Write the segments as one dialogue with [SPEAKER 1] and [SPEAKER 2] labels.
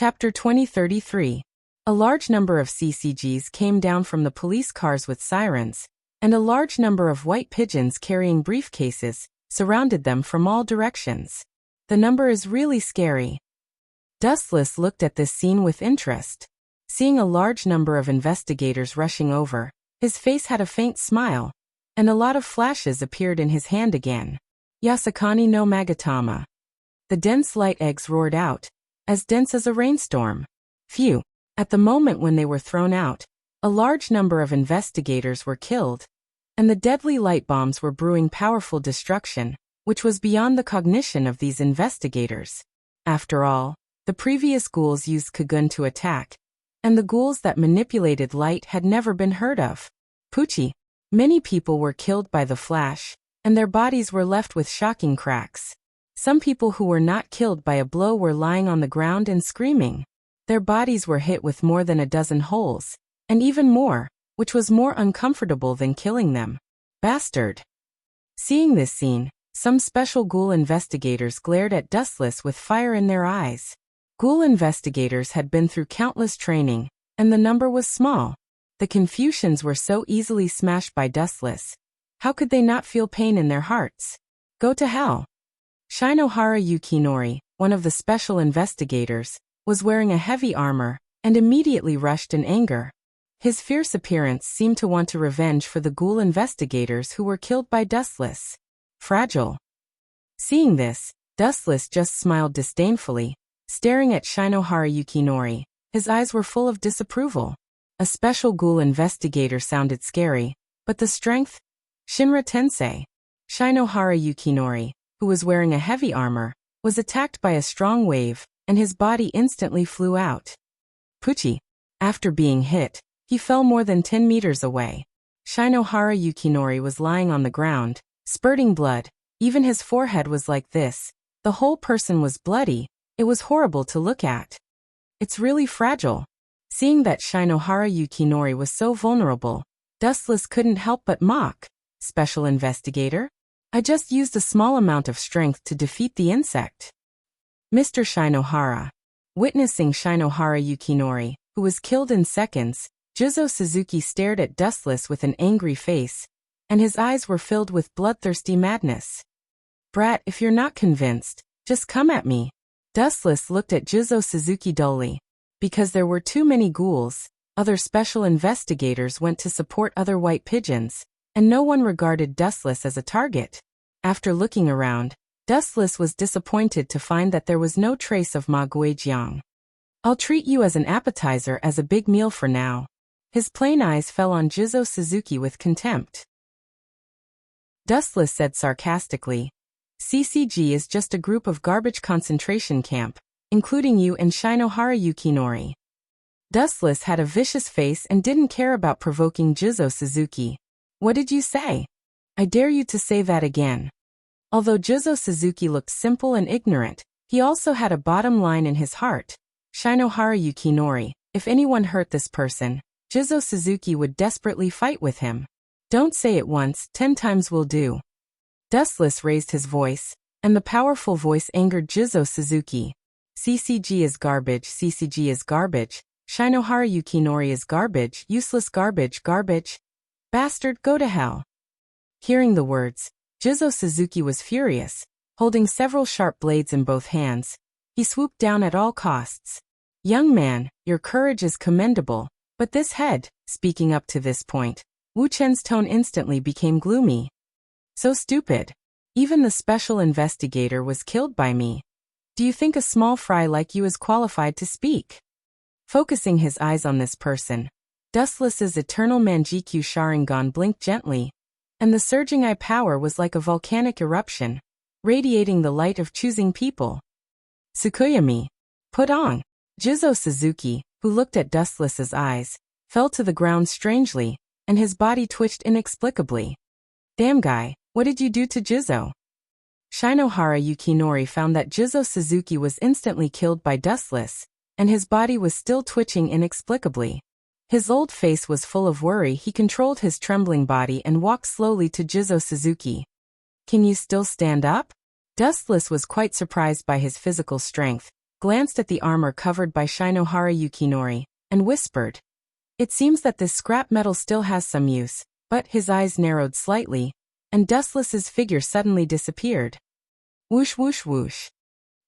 [SPEAKER 1] Chapter 2033. A large number of CCGs came down from the police cars with sirens, and a large number of white pigeons carrying briefcases surrounded them from all directions. The number is really scary. Dustless looked at this scene with interest. Seeing a large number of investigators rushing over, his face had a faint smile, and a lot of flashes appeared in his hand again. Yasakani no Magatama. The dense light eggs roared out, as dense as a rainstorm. Phew. At the moment when they were thrown out, a large number of investigators were killed, and the deadly light bombs were brewing powerful destruction, which was beyond the cognition of these investigators. After all, the previous ghouls used Kagun to attack, and the ghouls that manipulated light had never been heard of. Poochie. Many people were killed by the flash, and their bodies were left with shocking cracks. Some people who were not killed by a blow were lying on the ground and screaming. Their bodies were hit with more than a dozen holes, and even more, which was more uncomfortable than killing them. Bastard. Seeing this scene, some special ghoul investigators glared at Dustless with fire in their eyes. Ghoul investigators had been through countless training, and the number was small. The Confucians were so easily smashed by Dustless. How could they not feel pain in their hearts? Go to hell. Shinohara Yukinori, one of the special investigators, was wearing a heavy armor, and immediately rushed in anger. His fierce appearance seemed to want to revenge for the ghoul investigators who were killed by Dustless. Fragile. Seeing this, Dustless just smiled disdainfully, staring at Shinohara Yukinori. His eyes were full of disapproval. A special ghoul investigator sounded scary, but the strength? Shinra Tensei. Shinohara Yukinori, who was wearing a heavy armor, was attacked by a strong wave, and his body instantly flew out. Poochie. After being hit, he fell more than 10 meters away. Shinohara Yukinori was lying on the ground, spurting blood. Even his forehead was like this. The whole person was bloody. It was horrible to look at. It's really fragile. Seeing that Shinohara Yukinori was so vulnerable, Dustless couldn't help but mock. Special investigator? I just used a small amount of strength to defeat the insect. Mr. Shinohara. Witnessing Shinohara Yukinori, who was killed in seconds, Juzo Suzuki stared at Dustless with an angry face, and his eyes were filled with bloodthirsty madness. Brat, if you're not convinced, just come at me. Dustless looked at Juzo Suzuki dully. Because there were too many ghouls, other special investigators went to support other white pigeons, and no one regarded Dustless as a target. After looking around, Dustless was disappointed to find that there was no trace of Ma Guijiang. I'll treat you as an appetizer as a big meal for now. His plain eyes fell on Juzo Suzuki with contempt. Dustless said sarcastically, CCG is just a group of garbage concentration camp, including you and Shinohara Yukinori. Dustless had a vicious face and didn't care about provoking Juzo Suzuki. What did you say? I dare you to say that again. Although Juzo Suzuki looked simple and ignorant, he also had a bottom line in his heart. Shinohara Yukinori, if anyone hurt this person, Juzo Suzuki would desperately fight with him. Don't say it once, 10 times will do. Dustless raised his voice, and the powerful voice angered Juzo Suzuki. CCG is garbage, CCG is garbage, Shinohara Yukinori is garbage, useless garbage, garbage. Bastard, go to hell. Hearing the words, Juzo Suzuki was furious. Holding several sharp blades in both hands, he swooped down at all costs. Young man, your courage is commendable, but this head, speaking up to this point, Wu Chen's tone instantly became gloomy. So stupid. Even the special investigator was killed by me. Do you think a small fry like you is qualified to speak? Focusing his eyes on this person, Dustless's eternal Manjikyu Sharingan blinked gently, and the surging eye power was like a volcanic eruption, radiating the light of choosing people. Tsukuyami. Put on. Juzo Suzuki, who looked at Dustless's eyes, fell to the ground strangely, and his body twitched inexplicably. Damn guy, what did you do to Juzo? Shinohara Yukinori found that Juzo Suzuki was instantly killed by Dustless, and his body was still twitching inexplicably. His old face was full of worry. He controlled his trembling body and walked slowly to Juzo Suzuki. Can you still stand up? Dustless was quite surprised by his physical strength, glanced at the armor covered by Shinohara Yukinori, and whispered, "It seems that this scrap metal still has some use," but his eyes narrowed slightly, and Dustless's figure suddenly disappeared. Whoosh whoosh whoosh.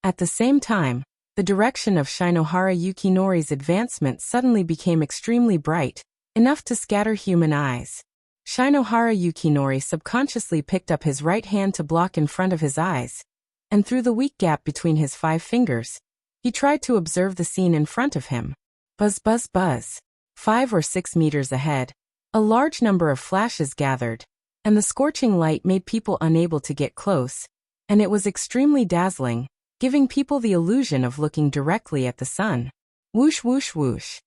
[SPEAKER 1] At the same time, the direction of Shinohara Yukinori's advancement suddenly became extremely bright, enough to scatter human eyes. Shinohara Yukinori subconsciously picked up his right hand to block in front of his eyes, and through the weak gap between his 5 fingers, he tried to observe the scene in front of him. Buzz buzz buzz. 5 or 6 meters ahead, a large number of flashes gathered, and the scorching light made people unable to get close, and it was extremely dazzling, giving people the illusion of looking directly at the sun. Whoosh whoosh whoosh.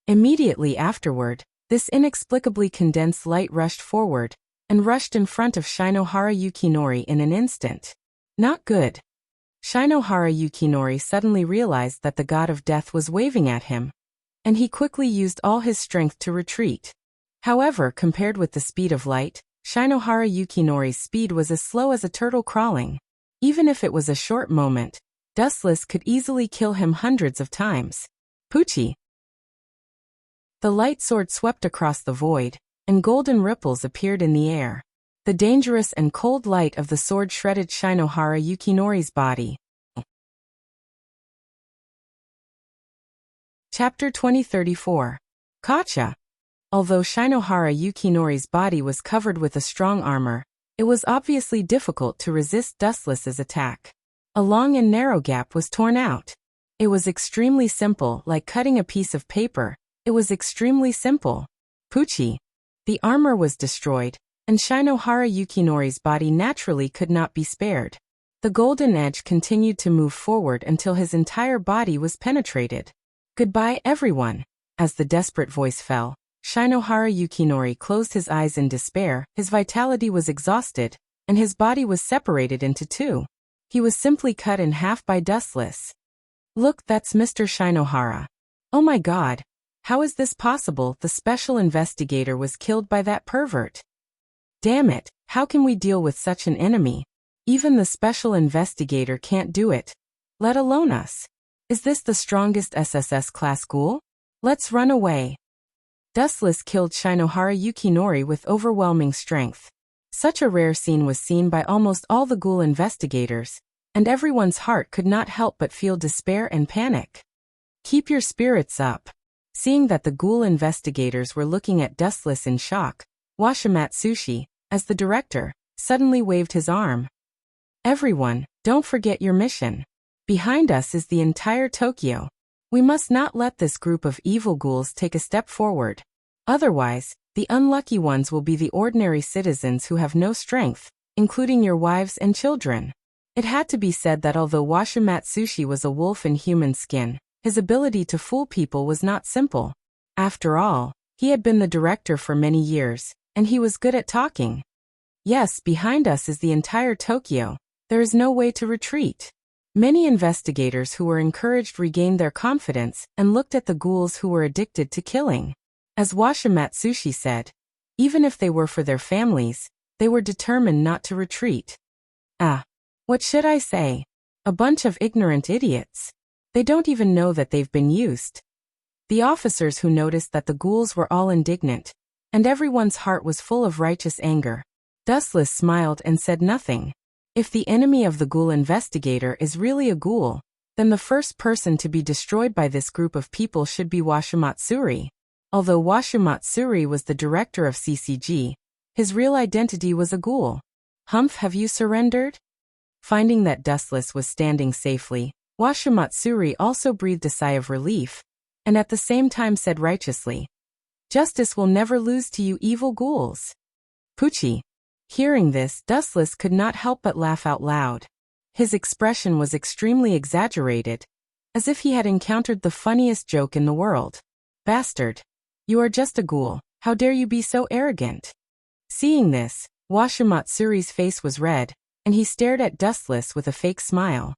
[SPEAKER 1] Immediately afterward, this inexplicably condensed light rushed forward, and rushed in front of Shinohara Yukinori in an instant. Not good. Shinohara Yukinori suddenly realized that the god of death was waving at him, and he quickly used all his strength to retreat. However, compared with the speed of light, Shinohara Yukinori's speed was as slow as a turtle crawling. Even if it was a short moment, Dustless could easily kill him hundreds of times. Poochie. The light sword swept across the void, and golden ripples appeared in the air. The dangerous and cold light of the sword shredded Shinohara Yukinori's body. Chapter 2034. Gotcha! Although Shinohara Yukinori's body was covered with a strong armor, it was obviously difficult to resist Dustless's attack. A long and narrow gap was torn out. It was extremely simple, like cutting a piece of paper. It was extremely simple. Poochie. The armor was destroyed, and Shinohara Yukinori's body naturally could not be spared. The golden edge continued to move forward until his entire body was penetrated. Goodbye, everyone. As the desperate voice fell, Shinohara Yukinori closed his eyes in despair. His vitality was exhausted, and his body was separated into 2. He was simply cut in half by Dustless. Look, that's Mr. Shinohara. Oh my god. How is this possible? The special investigator was killed by that pervert. Damn it, how can we deal with such an enemy? Even the special investigator can't do it. Let alone us. Is this the strongest SSS class ghoul? Let's run away. Dustless killed Shinohara Yukinori with overwhelming strength. Such a rare scene was seen by almost all the ghoul investigators, and everyone's heart could not help but feel despair and panic. Keep your spirits up. Seeing that the ghoul investigators were looking at Dustless in shock, Washimatsushi, as the director, suddenly waved his arm. Everyone, don't forget your mission. Behind us is the entire Tokyo. We must not let this group of evil ghouls take a step forward. Otherwise, the unlucky ones will be the ordinary citizens who have no strength, including your wives and children. It had to be said that although Washimatsushi was a wolf in human skin, his ability to fool people was not simple. After all, he had been the director for many years, and he was good at talking. Yes, behind us is the entire Tokyo. There is no way to retreat. Many investigators who were encouraged regained their confidence and looked at the ghouls who were addicted to killing. As Washimatsushi said, even if they were for their families, they were determined not to retreat. What should I say? A bunch of ignorant idiots. They don't even know that they've been used. The officers who noticed that the ghouls were all indignant, and everyone's heart was full of righteous anger. Dustless smiled and said nothing. If the enemy of the ghoul investigator is really a ghoul, then the first person to be destroyed by this group of people should be Washimatsuri. Although Washimatsuri was the director of CCG, his real identity was a ghoul. Humph, have you surrendered? Finding that Dustless was standing safely, Washimatsuri also breathed a sigh of relief, and at the same time said righteously, "Justice will never lose to you evil ghouls." Poochie. Hearing this, Dustless could not help but laugh out loud. His expression was extremely exaggerated, as if he had encountered the funniest joke in the world. Bastard. You are just a ghoul. How dare you be so arrogant? Seeing this, Washimatsuri's face was red, and he stared at Dustless with a fake smile.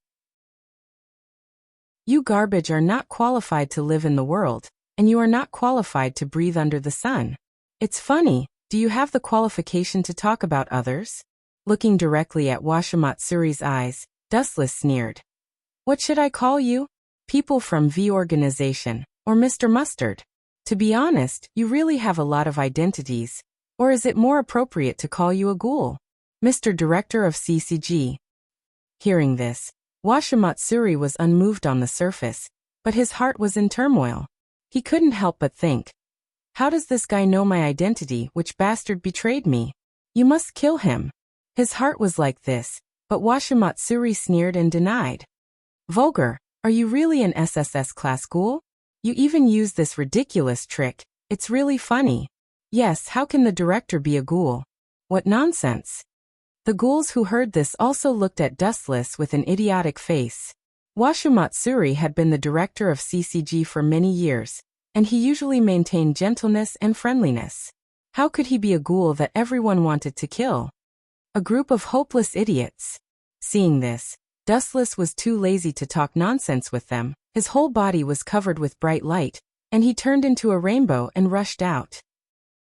[SPEAKER 1] You garbage are not qualified to live in the world, and you are not qualified to breathe under the sun. It's funny. Do you have the qualification to talk about others? Looking directly at Washimatsuri's eyes, Dustless sneered. What should I call you? people from V organization, or Mr. Mustard. To be honest, you really have a lot of identities. Or is it more appropriate to call you a ghoul? Mr. Director of CCG. Hearing this, Washimatsuri was unmoved on the surface, but his heart was in turmoil. He couldn't help but think, how does this guy know my identity? Which bastard betrayed me? You must kill him. His heart was like this, but Washimatsuri sneered and denied. Vulgar, are you really an SSS class ghoul? You even use this ridiculous trick. It's really funny. Yes, how can the director be a ghoul? What nonsense. The ghouls who heard this also looked at Dustless with an idiotic face. Washimatsuri had been the director of CCG for many years, and he usually maintained gentleness and friendliness. How could he be a ghoul that everyone wanted to kill? A group of hopeless idiots. Seeing this, Dustless was too lazy to talk nonsense with them. His whole body was covered with bright light, and he turned into a rainbow and rushed out.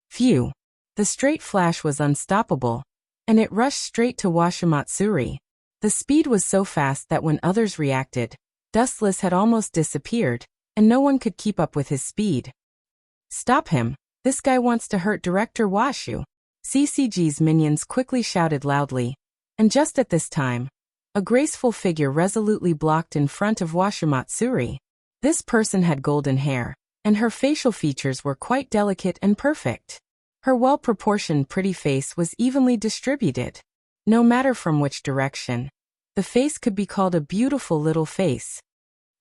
[SPEAKER 1] Phew! The straight flash was unstoppable, and it rushed straight to Washimatsuri. The speed was so fast that when others reacted, Dustless had almost disappeared, and no one could keep up with his speed. Stop him! This guy wants to hurt Director Washu. CCG's minions quickly shouted loudly, and just at this time, a graceful figure resolutely blocked in front of Washimatsuri. This person had golden hair, and her facial features were quite delicate and perfect. Her well-proportioned pretty face was evenly distributed. No matter from which direction, the face could be called a beautiful little face.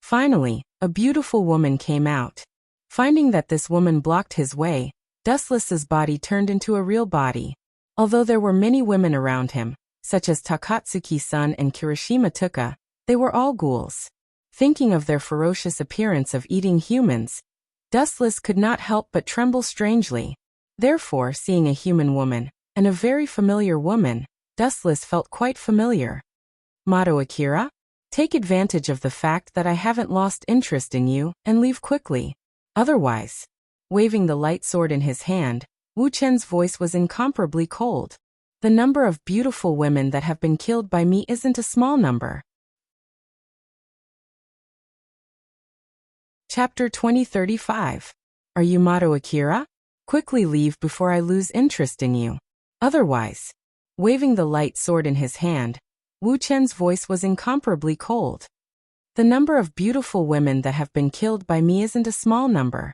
[SPEAKER 1] Finally, a beautiful woman came out. Finding that this woman blocked his way, Dustless's body turned into a real body. Although there were many women around him, such as Takatsuki-san and Kirishima Tuka, they were all ghouls. Thinking of their ferocious appearance of eating humans, Dustless could not help but tremble strangely. Therefore, seeing a human woman, and a very familiar woman, Dustless felt quite familiar. Mato Akira? Take advantage of the fact that I haven't lost interest in you, and leave quickly. Otherwise. Waving the light sword in his hand, Wu Chen's voice was incomparably cold. The number of beautiful women that have been killed by me isn't a small number. Chapter 2035. Are you Mato Akira? Quickly leave before I lose interest in you. Otherwise. Waving the light sword in his hand, Wu Chen's voice was incomparably cold. The number of beautiful women that have been killed by me isn't a small number.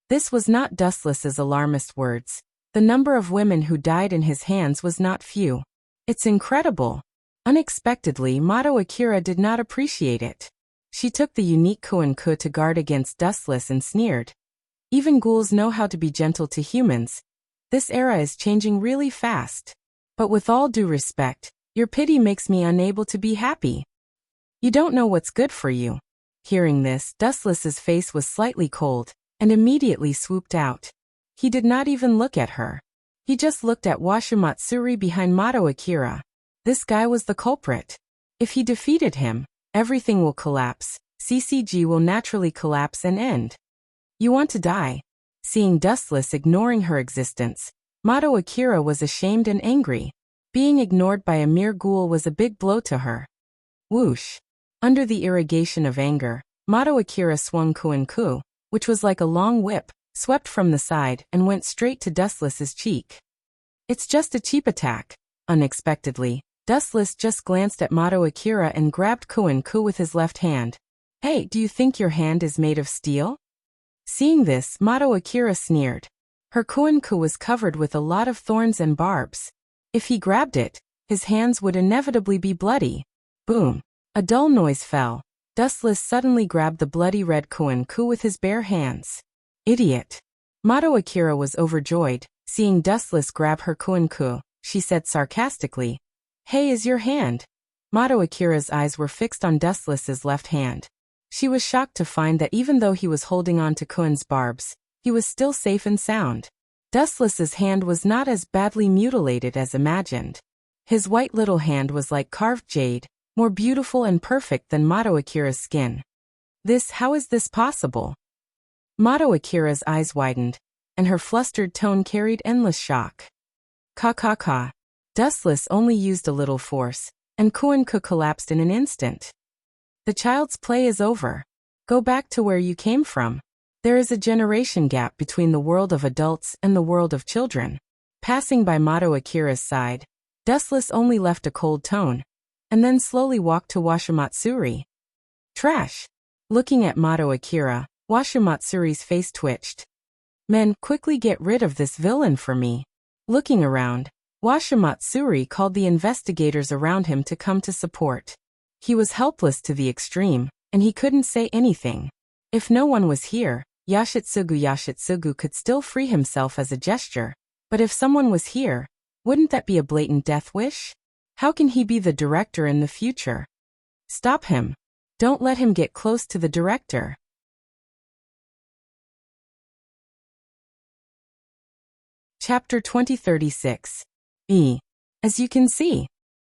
[SPEAKER 1] This was not Dustless's alarmist words. The number of women who died in his hands was not few. It's incredible. Unexpectedly, Mato Akira did not appreciate it. She took the unique Kuin-ku to guard against Dustless and sneered. Even ghouls know how to be gentle to humans. This era is changing really fast. But with all due respect, your pity makes me unable to be happy. You don't know what's good for you. Hearing this, Dustless's face was slightly cold, and immediately swooped out. He did not even look at her. He just looked at Washimatsuri behind Mato Akira. This guy was the culprit. If he defeated him, everything will collapse. CCG will naturally collapse and end. You want to die? Seeing Dustless ignoring her existence, Mato Akira was ashamed and angry. Being ignored by a mere ghoul was a big blow to her. Whoosh! Under the irrigation of anger, Mato Akira swung Kuin-ku, which was like a long whip, swept from the side and went straight to Dustless's cheek. It's just a cheap attack. Unexpectedly, Dustless just glanced at Mato Akira and grabbed Kuin-ku with his left hand. Hey, do you think your hand is made of steel? Seeing this, Mato Akira sneered. Her Kuin-ku was covered with a lot of thorns and barbs. If he grabbed it, his hands would inevitably be bloody. Boom! A dull noise fell. Dustless suddenly grabbed the bloody red Kuin-ku with his bare hands. Idiot! Mato Akira was overjoyed. Seeing Dustless grab her Kuin-ku, she said sarcastically, Hey, is your hand? Mato Akira's eyes were fixed on Dustless's left hand. She was shocked to find that even though he was holding on to Kuin's barbs, he was still safe and sound. Dustless's hand was not as badly mutilated as imagined. His white little hand was like carved jade, more beautiful and perfect than Mato Akira's skin. How is this possible? Mato Akira's eyes widened, and her flustered tone carried endless shock. Ka. Dustless only used a little force, and Kuin-ku collapsed in an instant. The child's play is over. Go back to where you came from. There is a generation gap between the world of adults and the world of children. Passing by Mato Akira's side, Dustless only left a cold tone, and then slowly walked to Washimatsuri. Trash. Looking at Mato Akira, Washimatsuri's face twitched. Men, quickly get rid of this villain for me. Looking around, Washimatsuri called the investigators around him to come to support. He was helpless to the extreme, and he couldn't say anything. If no one was here, Yashitsugu could still free himself as a gesture, but if someone was here, wouldn't that be a blatant death wish? How can he be the director in the future? Stop him. Don't let him get close to the director. Chapter 2036. As you can see.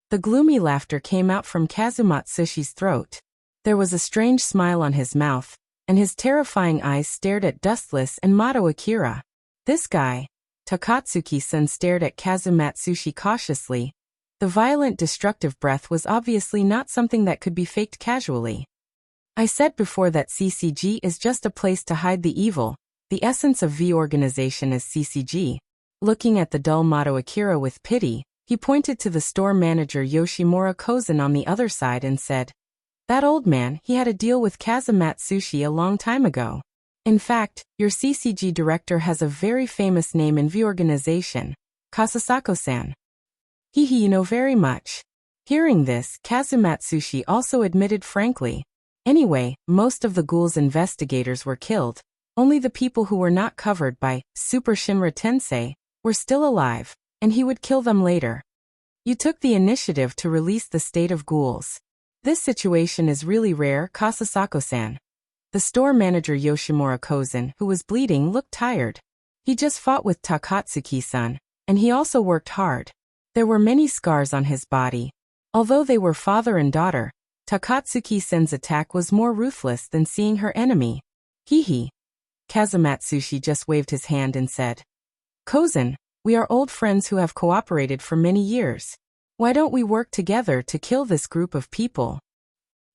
[SPEAKER 1] The gloomy laughter came out from Kazumatsushi's throat. There was a strange smile on his mouth, and his terrifying eyes stared at Dustless and Mato Akira. This guy, Takatsuki-san, stared at Kazumatsushi cautiously. The violent, destructive breath was obviously not something that could be faked casually. I said before that CCG is just a place to hide the evil. The essence of V organization is CCG. Looking at the dull Mato Akira with pity, he pointed to the store manager Yoshimura Kozan on the other side and said, "That old man, he had a deal with Kazumatsushi a long time ago. In fact, your CCG director has a very famous name in V organization, Kasasako-san. You know very much." Hearing this, Kazumatsushi also admitted frankly. Anyway, most of the ghoul's investigators were killed. Only the people who were not covered by Super Shinra Tensei were still alive, and he would kill them later. You took the initiative to release the state of ghouls. This situation is really rare, Kasasako-san. The store manager Yoshimura Kozan, who was bleeding, looked tired. He just fought with Takatsuki-san, and he also worked hard. There were many scars on his body. Although they were father and daughter, Takatsuki-san's attack was more ruthless than seeing her enemy. Kazumatsushi just waved his hand and said, "Kozan, we are old friends who have cooperated for many years. Why don't we work together to kill this group of people?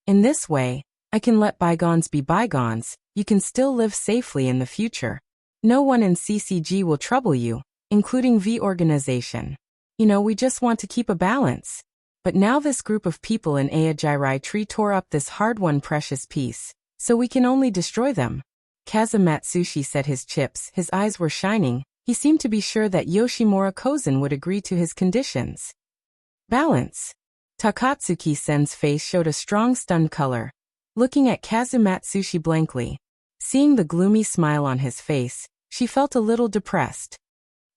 [SPEAKER 1] In this way, I can let bygones be bygones. You can still live safely in the future. No one in CCG will trouble you, including V organization. We just want to keep a balance. But now this group of people in Aojirai Tree tore up this hard-won precious piece, so we can only destroy them." Kazumatsushi set his chips, his eyes were shining. He seemed to be sure that Yoshimura Kozan would agree to his conditions. Balance. Takatsuki-sen's face showed a strong stunned color, looking at Kazumatsushi blankly. Seeing the gloomy smile on his face, she felt a little depressed.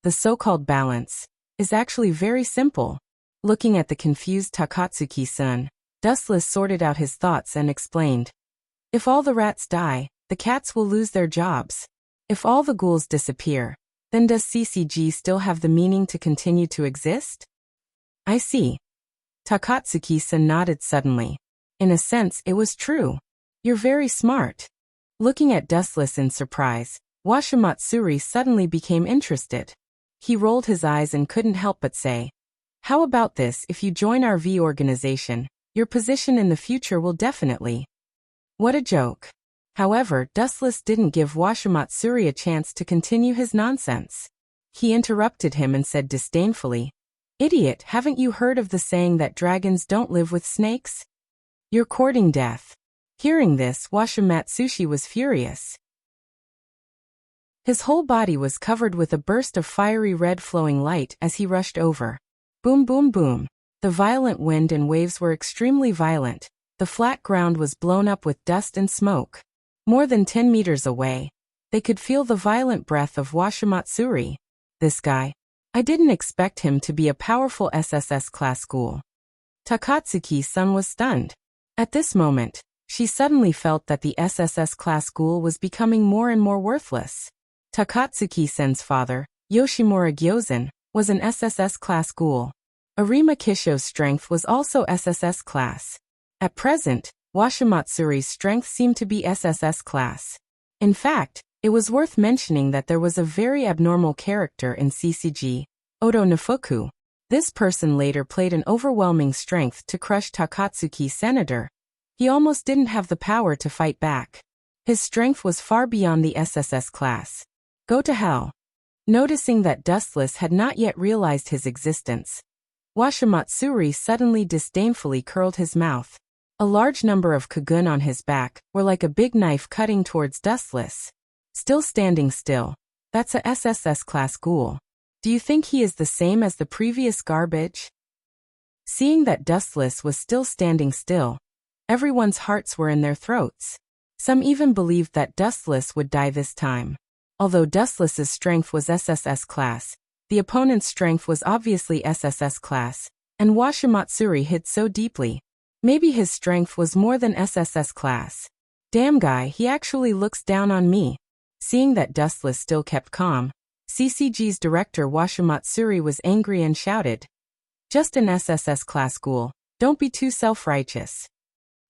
[SPEAKER 1] The so-called balance is actually very simple. Looking at the confused Takatsuki-san, Dustless sorted out his thoughts and explained. If all the rats die, the cats will lose their jobs. If all the ghouls disappear, then does CCG still have the meaning to continue to exist? I see. Takatsuki-san nodded suddenly. In a sense, it was true. You're very smart. Looking at Dustless in surprise, Washimatsuri suddenly became interested. He rolled his eyes and couldn't help but say, "How about this? If you join our V organization, your position in the future will definitely..." What a joke. However, Dustless didn't give Washimatsuri a chance to continue his nonsense. He interrupted him and said disdainfully, "Idiot, haven't you heard of the saying that dragons don't live with snakes? You're courting death." Hearing this, Washimatsushi was furious. His whole body was covered with a burst of fiery red flowing light as he rushed over. Boom, boom, boom. The violent wind and waves were extremely violent. The flat ground was blown up with dust and smoke. More than 10 meters away, they could feel the violent breath of Washimatsuri. This guy. I didn't expect him to be a powerful SSS-class ghoul. Takatsuki-san was stunned. At this moment, she suddenly felt that the SSS-class ghoul was becoming more and more worthless. Takatsuki-san's father, Yoshimura Gyozan, was an SSS-class ghoul. Arima Kisho's strength was also SSS-class. At present, Washimatsuri's strength seemed to be SSS-class. In fact, it was worth mentioning that there was a very abnormal character in CCG, Odo Nifuku. This person later played an overwhelming strength to crush Takatsuki's senator. He almost didn't have the power to fight back. His strength was far beyond the SSS class. Go to hell. Noticing that Dustless had not yet realized his existence, Washimatsuri suddenly disdainfully curled his mouth. A large number of Kagun on his back were like a big knife cutting towards Dustless. Still standing still. That's a SSS class ghoul. Do you think he is the same as the previous garbage? Seeing that Dustless was still standing still, everyone's hearts were in their throats. Some even believed that Dustless would die this time. Although Dustless's strength was SSS class, the opponent's strength was obviously SSS class, and Washimatsuri hit so deeply. Maybe his strength was more than SSS class. Damn guy, he actually looks down on me. Seeing that Dustless still kept calm, CCG's director Washimatsuri was angry and shouted, "Just an SSS class ghoul, don't be too self-righteous."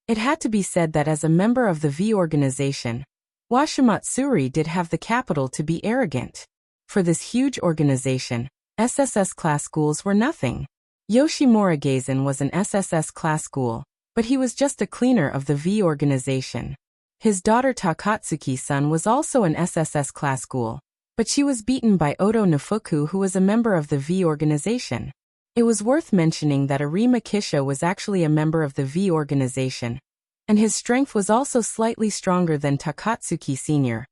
[SPEAKER 1] It had to be said that as a member of the V organization, Washimatsuri did have the capital to be arrogant. For this huge organization, SSS class ghouls were nothing. Yoshimura Gazen was an SSS class ghoul, but he was just a cleaner of the V organization. His daughter Takatsuki-san was also an SSS class ghoul, but she was beaten by Oto Nafuku, who was a member of the V organization. It was worth mentioning that Arima Kisha was actually a member of the V organization, and his strength was also slightly stronger than Takatsuki Sr.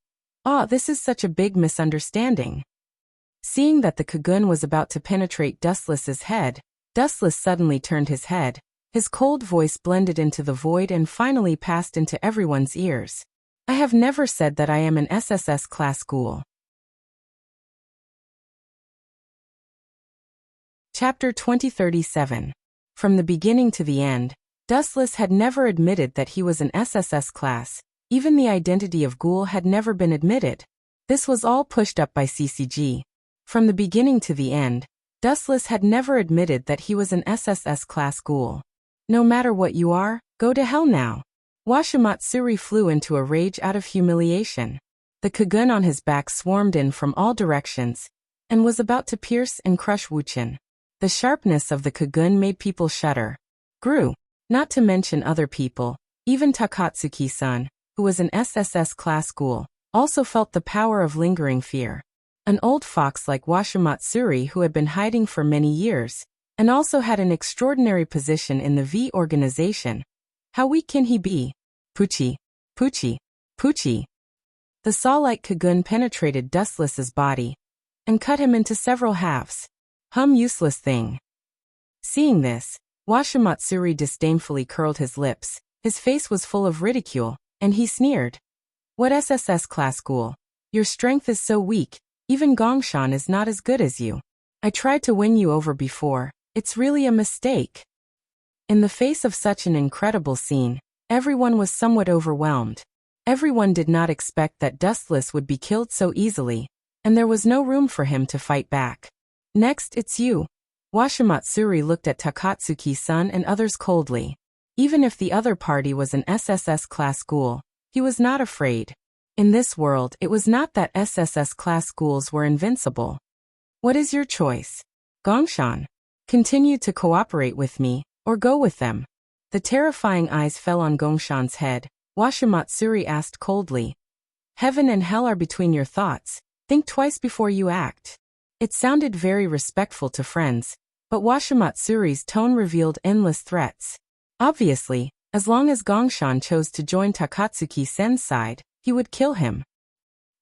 [SPEAKER 1] This is such a big misunderstanding. Seeing that the Kagun was about to penetrate Dustless's head, Dustless suddenly turned his head. His cold voice blended into the void and finally passed into everyone's ears. I have never said that I am an SSS class ghoul. Chapter 2037. From the beginning to the end, Dustless had never admitted that he was an SSS class. Even the identity of ghoul had never been admitted. This was all pushed up by CCG. From the beginning to the end, Dustless had never admitted that he was an SSS class ghoul. No matter what you are, go to hell now. Washimatsuri flew into a rage out of humiliation. The Kagun on his back swarmed in from all directions, and was about to pierce and crush Wuchen. The sharpness of the Kagun made people shudder. Grew. Not to mention other people, even Takatsuki-san, who was an SSS class ghoul, also felt the power of lingering fear. An old fox like Washimatsuri who had been hiding for many years, and also had an extraordinary position in the V organization. How weak can he be? Puchi, Puchi, Puchi. The saw-like Kagun penetrated Dustless's body and cut him into several halves. Useless thing. Seeing this, Washimatsuri disdainfully curled his lips. His face was full of ridicule, and he sneered. What SSS class ghoul? Your strength is so weak, even Gongshan is not as good as you. I tried to win you over before, it's really a mistake. In the face of such an incredible scene, everyone was somewhat overwhelmed. Everyone did not expect that Dustless would be killed so easily, and there was no room for him to fight back. Next, it's you. Washimatsuri looked at Takatsuki-san and others coldly. Even if the other party was an SSS class ghoul, he was not afraid. In this world, it was not that SSS class ghouls were invincible. What is your choice? Gongshan. Continue to cooperate with me, or go with them. The terrifying eyes fell on Gongshan's head. Washimatsuri asked coldly. Heaven and hell are between your thoughts. Think twice before you act. It sounded very respectful to friends, but Washimatsuri's tone revealed endless threats. Obviously, as long as Gongshan chose to join Takatsuki-sen's side, he would kill him.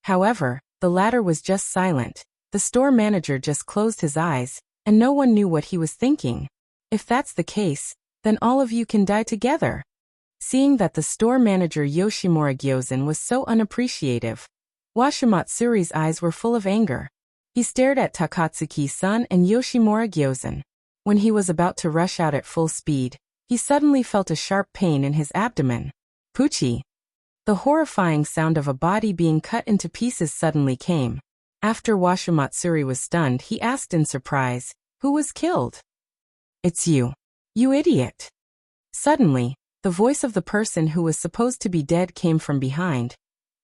[SPEAKER 1] However, the latter was just silent. The store manager just closed his eyes, and no one knew what he was thinking. If that's the case, then all of you can die together. Seeing that the store manager Yoshimura Gyozen was so unappreciative, Washimatsuri's eyes were full of anger. He stared at Takatsuki-san and Yoshimura Gyozen. When he was about to rush out at full speed, he suddenly felt a sharp pain in his abdomen. Puchi. The horrifying sound of a body being cut into pieces suddenly came. After Washimatsuri was stunned, he asked in surprise, "Who was killed?" "It's you. You idiot." Suddenly, the voice of the person who was supposed to be dead came from behind,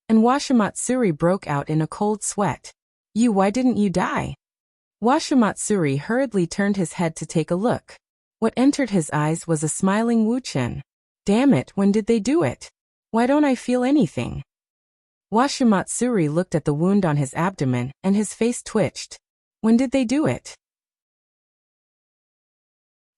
[SPEAKER 1] and Washimatsuri broke out in a cold sweat. Why didn't you die?" Washimatsuri hurriedly turned his head to take a look. What entered his eyes was a smiling Wuchen. Damn it, when did they do it? Why don't I feel anything? Washimatsuri looked at the wound on his abdomen, and his face twitched. When did they do it?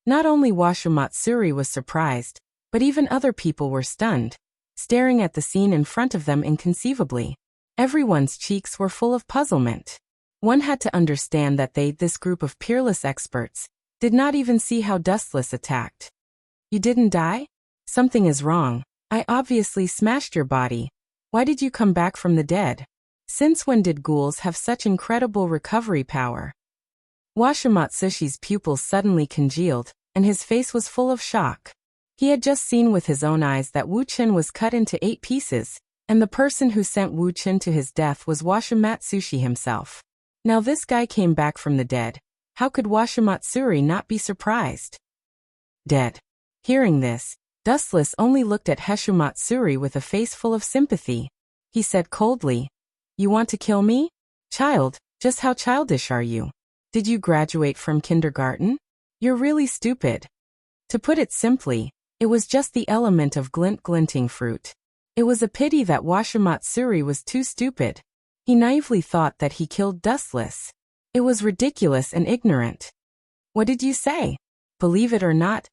[SPEAKER 1] Not only Washimatsuri was surprised, but even other people were stunned, staring at the scene in front of them inconceivably. Everyone's cheeks were full of puzzlement. One had to understand that this group of peerless experts, did not even see how Dustless attacked. You didn't die? Something is wrong. I obviously smashed your body. Why did you come back from the dead? Since when did ghouls have such incredible recovery power? Washimatsushi's pupils suddenly congealed, and his face was full of shock. He had just seen with his own eyes that Wu Chen was cut into 8 pieces, and the person who sent Wu Chen to his death was Washimatsushi himself. Now this guy came back from the dead. How could Washimatsuri not be surprised? Dead. Hearing this, Dustless only looked at Heshumatsuri with a face full of sympathy. He said coldly, "You want to kill me? Child, just how childish are you? Did you graduate from kindergarten? You're really stupid." To put it simply, it was just the element of glinting fruit. It was a pity that Washimatsuri was too stupid. He naively thought that he killed Dustless. It was ridiculous and ignorant. What did you say? Believe it or not,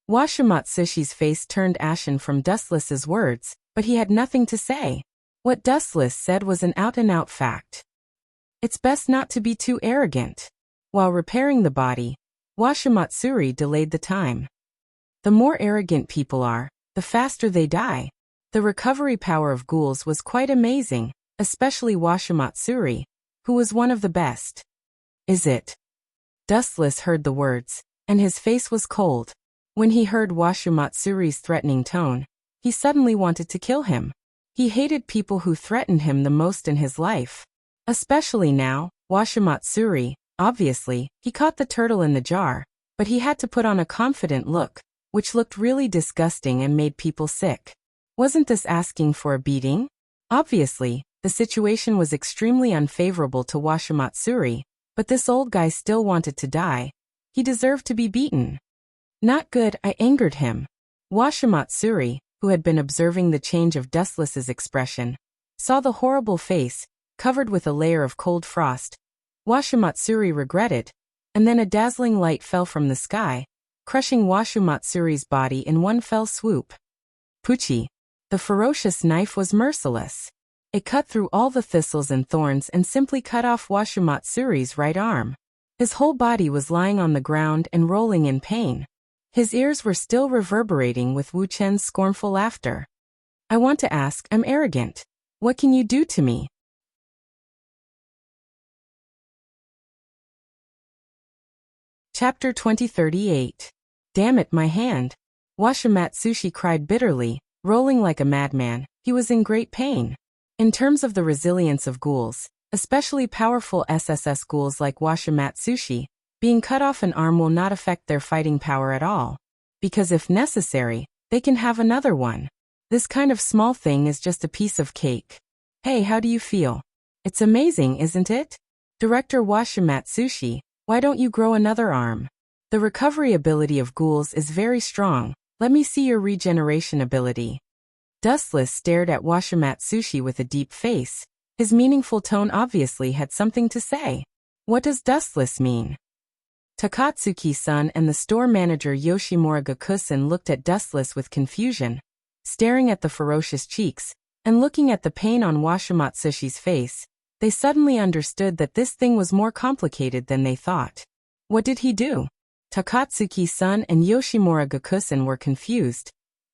[SPEAKER 1] Washimatsushi's face turned ashen from Dustless's words, but he had nothing to say. What Dustless said was an out-and-out fact. It's best not to be too arrogant. While repairing the body, Washimatsuri delayed the time. The more arrogant people are, the faster they die. The recovery power of ghouls was quite amazing, especially Washimatsuri, who was one of the best. Is it? Dustless heard the words, and his face was cold. When he heard Washimatsuri's threatening tone, he suddenly wanted to kill him. He hated people who threatened him the most in his life. Especially now, Washimatsuri, obviously, he caught the turtle in the jar, but he had to put on a confident look, which looked really disgusting and made people sick. Wasn't this asking for a beating? Obviously, the situation was extremely unfavorable to Washimatsuri, but this old guy still wanted to die. He deserved to be beaten. Not good, I angered him. Washimatsuri, who had been observing the change of Dustless's expression, saw the horrible face, covered with a layer of cold frost. Washimatsuri regretted, and then a dazzling light fell from the sky, crushing Washimatsuri's body in one fell swoop. Puchi. The ferocious knife was merciless. It cut through all the thistles and thorns and simply cut off Washimatsuri's right arm. His whole body was lying on the ground and rolling in pain. His ears were still reverberating with Wu Chen's scornful laughter. I want to ask, I'm arrogant. What can you do to me? Chapter 2038. Damn it, my hand. Washimatsushi cried bitterly, rolling like a madman. He was in great pain. In terms of the resilience of ghouls, especially powerful SSS ghouls like Washimatsushi, being cut off an arm will not affect their fighting power at all. Because if necessary, they can have another one. This kind of small thing is just a piece of cake. Hey, how do you feel? It's amazing, isn't it? Director Washimatsushi, why don't you grow another arm? The recovery ability of ghouls is very strong. Let me see your regeneration ability. Dustless stared at Washimatsushi with a deep face. His meaningful tone obviously had something to say. What does Dustless mean? Takatsuki-san and the store manager Yoshimura Gakusen looked at Dustless with confusion, staring at the ferocious cheeks, and looking at the pain on Washimatsushi's face. They suddenly understood that this thing was more complicated than they thought. What did he do? Takatsuki-san and Yoshimura Gakusen were confused,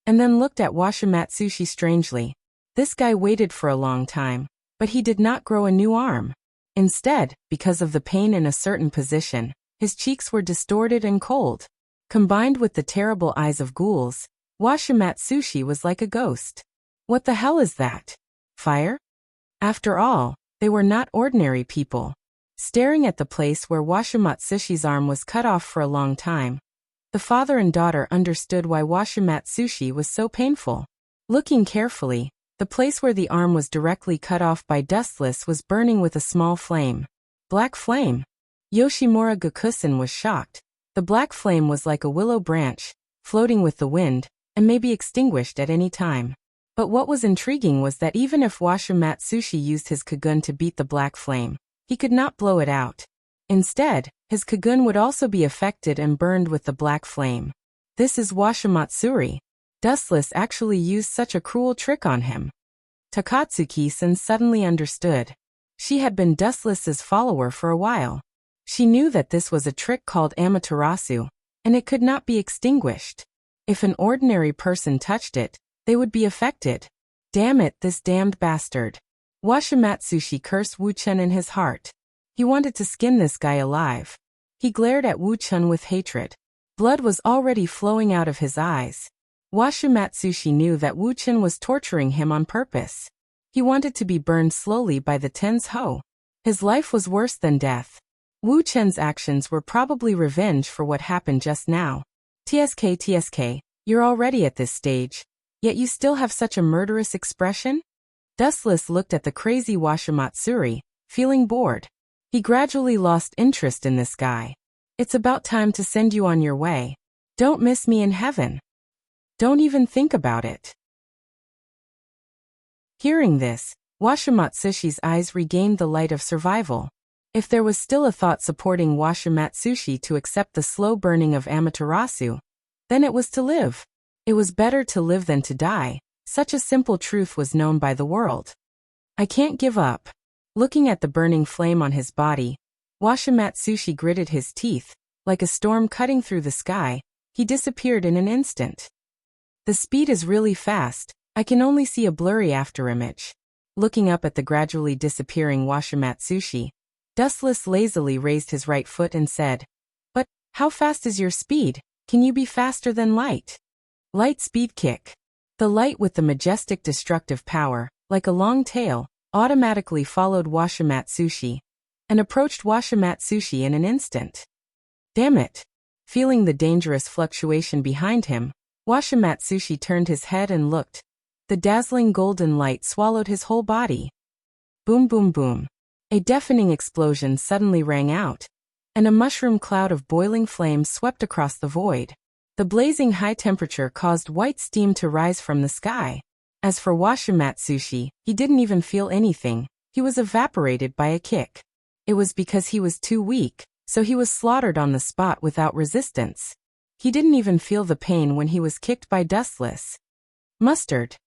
[SPEAKER 1] and then looked at Washimatsushi strangely. This guy waited for a long time, but he did not grow a new arm. Instead, because of the pain in a certain position, his cheeks were distorted and cold. Combined with the terrible eyes of ghouls, Washimatsushi was like a ghost. What the hell is that? Fire? After all, they were not ordinary people. Staring at the place where Washimatsushi's arm was cut off for a long time, the father and daughter understood why Washimatsushi was so painful. Looking carefully, the place where the arm was directly cut off by Dustless was burning with a small flame. Black flame. Yoshimura Gakusen was shocked. The black flame was like a willow branch, floating with the wind, and may be extinguished at any time. But what was intriguing was that even if Washimatsushi used his Kagun to beat the black flame, he could not blow it out. Instead, his Kagun would also be affected and burned with the black flame. This is Washimatsuri. Dustless actually used such a cruel trick on him. Takatsuki-san suddenly understood. She had been Dustless's follower for a while. She knew that this was a trick called Amaterasu, and it could not be extinguished. If an ordinary person touched it, they would be affected. Damn it, this damned bastard. Washimatsushi cursed Wu-chun in his heart. He wanted to skin this guy alive. He glared at Wu-chun with hatred. Blood was already flowing out of his eyes. Washimatsushi knew that Wu-chun was torturing him on purpose. He wanted to be burned slowly by the Tensho. His life was worse than death. Wu-chun's actions were probably revenge for what happened just now. TSK, you're already at this stage, yet you still have such a murderous expression? Dustless looked at the crazy Washimatsuri, feeling bored. He gradually lost interest in this guy. It's about time to send you on your way. Don't miss me in heaven. Don't even think about it. Hearing this, Washimatsushi's eyes regained the light of survival. If there was still a thought supporting Washimatsushi to accept the slow burning of Amaterasu, then it was to live. It was better to live than to die. Such a simple truth was known by the world. I can't give up. Looking at the burning flame on his body, Washimatsushi gritted his teeth. Like a storm cutting through the sky, he disappeared in an instant. The speed is really fast. I can only see a blurry afterimage. Looking up at the gradually disappearing Washimatsushi, Dustless lazily raised his right foot and said, "But, how fast is your speed? Can you be faster than light?" Light speed kick. The light with the majestic destructive power, like a long tail, automatically followed Washimatsushi, and approached Washimatsushi in an instant. Damn it! Feeling the dangerous fluctuation behind him, Washimatsushi turned his head and looked. The dazzling golden light swallowed his whole body. Boom boom boom. A deafening explosion suddenly rang out, and a mushroom cloud of boiling flames swept across the void. The blazing high temperature caused white steam to rise from the sky. As for Washimatsushi, he didn't even feel anything. He was evaporated by a kick. It was because he was too weak, so he was slaughtered on the spot without resistance. He didn't even feel the pain when he was kicked by Dustless. Mustard.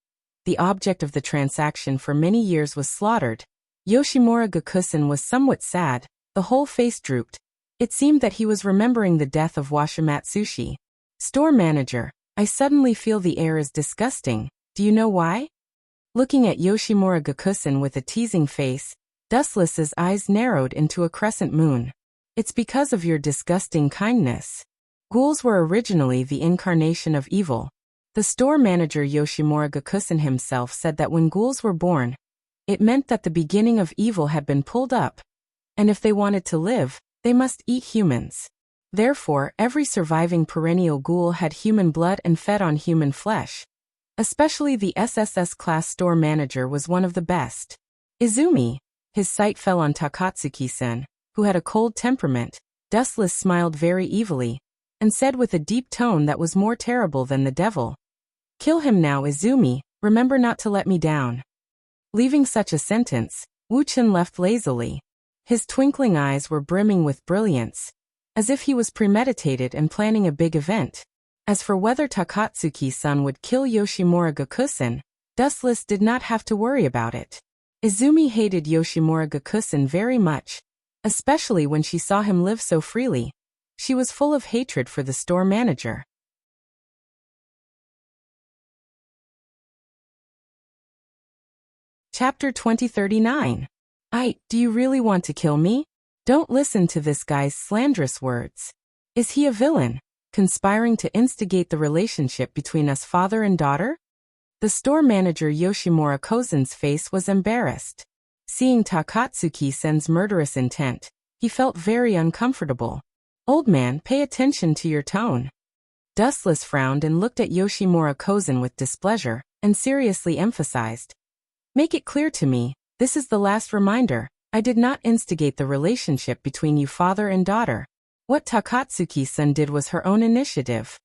[SPEAKER 1] The object of the transaction for many years was slaughtered. Yoshimura Gakusen was somewhat sad, the whole face drooped. It seemed that he was remembering the death of Washimatsushi. Store manager, I suddenly feel the air is disgusting. Do you know why? Looking at Yoshimura Gakusen with a teasing face, Dustless's eyes narrowed into a crescent moon. It's because of your disgusting kindness. Ghouls were originally the incarnation of evil. The store manager Yoshimura Gakusen himself said that when ghouls were born, it meant that the beginning of evil had been pulled up, and if they wanted to live, they must eat humans. Therefore, every surviving perennial ghoul had human blood and fed on human flesh. Especially the SSS class store manager was one of the best. Izumi. His sight fell on Takatsuki-san, who had a cold temperament. Dustless smiled very evilly, and said with a deep tone that was more terrible than the devil. Kill him now, Izumi, remember not to let me down. Leaving such a sentence, Wu-chun left lazily. His twinkling eyes were brimming with brilliance, as if he was premeditated and planning a big event. As for whether Takatsuki-san would kill Yoshimura Gakusen, Dustless did not have to worry about it. Izumi hated Yoshimura Gakusen very much, especially when she saw him live so freely. She was full of hatred for the store manager. Chapter 2039. Do you really want to kill me? Don't listen to this guy's slanderous words. Is he a villain, conspiring to instigate the relationship between us father and daughter? The store manager Yoshimura Kozen's face was embarrassed. Seeing Takatsuki-sen's murderous intent, he felt very uncomfortable. Old man, pay attention to your tone. Dustless frowned and looked at Yoshimura Kozen with displeasure, and seriously emphasized. Make it clear to me, this is the last reminder, I did not instigate the relationship between you father and daughter. What Takatsuki-san did was her own initiative.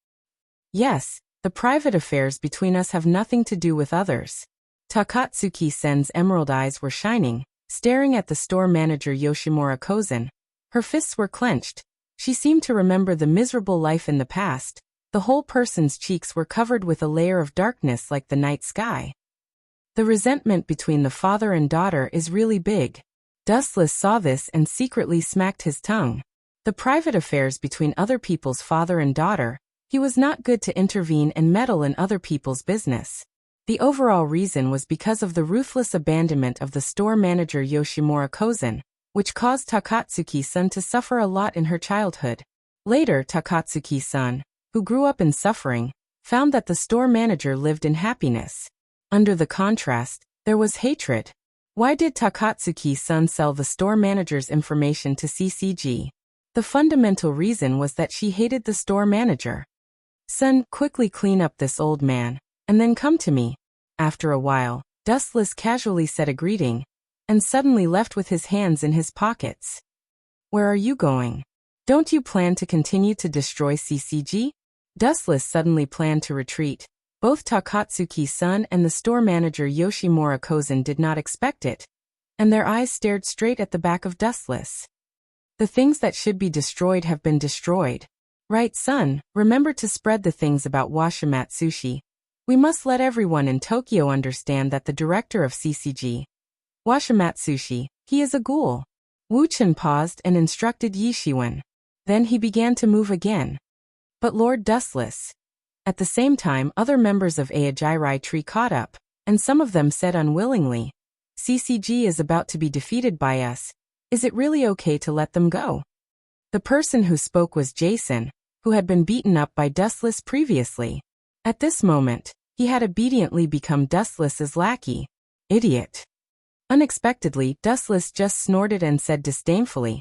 [SPEAKER 1] Yes, The private affairs between us have nothing to do with others. Takatsuki-sen's emerald eyes were shining, staring at the store manager Yoshimura Kozen. Her fists were clenched. She seemed to remember the miserable life in the past. The whole person's cheeks were covered with a layer of darkness like the night sky. The resentment between the father and daughter is really big. Dustless saw this and secretly smacked his tongue. The private affairs between other people's father and daughter, he was not good to intervene and meddle in other people's business. The overall reason was because of the ruthless abandonment of the store manager Yoshimura Kozen, which caused Takatsuki-san to suffer a lot in her childhood. Later, Takatsuki-san, who grew up in suffering, found that the store manager lived in happiness. Under the contrast, there was hatred. Why did Takatsuki-san sell the store manager's information to CCG? The fundamental reason was that she hated the store manager. Son, quickly clean up this old man, and then come to me. After a while, Dustless casually said a greeting, and suddenly left with his hands in his pockets. Where are you going? Don't you plan to continue to destroy CCG? Dustless suddenly planned to retreat. Both Takatsuki-san and the store manager Yoshimura Kozen did not expect it, and their eyes stared straight at the back of Dustless. The things that should be destroyed have been destroyed. Right, son, remember to spread the things about Washimatsushi. We must let everyone in Tokyo understand that the director of CCG, Washimatsushi, he is a ghoul. Wu-chan paused and instructed Yishiwen. Then he began to move again. But Lord Dustless. At the same time, other members of Aojirai Tree caught up, and some of them said unwillingly, CCG is about to be defeated by us. Is it really okay to let them go? The person who spoke was Jason, who had been beaten up by Dustless previously. At this moment, he had obediently become Dustless's lackey. Idiot. Unexpectedly, Dustless just snorted and said disdainfully,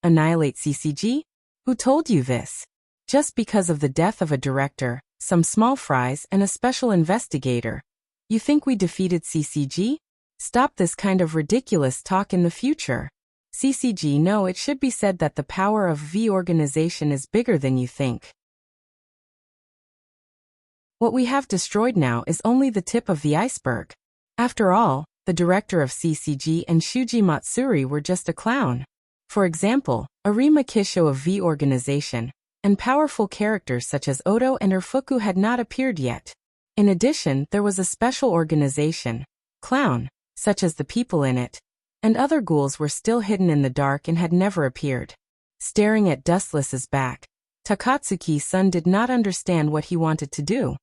[SPEAKER 1] Annihilate CCG? Who told you this? Just because of the death of a director, some small fries, and a special investigator. You think we defeated CCG? Stop this kind of ridiculous talk in the future. CCG, no, it should be said that the power of V organization is bigger than you think. What we have destroyed now is only the tip of the iceberg. After all, the director of CCG and Shuji Matsuri were just a clown. For example, Arima Kisho of V organization, and powerful characters such as Odo and Urfuku had not appeared yet. In addition, there was a special organization, Clown, such as the people in it, and other ghouls were still hidden in the dark and had never appeared. Staring at Dustless's back, Takatsuki-san did not understand what he wanted to do.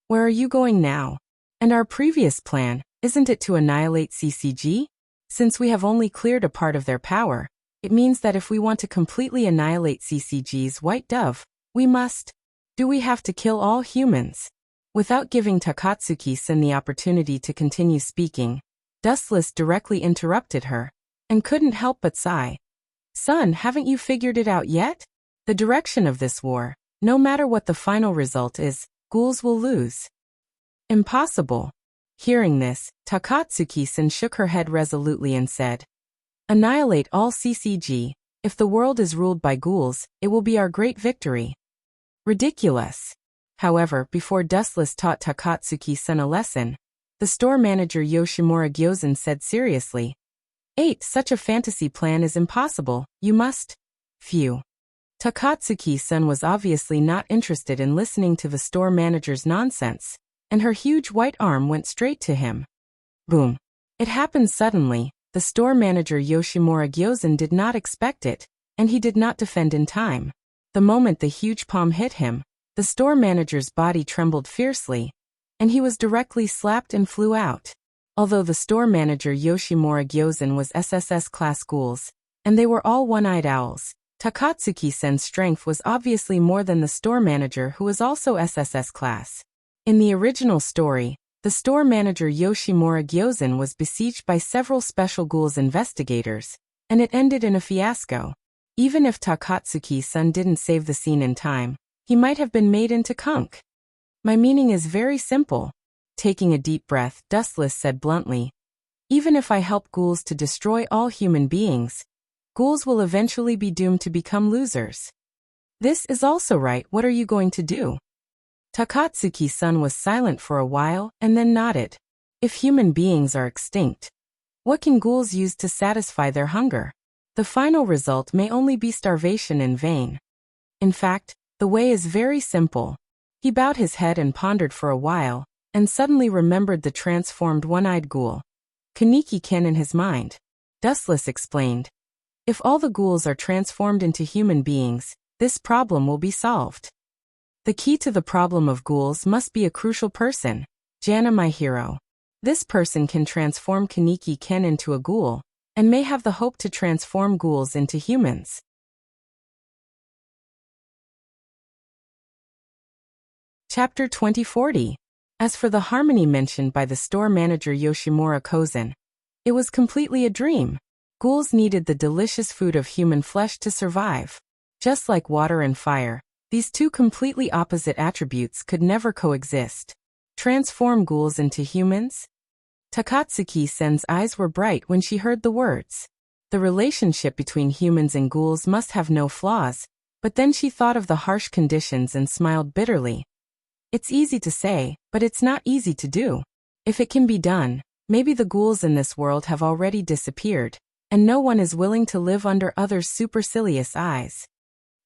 [SPEAKER 1] Where are you going now? And our previous plan, isn't it to annihilate CCG? Since we have only cleared a part of their power, it means that if we want to completely annihilate CCG's white dove, we must. Do we have to kill all humans? Without giving Takatsuki-san the opportunity to continue speaking, Dustless directly interrupted her, and couldn't help but sigh. Son, haven't you figured it out yet? The direction of this war, no matter what the final result is, ghouls will lose. Impossible. Hearing this, Takatsuki-san shook her head resolutely and said, Annihilate all CCG. If the world is ruled by ghouls, it will be our great victory. Ridiculous. However, before Dustless taught Takatsuki-san a lesson, the store manager Yoshimura Gyozen said seriously, 8. Such a fantasy plan is impossible, you must. Phew. Takatsuki-san was obviously not interested in listening to the store manager's nonsense, and her huge white arm went straight to him. Boom. It happened suddenly. The store manager Yoshimura Gyozen did not expect it, and he did not defend in time. The moment the huge palm hit him, the store manager's body trembled fiercely, and he was directly slapped and flew out. Although the store manager Yoshimura Gyozen was SSS class ghouls, and they were all one-eyed owls, Takatsuki-san's strength was obviously more than the store manager who was also SSS class. In the original story, the store manager Yoshimura Gyozen was besieged by several special ghouls investigators, and it ended in a fiasco. Even if Takatsuki-san didn't save the scene in time, he might have been made into conch. My meaning is very simple. Taking a deep breath, Dustless said bluntly, even if I help ghouls to destroy all human beings, ghouls will eventually be doomed to become losers. This is also right. What are you going to do? Takatsuki-san was silent for a while and then nodded. If human beings are extinct, what can ghouls use to satisfy their hunger? The final result may only be starvation in vain. In fact, the way is very simple. He bowed his head and pondered for a while, and suddenly remembered the transformed one-eyed ghoul. Kaneki-ken in his mind. Dustless explained. If all the ghouls are transformed into human beings, this problem will be solved. The key to the problem of ghouls must be a crucial person. Jana, my hero. This person can transform Kaneki-ken into a ghoul, and may have the hope to transform ghouls into humans. Chapter 2040. As for the harmony mentioned by the store manager Yoshimura Kozen, it was completely a dream. Ghouls needed the delicious food of human flesh to survive. Just like water and fire, these two completely opposite attributes could never coexist. Transform ghouls into humans? Takatsuki-sen's eyes were bright when she heard the words. The relationship between humans and ghouls must have no flaws, but then she thought of the harsh conditions and smiled bitterly. It's easy to say, but it's not easy to do. If it can be done, maybe the ghouls in this world have already disappeared, and no one is willing to live under others' supercilious eyes.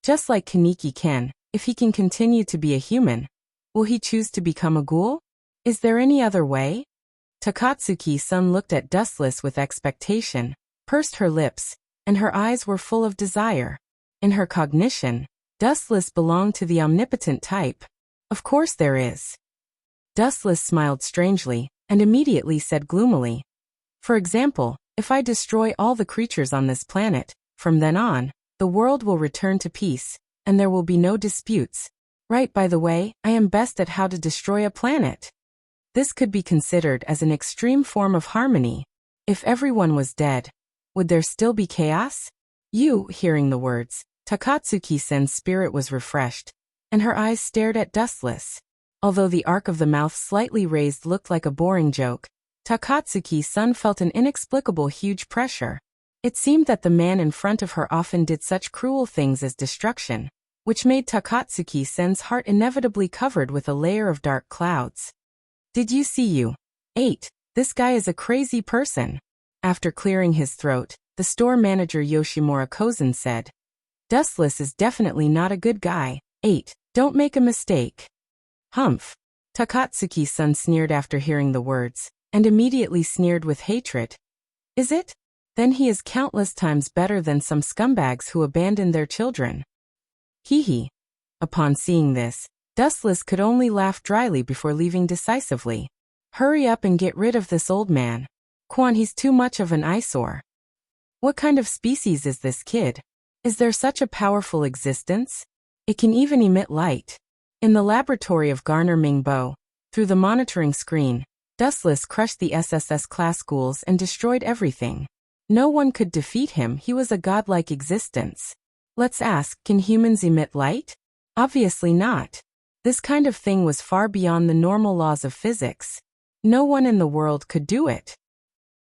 [SPEAKER 1] Just like Kaneki-ken, if he can continue to be a human, will he choose to become a ghoul? Is there any other way? Takatsuki-san looked at Dustless with expectation, pursed her lips, and her eyes were full of desire. In her cognition, Dustless belonged to the omnipotent type. Of course there is. Dustless smiled strangely, and immediately said gloomily. For example, if I destroy all the creatures on this planet, from then on, the world will return to peace, and there will be no disputes. Right, by the way, I am best at how to destroy a planet. This could be considered as an extreme form of harmony. If everyone was dead, would there still be chaos? Hearing the words, Takatsuki-sen's spirit was refreshed, and her eyes stared at Dustless. Although the arc of the mouth slightly raised looked like a boring joke, Takatsuki-san felt an inexplicable huge pressure. It seemed that the man in front of her often did such cruel things as destruction, which made Takatsuki-sen's heart inevitably covered with a layer of dark clouds. Did you see you? 8. This guy is a crazy person. After clearing his throat, the store manager Yoshimura Kozen said. Dustless is definitely not a good guy. 8. Don't make a mistake. Humph. Takatsuki-san sneered after hearing the words, and immediately sneered with hatred. Is it? Then he is countless times better than some scumbags who abandon their children. Hee. Upon seeing this, Dustless could only laugh dryly before leaving decisively. Hurry up and get rid of this old man. He's too much of an eyesore. What kind of species is this kid? Is there such a powerful existence? It can even emit light. In the laboratory of Garner Mingbo, through the monitoring screen, Dustless crushed the SSS-class ghouls and destroyed everything. No one could defeat him. He was a godlike existence. Let's ask, can humans emit light? Obviously not. This kind of thing was far beyond the normal laws of physics. No one in the world could do it.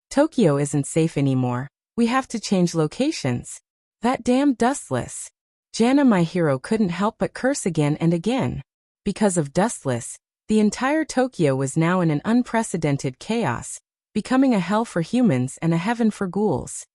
[SPEAKER 1] Tokyo isn't safe anymore. We have to change locations. That damn Dustless. Jana, my hero, couldn't help but curse again and again. Because of Dustless, the entire Tokyo was now in an unprecedented chaos, becoming a hell for humans and a heaven for ghouls.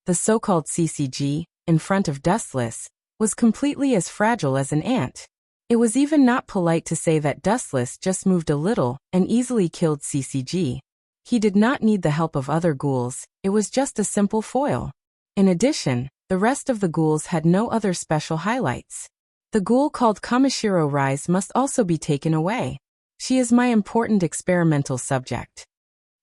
[SPEAKER 1] The so-called CCG, in front of Dustless, was completely as fragile as an ant. It was even not polite to say that Dustless just moved a little and easily killed CCG. He did not need the help of other ghouls, it was just a simple foil. In addition, the rest of the ghouls had no other special highlights. The ghoul called Kamishiro Rise must also be taken away. She is my important experimental subject.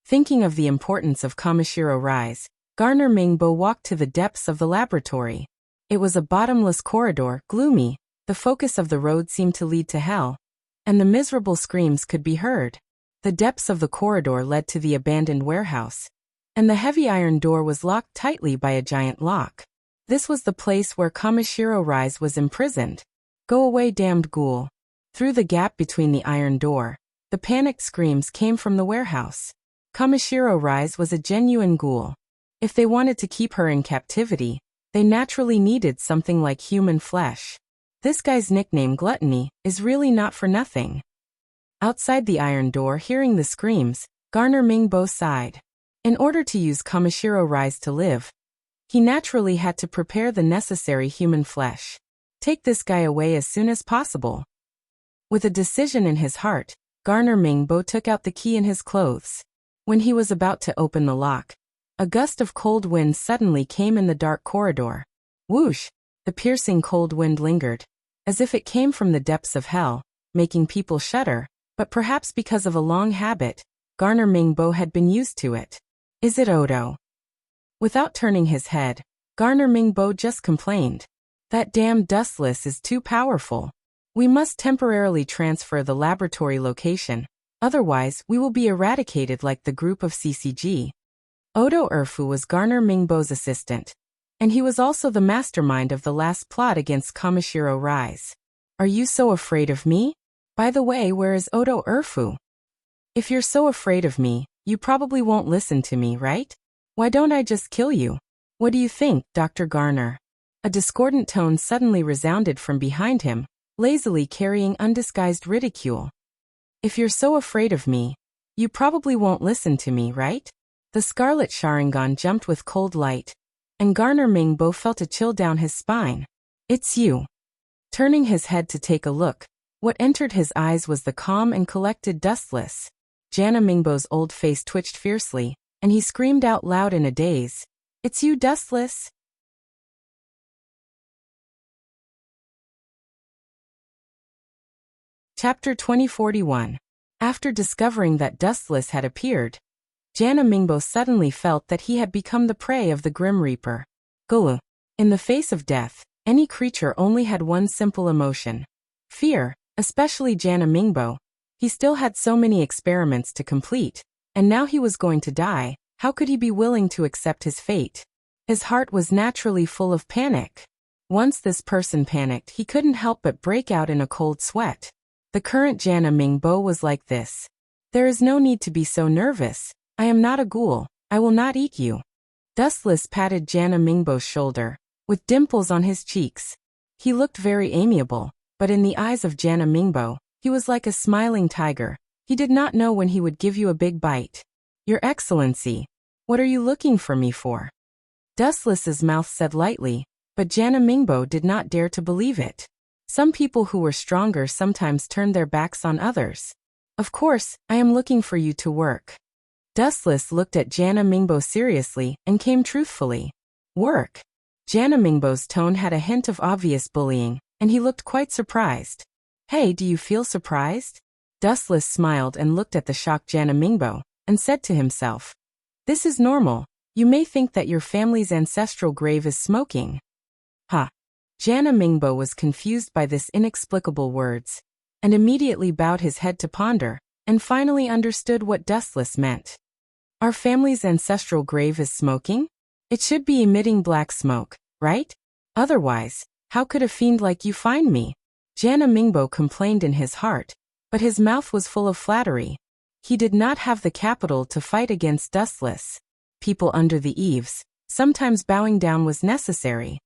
[SPEAKER 1] Thinking of the importance of Kamishiro Rise, Garner Mingbo walked to the depths of the laboratory. It was a bottomless corridor, gloomy, the focus of the road seemed to lead to hell, and the miserable screams could be heard. The depths of the corridor led to the abandoned warehouse, and the heavy iron door was locked tightly by a giant lock. This was the place where Kamishiro Rise was imprisoned. Go away, damned ghoul. Through the gap between the iron door, the panicked screams came from the warehouse. Kamishiro Rise was a genuine ghoul. If they wanted to keep her in captivity, they naturally needed something like human flesh. This guy's nickname Gluttony is really not for nothing. Outside the iron door, hearing the screams, Garner Mingbo sighed. In order to use Kamishiro Rise to live, he naturally had to prepare the necessary human flesh. Take this guy away as soon as possible. With a decision in his heart, Garner Mingbo took out the key in his clothes. When he was about to open the lock, a gust of cold wind suddenly came in the dark corridor. Whoosh! The piercing cold wind lingered, as if it came from the depths of hell, making people shudder, but perhaps because of a long habit, Garner Mingbo had been used to it. Is it Odo? Without turning his head, Garner Mingbo just complained. That damn dustless is too powerful. We must temporarily transfer the laboratory location, otherwise we will be eradicated like the group of CCG. Odo Urfu was Garner Mingbo's assistant, and he was also the mastermind of the last plot against Kamishiro Rise. Are you so afraid of me? By the way, where is Odo Urfu? If you're so afraid of me, you probably won't listen to me, right? Why don't I just kill you? What do you think, Dr. Garner? A discordant tone suddenly resounded from behind him, lazily carrying undisguised ridicule. If you're so afraid of me, you probably won't listen to me, right? The scarlet Sharingan jumped with cold light, and Garner Mingbo felt a chill down his spine. It's you. Turning his head to take a look, what entered his eyes was the calm and collected Dustless. Jana Mingbo's old face twitched fiercely, and he screamed out loud in a daze. It's you, Dustless! Chapter 2041. After discovering that Dustless had appeared, Jana Mingbo suddenly felt that he had become the prey of the Grim Reaper. Gulu. In the face of death, any creature only had one simple emotion. Fear, especially Jana Mingbo. He still had so many experiments to complete, and now he was going to die. How could he be willing to accept his fate? His heart was naturally full of panic. Once this person panicked, he couldn't help but break out in a cold sweat. The current Jana Mingbo was like this. There is no need to be so nervous. I am not a ghoul. I will not eat you. Dustless patted Jana Mingbo's shoulder, with dimples on his cheeks. He looked very amiable, but in the eyes of Jana Mingbo, he was like a smiling tiger. He did not know when he would give you a big bite. Your Excellency, what are you looking for me for? Dustless's mouth said lightly, but Jana Mingbo did not dare to believe it. Some people who were stronger sometimes turned their backs on others. Of course, I am looking for you to work. Dustless looked at Jana Mingbo seriously and came truthfully. Work? Jana Mingbo's tone had a hint of obvious bullying, and he looked quite surprised. Hey, do you feel surprised? Dustless smiled and looked at the shocked Jana Mingbo, and said to himself, this is normal. You may think that your family's ancestral grave is smoking. Ha! Jana Mingbo was confused by this inexplicable words, and immediately bowed his head to ponder, and finally understood what Dustless meant. Our family's ancestral grave is smoking? It should be emitting black smoke, right? Otherwise, how could a fiend like you find me? Jana Mingbo complained in his heart, but his mouth was full of flattery. He did not have the capital to fight against Dustless. People under the eaves, sometimes bowing down was necessary.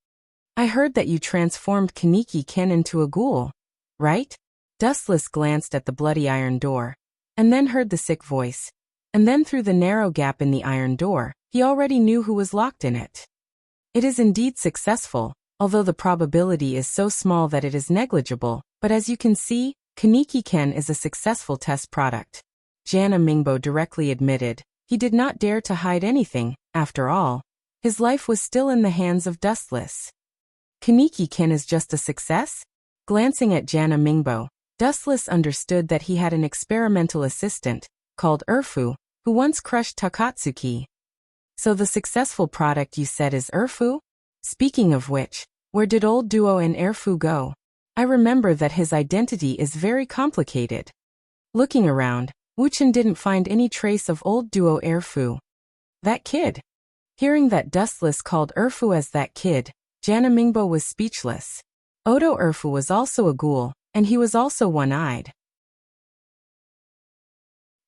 [SPEAKER 1] I heard that you transformed Kaneki Ken into a ghoul, right? Dustless glanced at the bloody iron door, and then heard the sick voice, and then through the narrow gap in the iron door, he already knew who was locked in it. It is indeed successful, although the probability is so small that it is negligible, but as you can see, Kaneki Ken is a successful test product. Jana Mingbo directly admitted. He did not dare to hide anything, after all. His life was still in the hands of Dustless. Kaneki Ken is just a success? Glancing at Jana Mingbo, Dustless understood that he had an experimental assistant, called Urfu, who once crushed Takatsuki. So the successful product you said is Urfu? Speaking of which, where did old Duo and Urfu go? I remember that his identity is very complicated. Looking around, Wuchen didn't find any trace of old Duo Urfu. That kid. Hearing that Dustless called Urfu as that kid, Jana Mingbo was speechless. Odo Urfu was also a ghoul, and he was also one-eyed.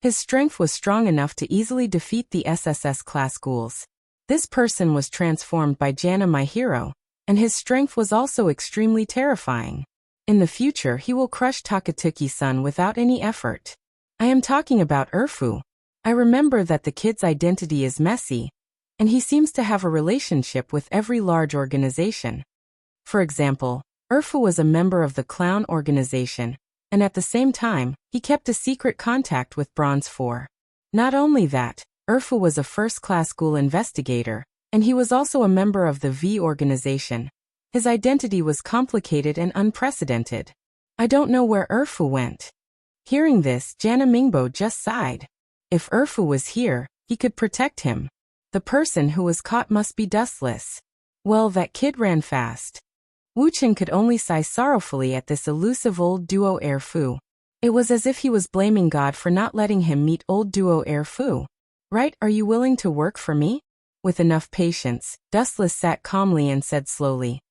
[SPEAKER 1] His strength was strong enough to easily defeat the SSS-class ghouls. This person was transformed by Jana my hero, and his strength was also extremely terrifying. In the future he will crush Takatuki-san without any effort. I am talking about Urfu. I remember that the kid's identity is messy, and he seems to have a relationship with every large organization. For example, Urfu was a member of the clown organization, and at the same time, he kept a secret contact with Bronze 4. Not only that, Urfu was a first-class school investigator, and he was also a member of the V organization. His identity was complicated and unprecedented. I don't know where Urfu went. Hearing this, Jana Mingbo just sighed. If Urfu was here, he could protect him. The person who was caught must be dustless. Well, that kid ran fast. Wu Chen could only sigh sorrowfully at this elusive old duo Erfu. It was as if he was blaming God for not letting him meet old duo Erfu. Right, are you willing to work for me? With enough patience, Dustless sat calmly and said slowly,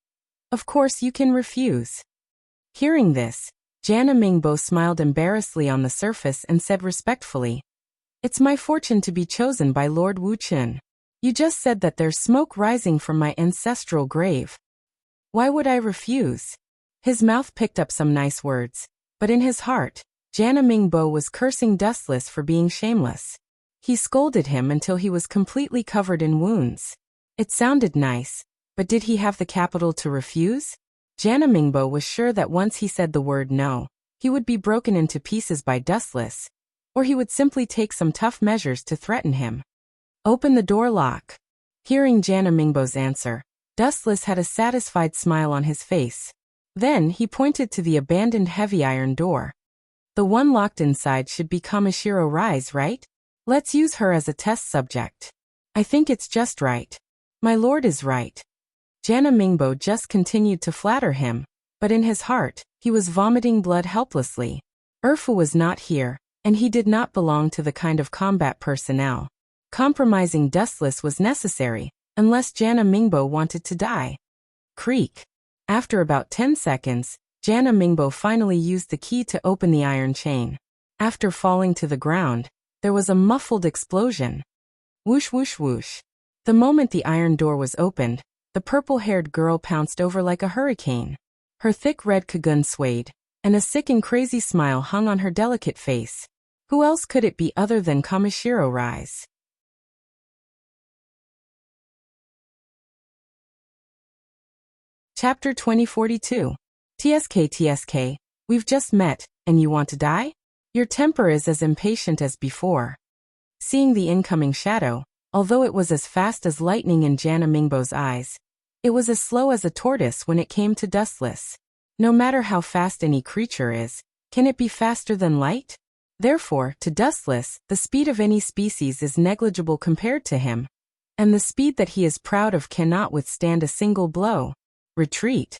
[SPEAKER 1] "Of course you can refuse." Hearing this, Jana Mingbo smiled embarrassedly on the surface and said respectfully, "It's my fortune to be chosen by Lord Wu Chen. You just said that there's smoke rising from my ancestral grave. Why would I refuse?" His mouth picked up some nice words, but in his heart, Jana Mingbo was cursing Dustless for being shameless. He scolded him until he was completely covered in wounds. It sounded nice, but did he have the capital to refuse? Jana Mingbo was sure that once he said the word no, he would be broken into pieces by Dustless, or he would simply take some tough measures to threaten him. "Open the door lock." Hearing Jana Mingbo's answer, Dustless had a satisfied smile on his face. Then he pointed to the abandoned heavy iron door. "The one locked inside should be Kamishiro Rise, right? Let's use her as a test subject. I think it's just right." "My lord is right." Jana Mingbo just continued to flatter him, but in his heart, he was vomiting blood helplessly. Urfu was not here, and he did not belong to the kind of combat personnel. Compromising Dustless was necessary, unless Jana Mingbo wanted to die. Creak. After about 10 seconds, Jana Mingbo finally used the key to open the iron chain. After falling to the ground, there was a muffled explosion. Whoosh whoosh whoosh. The moment the iron door was opened, the purple-haired girl pounced over like a hurricane. Her thick red kagun swayed, and a sick and crazy smile hung on her delicate face. Who else could it be other than Kamishiro Rise? Chapter 2042. TSK, we've just met, and you want to die? Your temper is as impatient as before. Seeing the incoming shadow, although it was as fast as lightning in Jana Mingbo's eyes, it was as slow as a tortoise when it came to Dustless. No matter how fast any creature is, can it be faster than light? Therefore, to Dustless, the speed of any species is negligible compared to him, and the speed that he is proud of cannot withstand a single blow. Retreat.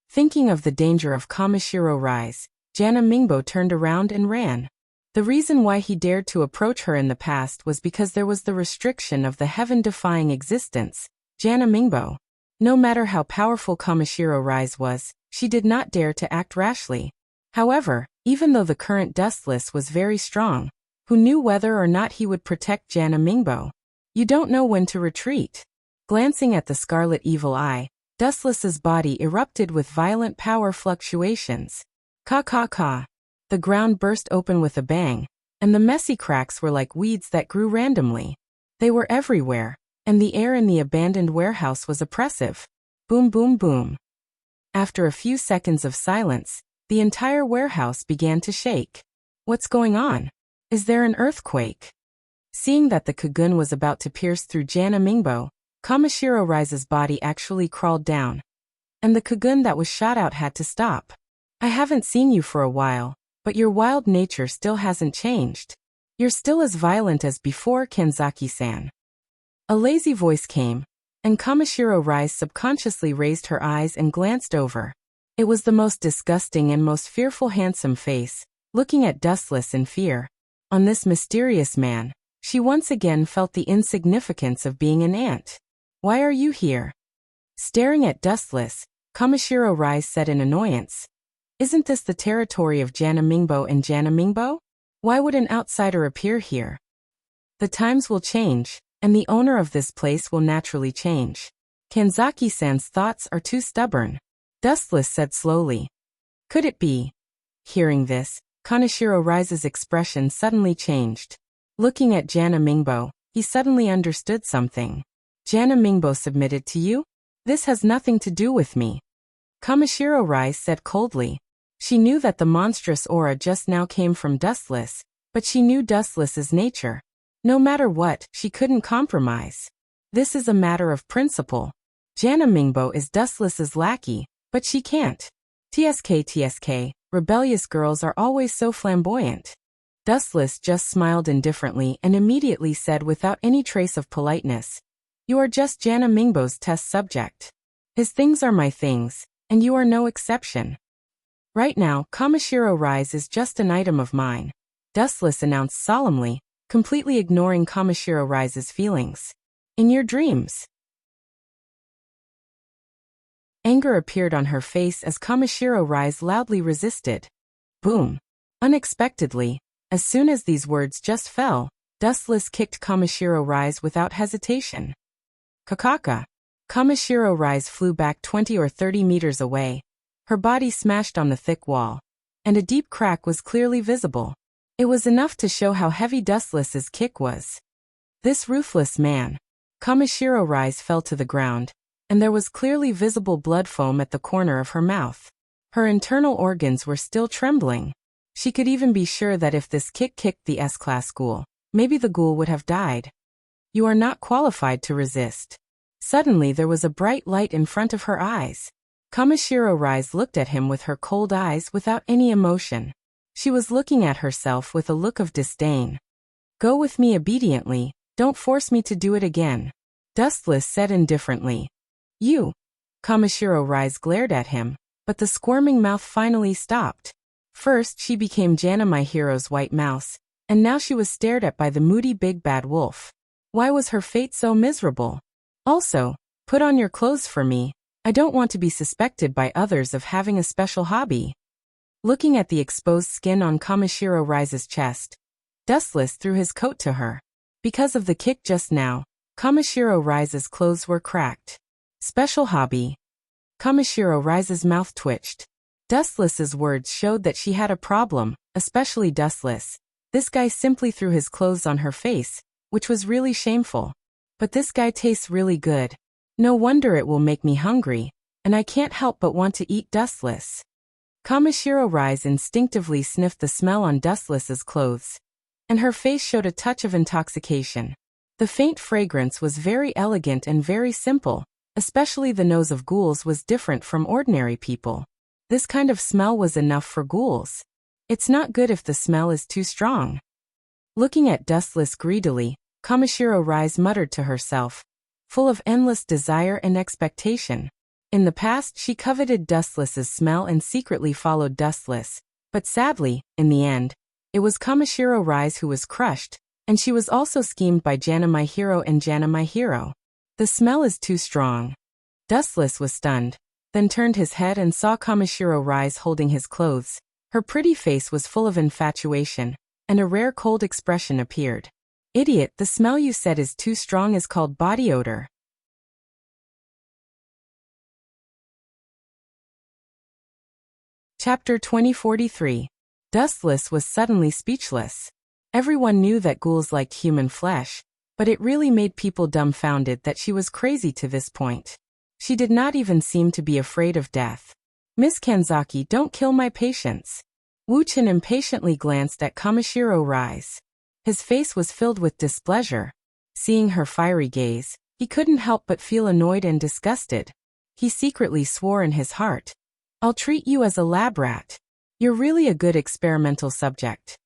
[SPEAKER 1] Thinking of the danger of Kamishiro Rise, Jana Mingbo turned around and ran. The reason why he dared to approach her in the past was because there was the restriction of the heaven-defying existence, Jana Mingbo. No matter how powerful Kamishiro Rise was, she did not dare to act rashly. However, even though the current Dustless was very strong, who knew whether or not he would protect Jana Mingbo? You don't know when to retreat. Glancing at the scarlet evil eye, Dustless's body erupted with violent power fluctuations. Ka. The ground burst open with a bang, and the messy cracks were like weeds that grew randomly. They were everywhere, and the air in the abandoned warehouse was oppressive. Boom boom boom. After a few seconds of silence, the entire warehouse began to shake. What's going on? Is there an earthquake? Seeing that the Kagun was about to pierce through Jana Mingbo, Kamishiro Rise's body actually crawled down, and the Kagun that was shot out had to stop. I haven't seen you for a while, but your wild nature still hasn't changed. You're still as violent as before, Kenzaki-san. A lazy voice came, and Kamishiro Rise subconsciously raised her eyes and glanced over. It was the most disgusting and most fearful handsome face, looking at Dustless in fear. On this mysterious man, she once again felt the insignificance of being an ant. Why are you here? Staring at Dustless, Kamishiro Rise said in annoyance. Isn't this the territory of Jana Mingbo and Jana Mingbo? Why would an outsider appear here? The times will change, and the owner of this place will naturally change. Kenzaki-san's thoughts are too stubborn. Dustless said slowly. Could it be? Hearing this, Kaneshiro Rise's expression suddenly changed. Looking at Jana Mingbo, he suddenly understood something. Jana Mingbo submitted to you? This has nothing to do with me. Kamishiro Rise said coldly. She knew that the monstrous aura just now came from Dustless, but she knew Dustless's nature. No matter what, she couldn't compromise. This is a matter of principle. Jana Mingbo is Dustless's lackey, but she can't. TSK, rebellious girls are always so flamboyant. Dustless just smiled indifferently and immediately said without any trace of politeness, "You are just Jana Mingbo's test subject. His things are my things, and you are no exception. Right now, Kamishiro Rise is just an item of mine," Dustless announced solemnly, completely ignoring Kamishiro Rise's feelings. "In your dreams." Anger appeared on her face as Kamishiro Rise loudly resisted. Boom! Unexpectedly, as soon as these words just fell, Dustless kicked Kamishiro Rise without hesitation. Kakaka! Kamishiro Rise flew back 20 or 30 meters away. Her body smashed on the thick wall, and a deep crack was clearly visible. It was enough to show how heavy Dustless's kick was. This ruthless man! Kamishiro Rise fell to the ground, and there was clearly visible blood foam at the corner of her mouth. Her internal organs were still trembling. She could even be sure that if this kick kicked the S-class ghoul, maybe the ghoul would have died. "You are not qualified to resist." Suddenly there was a bright light in front of her eyes. Kamishiro Rise looked at him with her cold eyes without any emotion. She was looking at herself with a look of disdain. "Go with me obediently, don't force me to do it again," Dustless said indifferently. "You?" Kamishiro Rise glared at him, but the squirming mouth finally stopped. First she became Jana My Hero's white mouse, and now she was stared at by the moody big bad wolf. Why was her fate so miserable? Also, "Put on your clothes for me. I don't want to be suspected by others of having a special hobby." Looking at the exposed skin on Kamishiro Rise's chest, Dustless threw his coat to her. Because of the kick just now, Kamishiro Rise's clothes were cracked. "Special hobby?" Kamishiro Rise's mouth twitched. Dustless's words showed that she had a problem, especially Dustless. This guy simply threw his clothes on her face, which was really shameful. But this guy tastes really good. No wonder it will make me hungry, and I can't help but want to eat Dustless. Kamishiro Rise instinctively sniffed the smell on Dustless's clothes, and her face showed a touch of intoxication. The faint fragrance was very elegant and very simple, especially the nose of ghouls was different from ordinary people. This kind of smell was enough for ghouls. It's not good if the smell is too strong. Looking at Dustless greedily, Kamishiro Rise muttered to herself, full of endless desire and expectation. In the past she coveted Dustless's smell and secretly followed Dustless, but sadly, in the end, it was Kamishiro Rise who was crushed, and she was also schemed by Jana My Hero and Jana My Hero. The smell is too strong. Dustless was stunned, then turned his head and saw Kamishiro Rise holding his clothes. Her pretty face was full of infatuation, and a rare cold expression appeared. "Idiot, the smell you said is too strong is called body odor." Chapter 2043. Dustless was suddenly speechless. Everyone knew that ghouls liked human flesh, but it really made people dumbfounded that she was crazy to this point. She did not even seem to be afraid of death. "Miss Kanzaki, don't kill my patients." Wu-chan impatiently glanced at Kamishiro Rise. His face was filled with displeasure. Seeing her fiery gaze, he couldn't help but feel annoyed and disgusted. He secretly swore in his heart, "I'll treat you as a lab rat. You're really a good experimental subject."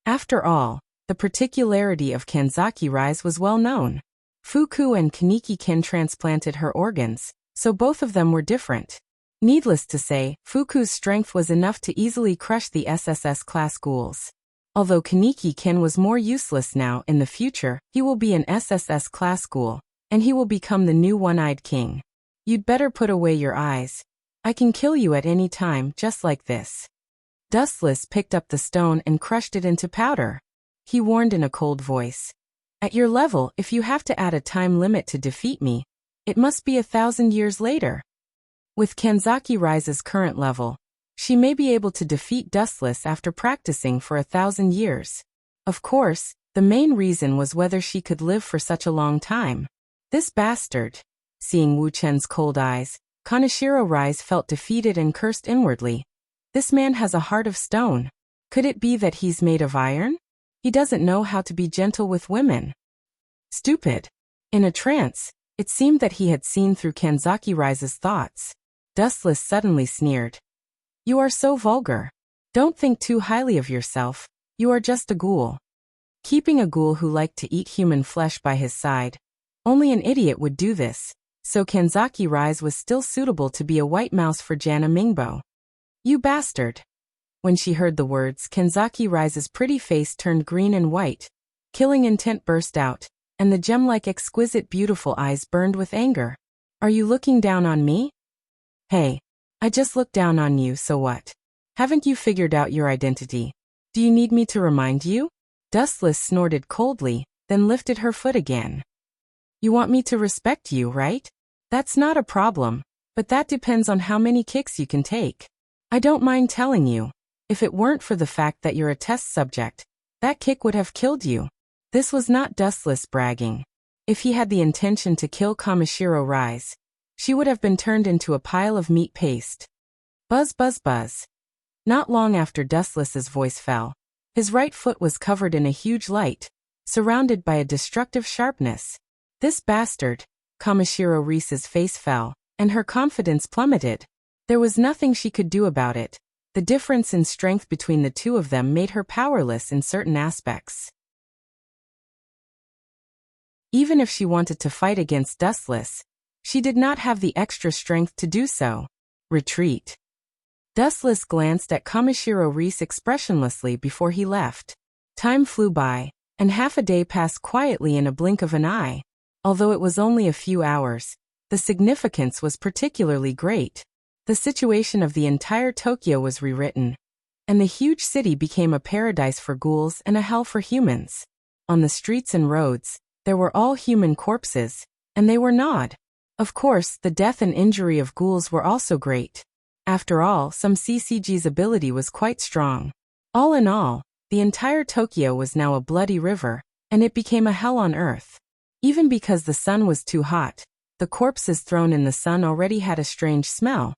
[SPEAKER 1] After all, the particularity of Kanzaki Rise was well known. Fuku and Kaneki-kin transplanted her organs, so both of them were different. Needless to say, Fuku's strength was enough to easily crush the SSS class ghouls. Although Kaneki-kin was more useless now, in the future, he will be an SSS class ghoul, and he will become the new one-eyed king. "You'd better put away your eyes. I can kill you at any time, just like this." Dustless picked up the stone and crushed it into powder. He warned in a cold voice, "At your level, if you have to add a time limit to defeat me, it must be 1,000 years later." With Kanzaki Rise's current level, She may be able to defeat Dustless after practicing for 1,000 years. Of course, the main reason was whether she could live for such a long time. This bastard. Seeing Wu Chen's cold eyes, Kaneshiro Rise felt defeated and cursed inwardly. This man has a heart of stone. Could it be that he's made of iron? He doesn't know how to be gentle with women. Stupid. In a trance, it seemed that he had seen through Kanzaki Rise's thoughts. Dustless suddenly sneered. You are so vulgar. Don't think too highly of yourself. You are just a ghoul. Keeping a ghoul who liked to eat human flesh by his side. Only an idiot would do this, so Kanzaki Rise was still suitable to be a white mouse for Jana Mingbo. You bastard. When she heard the words, Kanzaki Rise's pretty face turned green and white. Killing intent burst out, and the gem-like exquisite beautiful eyes burned with anger. Are you looking down on me? Hey, I just looked down on you, so what? Haven't you figured out your identity? Do you need me to remind you? Dustless snorted coldly, then lifted her foot again. You want me to respect you, right? That's not a problem, but that depends on how many kicks you can take. I don't mind telling you. If it weren't for the fact that you're a test subject, that kick would have killed you. This was not Dustless bragging. If he had the intention to kill Kamishiro Rise, she would have been turned into a pile of meat paste. Buzz buzz buzz. Not long after Dustless's voice fell, his right foot was covered in a huge light, surrounded by a destructive sharpness. This bastard. Kamishiro Rise's face fell, and her confidence plummeted. There was nothing she could do about it. The difference in strength between the two of them made her powerless in certain aspects. Even if she wanted to fight against Dustless, she did not have the extra strength to do so. Retreat. Dustless glanced at Kamishiro Rise expressionlessly before he left. Time flew by, and half a day passed quietly in a blink of an eye. Although it was only a few hours, the significance was particularly great. The situation of the entire Tokyo was rewritten, and the huge city became a paradise for ghouls and a hell for humans. On the streets and roads, there were all human corpses, and they were gnawed. Of course, the death and injury of ghouls were also great. After all, some CCG's ability was quite strong. All in all, the entire Tokyo was now a bloody river, and it became a hell on earth. Even because the sun was too hot, the corpses thrown in the sun already had a strange smell.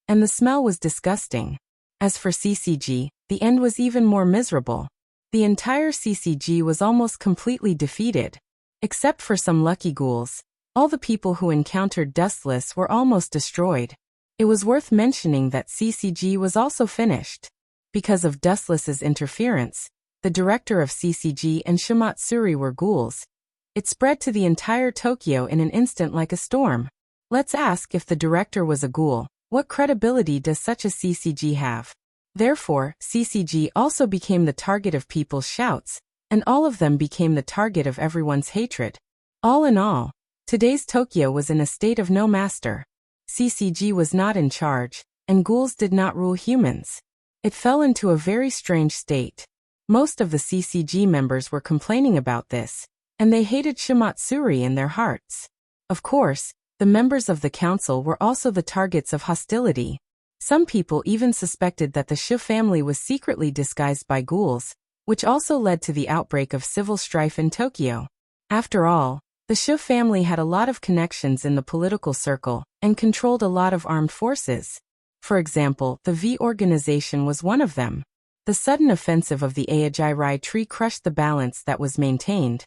[SPEAKER 1] And the smell was disgusting. As for CCG, the end was even more miserable. The entire CCG was almost completely defeated. Except for some lucky ghouls, all the people who encountered Dustless were almost destroyed. It was worth mentioning that CCG was also finished. Because of Dustless's interference, the director of CCG and Shimatsuri were ghouls. It spread to the entire Tokyo in an instant like a storm. Let's ask if the director was a ghoul. What credibility does such a CCG have? Therefore, CCG also became the target of people's shouts, and all of them became the target of everyone's hatred. All in all, today's Tokyo was in a state of no master. CCG was not in charge, and ghouls did not rule humans. It fell into a very strange state. Most of the CCG members were complaining about this, and they hated Shimatsuri in their hearts. Of course, the members of the council were also the targets of hostility. Some people even suspected that the Shu family was secretly disguised by ghouls, which also led to the outbreak of civil strife in Tokyo. After all, the Shu family had a lot of connections in the political circle and controlled a lot of armed forces. For example, the V organization was one of them. The sudden offensive of the Aojirai tree crushed the balance that was maintained,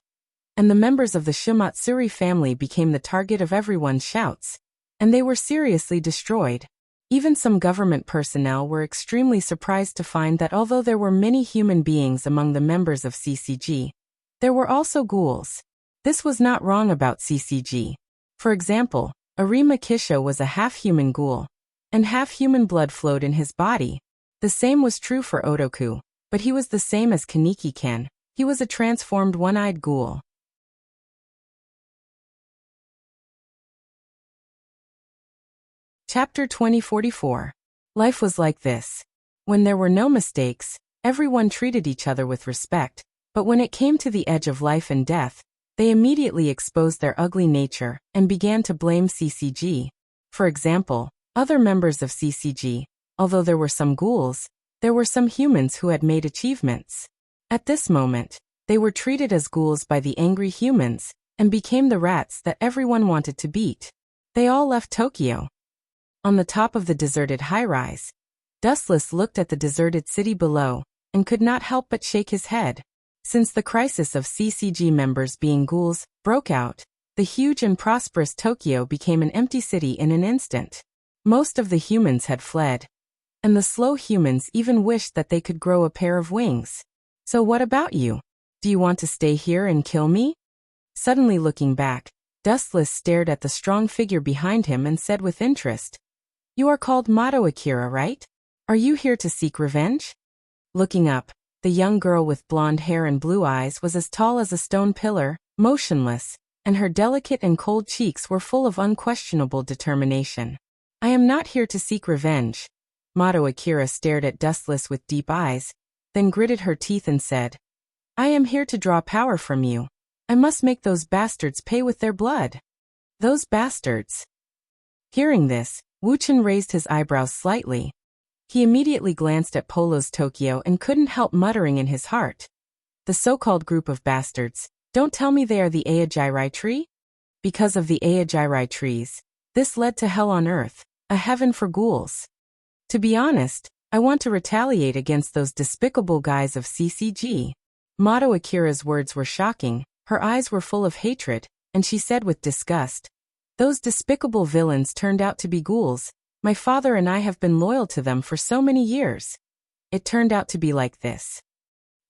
[SPEAKER 1] and the members of the Shimatsuri family became the target of everyone's shouts, and they were seriously destroyed. Even some government personnel were extremely surprised to find that although there were many human beings among the members of CCG, there were also ghouls. This was not wrong about CCG. For example, Arima Kisho was a half-human ghoul, and half-human blood flowed in his body. The same was true for Otoku, but he was the same as Kaneki-ken. He was a transformed one-eyed ghoul. Chapter 2044. Life was like this. When there were no mistakes, everyone treated each other with respect, but when it came to the edge of life and death, they immediately exposed their ugly nature and began to blame CCG. For example, other members of CCG, Although there were some ghouls, there were some humans who had made achievements. At this moment, they were treated as ghouls by the angry humans, and became the rats that everyone wanted to beat. They all left Tokyo. On the top of the deserted high-rise, Dustless looked at the deserted city below, and could not help but shake his head. Since the crisis of CCG members being ghouls broke out, the huge and prosperous Tokyo became an empty city in an instant. Most of the humans had fled, and the slow humans even wished that they could grow a pair of wings. So what about you? Do you want to stay here and kill me? Suddenly looking back, Dustless stared at the strong figure behind him and said with interest, "You are called Mato Akira, right? Are you here to seek revenge?" Looking up, the young girl with blonde hair and blue eyes was as tall as a stone pillar, motionless, and her delicate and cold cheeks were full of unquestionable determination. "I am not here to seek revenge." Mato Akira stared at Dustless with deep eyes, then gritted her teeth and said, "I am here to draw power from you. I must make those bastards pay with their blood." "Those bastards?" Hearing this, Wuchen raised his eyebrows slightly. He immediately glanced at Polo's Tokyo and couldn't help muttering in his heart, "The so-called group of bastards, don't tell me they are the Aojirai tree?" Because of the Aojirai trees, this led to hell on earth, a heaven for ghouls. To be honest, I want to retaliate against those despicable guys of CCG. Mato Akira's words were shocking, her eyes were full of hatred, and she said with disgust, "Those despicable villains turned out to be ghouls. My father and I have been loyal to them for so many years. It turned out to be like this."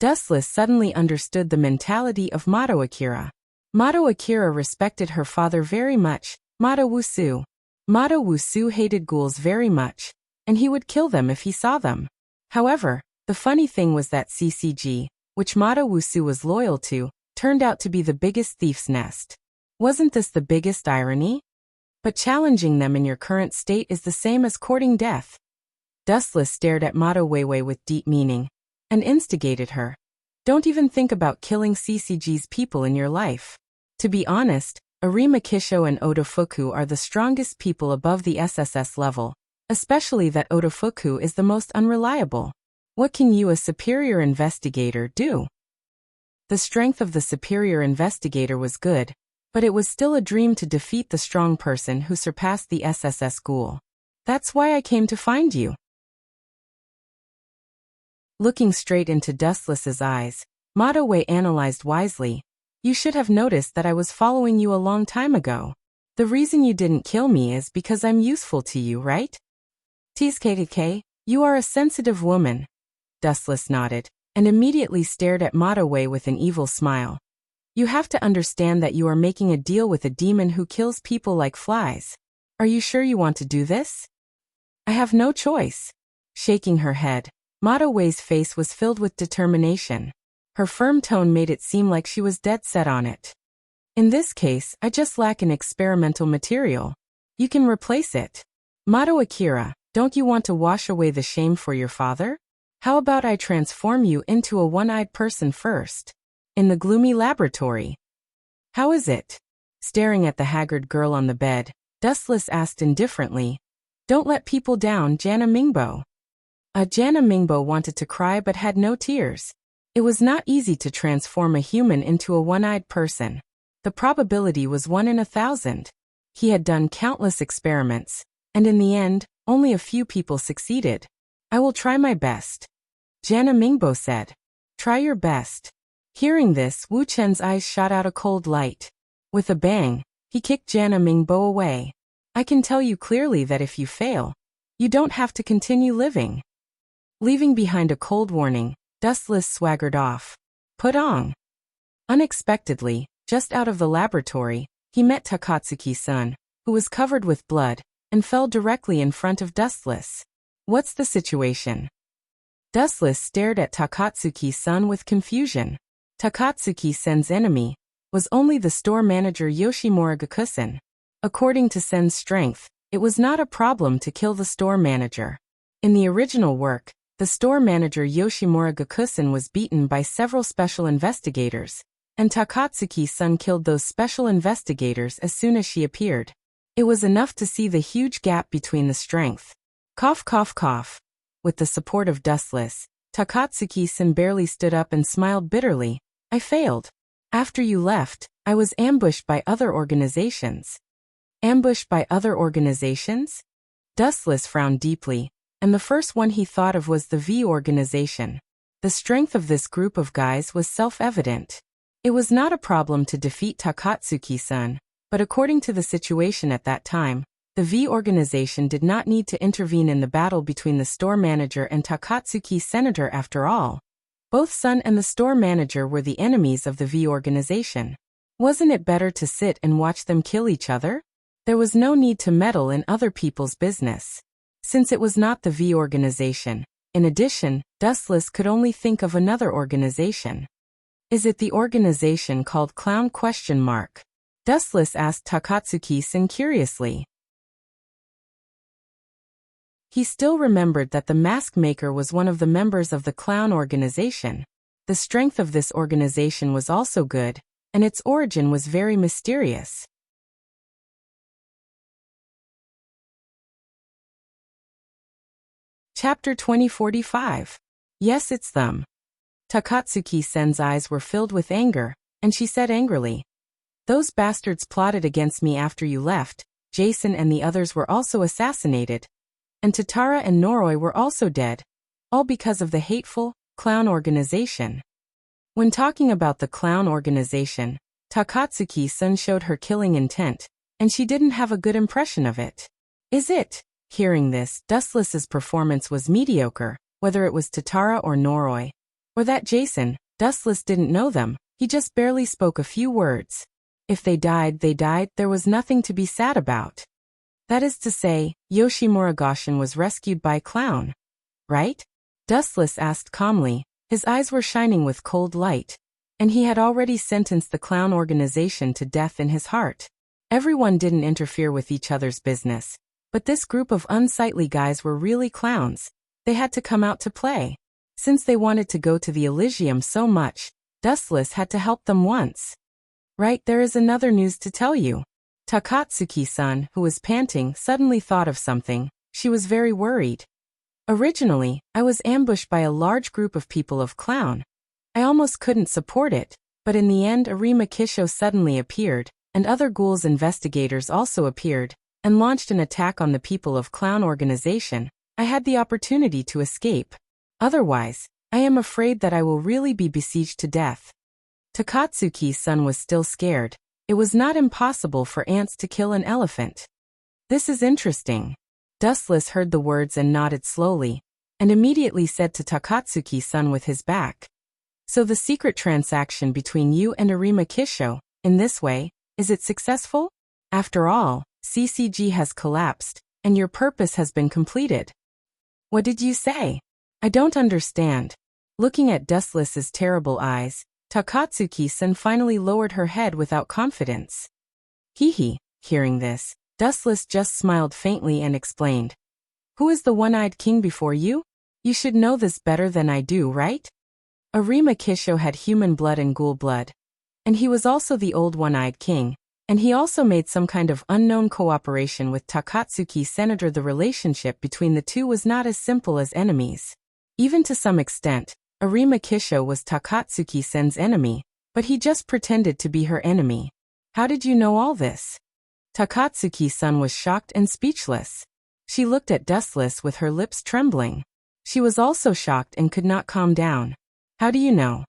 [SPEAKER 1] Dustless suddenly understood the mentality of Mato Akira. Mato Akira respected her father very much, Mato Wusu. Mato Wusu hated ghouls very much, and he would kill them if he saw them. However, the funny thing was that CCG, which Mato Wusu was loyal to, turned out to be the biggest thief's nest. Wasn't this the biggest irony? But challenging them in your current state is the same as courting death. Dustless stared at Mato Weiwei with deep meaning, and instigated her. "Don't even think about killing CCG's people in your life. To be honest, Arima Kisho and Otofuku are the strongest people above the SSS level, especially that Otofuku is the most unreliable. What can you, a superior investigator, do?" The strength of the superior investigator was good, but it was still a dream to defeat the strong person who surpassed the SSS ghoul. "That's why I came to find you." Looking straight into Dustless's eyes, Mato Wei analyzed wisely. "You should have noticed that I was following you a long time ago. The reason you didn't kill me is because I'm useful to you, right?" "TSKK, you are a sensitive woman." Dustless nodded, and immediately stared at Mato Wei with an evil smile. "You have to understand that you are making a deal with a demon who kills people like flies. Are you sure you want to do this?" "I have no choice." Shaking her head, Mato Wei's face was filled with determination. Her firm tone made it seem like she was dead set on it. "In this case, I just lack an experimental material. You can replace it." "Mato Akira, don't you want to wash away the shame for your father? How about I transform you into a one-eyed person first? In the gloomy laboratory. How is it?" Staring at the haggard girl on the bed, Dustless asked indifferently, "Don't let people down, Jana Mingbo." Jana Mingbo wanted to cry but had no tears. It was not easy to transform a human into a one-eyed person. The probability was 1 in 1,000. He had done countless experiments, and in the end, only a few people succeeded. "I will try my best," Jana Mingbo said. "Try your best." Hearing this, Wu Chen's eyes shot out a cold light. With a bang, he kicked Jana Mingbo away. "I can tell you clearly that if you fail, you don't have to continue living." Leaving behind a cold warning, Dustless swaggered off. Put on. Unexpectedly, just out of the laboratory, he met Takatsuki-san, who was covered with blood, and fell directly in front of Dustless. "What's the situation?" Dustless stared at Takatsuki-san with confusion. Takatsuki-san's enemy was only the store manager Yoshimura Gakusen. According to Sen's strength, it was not a problem to kill the store manager. In the original work, the store manager Yoshimura Gakusen was beaten by several special investigators, and Takatsuki-san killed those special investigators as soon as she appeared. It was enough to see the huge gap between the strength. Cough, cough, cough. With the support of Dustless, Takatsuki-san barely stood up and smiled bitterly. I failed. After you left, I was ambushed by other organizations. Ambushed by other organizations? Dustless frowned deeply, and the first one he thought of was the V organization. The strength of this group of guys was self-evident. It was not a problem to defeat Takatsuki-san, but according to the situation at that time, the V organization did not need to intervene in the battle between the store manager and Takatsuki's senator after all. Both Sun and the store manager were the enemies of the V organization. Wasn't it better to sit and watch them kill each other? There was no need to meddle in other people's business. Since it was not the V organization, in addition, Dustless could only think of another organization. Is it the organization called Clown ? Dustless asked Takatsuki-san curiously. He still remembered that the mask maker was one of the members of the clown organization. The strength of this organization was also good, and its origin was very mysterious. Chapter 2045. Yes, it's them. Takatsuki-san's eyes were filled with anger, and she said angrily, "Those bastards plotted against me after you left. Jason and the others were also assassinated. And Tatara and Noroi were also dead. All because of the hateful, clown organization." When talking about the clown organization, Takatsuki-san showed her killing intent, and she didn't have a good impression of it. Is it? Hearing this, Dustless's performance was mediocre, whether it was Tatara or Noroi. Or that Jason, Dustless didn't know them, he just barely spoke a few words. If they died, there was nothing to be sad about. That is to say, Yoshimura Goshin was rescued by Clown. Right? Dustless asked calmly. His eyes were shining with cold light, and he had already sentenced the clown organization to death in his heart. Everyone didn't interfere with each other's business, but this group of unsightly guys were really clowns. They had to come out to play. Since they wanted to go to the Elysium so much, Dustless had to help them once. Right, there is another news to tell you. Takatsuki-san, who was panting, suddenly thought of something. She was very worried. Originally, I was ambushed by a large group of people of Clown. I almost couldn't support it, but in the end Arima Kisho suddenly appeared, and other ghouls investigators also appeared, and launched an attack on the people of Clown organization. I had the opportunity to escape. Otherwise, I am afraid that I will really be besieged to death. Takatsuki-san was still scared. It was not impossible for ants to kill an elephant. This is interesting. Dustless heard the words and nodded slowly, and immediately said to Takatsuki-san with his back, "So the secret transaction between you and Arima Kisho, in this way, is it successful? After all, CCG has collapsed, and your purpose has been completed." What did you say? I don't understand. Looking at Dustless's terrible eyes, Takatsuki-san finally lowered her head without confidence. Hee. Hearing this, Dustless just smiled faintly and explained. Who is the one-eyed king before you? You should know this better than I do, right? Arima Kisho had human blood and ghoul blood. And he was also the old one-eyed king, and he also made some kind of unknown cooperation with Takatsuki's senator. The relationship between the two was not as simple as enemies. Even to some extent, Arima Kisho was Takatsuki-san's enemy, but he just pretended to be her enemy. How did you know all this? Takatsuki-san was shocked and speechless. She looked at Dustless with her lips trembling. She was also shocked and could not calm down. How do you know?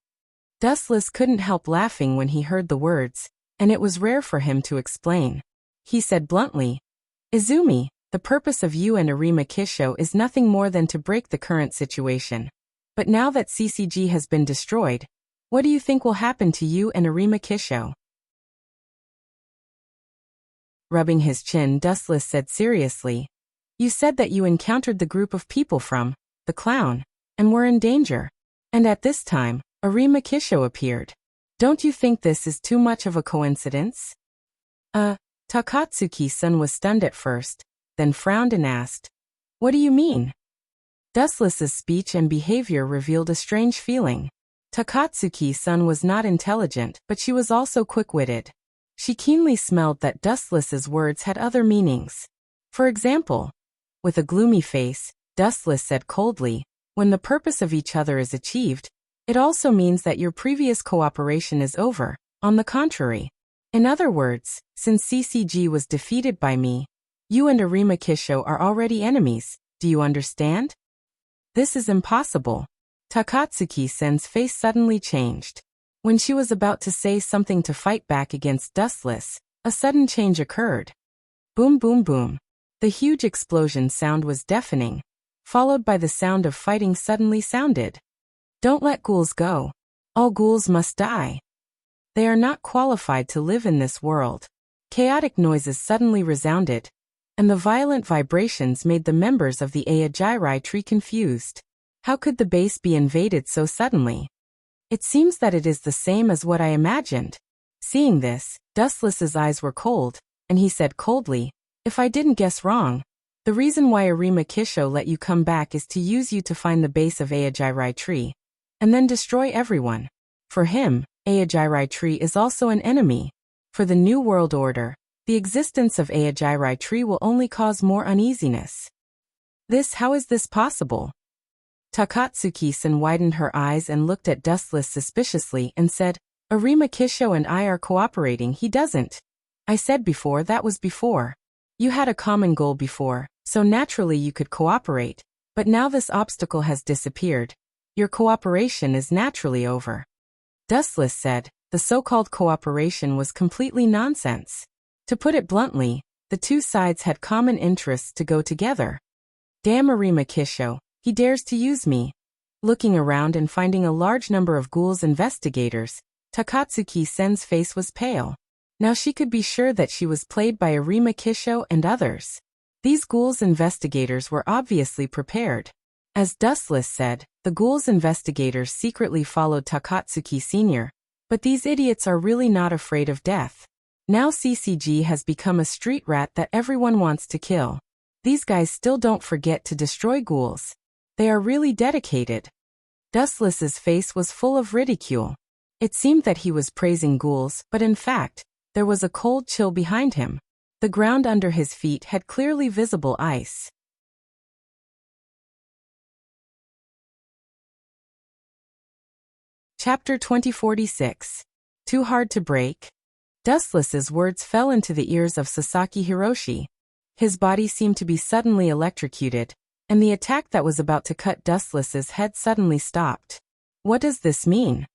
[SPEAKER 1] Dustless couldn't help laughing when he heard the words, and it was rare for him to explain. He said bluntly, Izumi, the purpose of you and Arima Kisho is nothing more than to break the current situation. But now that CCG has been destroyed, what do you think will happen to you and Arima Kisho? Rubbing his chin, Dustless said seriously, You said that you encountered the group of people from the Clown, and were in danger. And at this time, Arima Kisho appeared. Don't you think this is too much of a coincidence? Takatsuki-san was stunned at first, then frowned and asked, What do you mean? Dustless's speech and behavior revealed a strange feeling. Takatsuki-san was not intelligent, but she was also quick-witted. She keenly smelled that Dustless's words had other meanings. For example, With a gloomy face, Dustless said coldly, when the purpose of each other is achieved, it also means that your previous cooperation is over. On the contrary. In other words, since CCG was defeated by me, you and Arima Kisho are already enemies. Do you understand? This is impossible. Takatsuki-sen's face suddenly changed. When she was about to say something to fight back against Dustless, a sudden change occurred. Boom boom boom. The huge explosion sound was deafening, followed by the sound of fighting suddenly sounded. Don't let ghouls go. All ghouls must die. They are not qualified to live in this world. Chaotic noises suddenly resounded, and the violent vibrations made the members of the Aojirai tree confused. How could the base be invaded so suddenly? It seems that it is the same as what I imagined. Seeing this, Dustless's eyes were cold, and he said coldly, if I didn't guess wrong, the reason why Arima Kisho let you come back is to use you to find the base of Aojirai tree, and then destroy everyone. For him, Aojirai tree is also an enemy. For the New World Order, the existence of Aojirai tree will only cause more uneasiness. How is this possible? Takatsuki-san widened her eyes and looked at Dustless suspiciously and said, Arima Kisho and I are cooperating. He doesn't. I said before that was before. You had a common goal before, so naturally you could cooperate, but now this obstacle has disappeared. Your cooperation is naturally over. Dustless said, the so-called cooperation was completely nonsense. To put it bluntly, the two sides had common interests to go together. Damn Arima Kisho, he dares to use me. Looking around and finding a large number of ghouls investigators, Takatsuki-sen's face was pale. Now she could be sure that she was played by Arima Kisho and others. These ghouls investigators were obviously prepared. As Dustless said, the ghouls investigators secretly followed Takatsuki Sr., but these idiots are really not afraid of death. Now CCG has become a street rat that everyone wants to kill. These guys still don't forget to destroy ghouls. They are really dedicated. Dustless's face was full of ridicule. It seemed that he was praising ghouls, but in fact, there was a cold chill behind him. The ground under his feet had clearly visible ice. Chapter 2046. Too hard to break? Dustless's words fell into the ears of Sasaki Hiroshi. His body seemed to be suddenly electrocuted, and the attack that was about to cut Dustless's head suddenly stopped. What does this mean?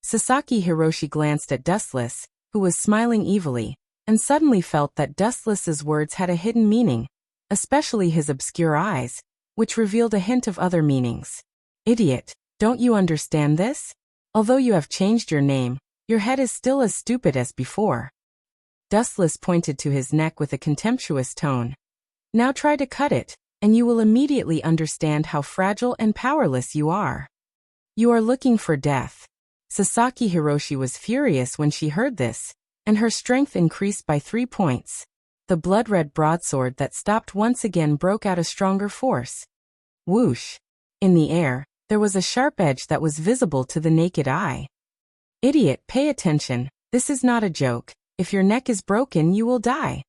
[SPEAKER 1] Sasaki Hiroshi glanced at Dustless, who was smiling evilly, and suddenly felt that Dustless's words had a hidden meaning, especially his obscure eyes, which revealed a hint of other meanings. Idiot, don't you understand this? Although you have changed your name, your head is still as stupid as before. Dustless pointed to his neck with a contemptuous tone. Now try to cut it, and you will immediately understand how fragile and powerless you are. You are looking for death. Sasaki Hiroshi was furious when she heard this, and her strength increased by 3 points. The blood-red broadsword that stopped once again broke out a stronger force. Whoosh! In the air, there was a sharp edge that was visible to the naked eye. Idiot, pay attention, this is not a joke. If your neck is broken, you will die.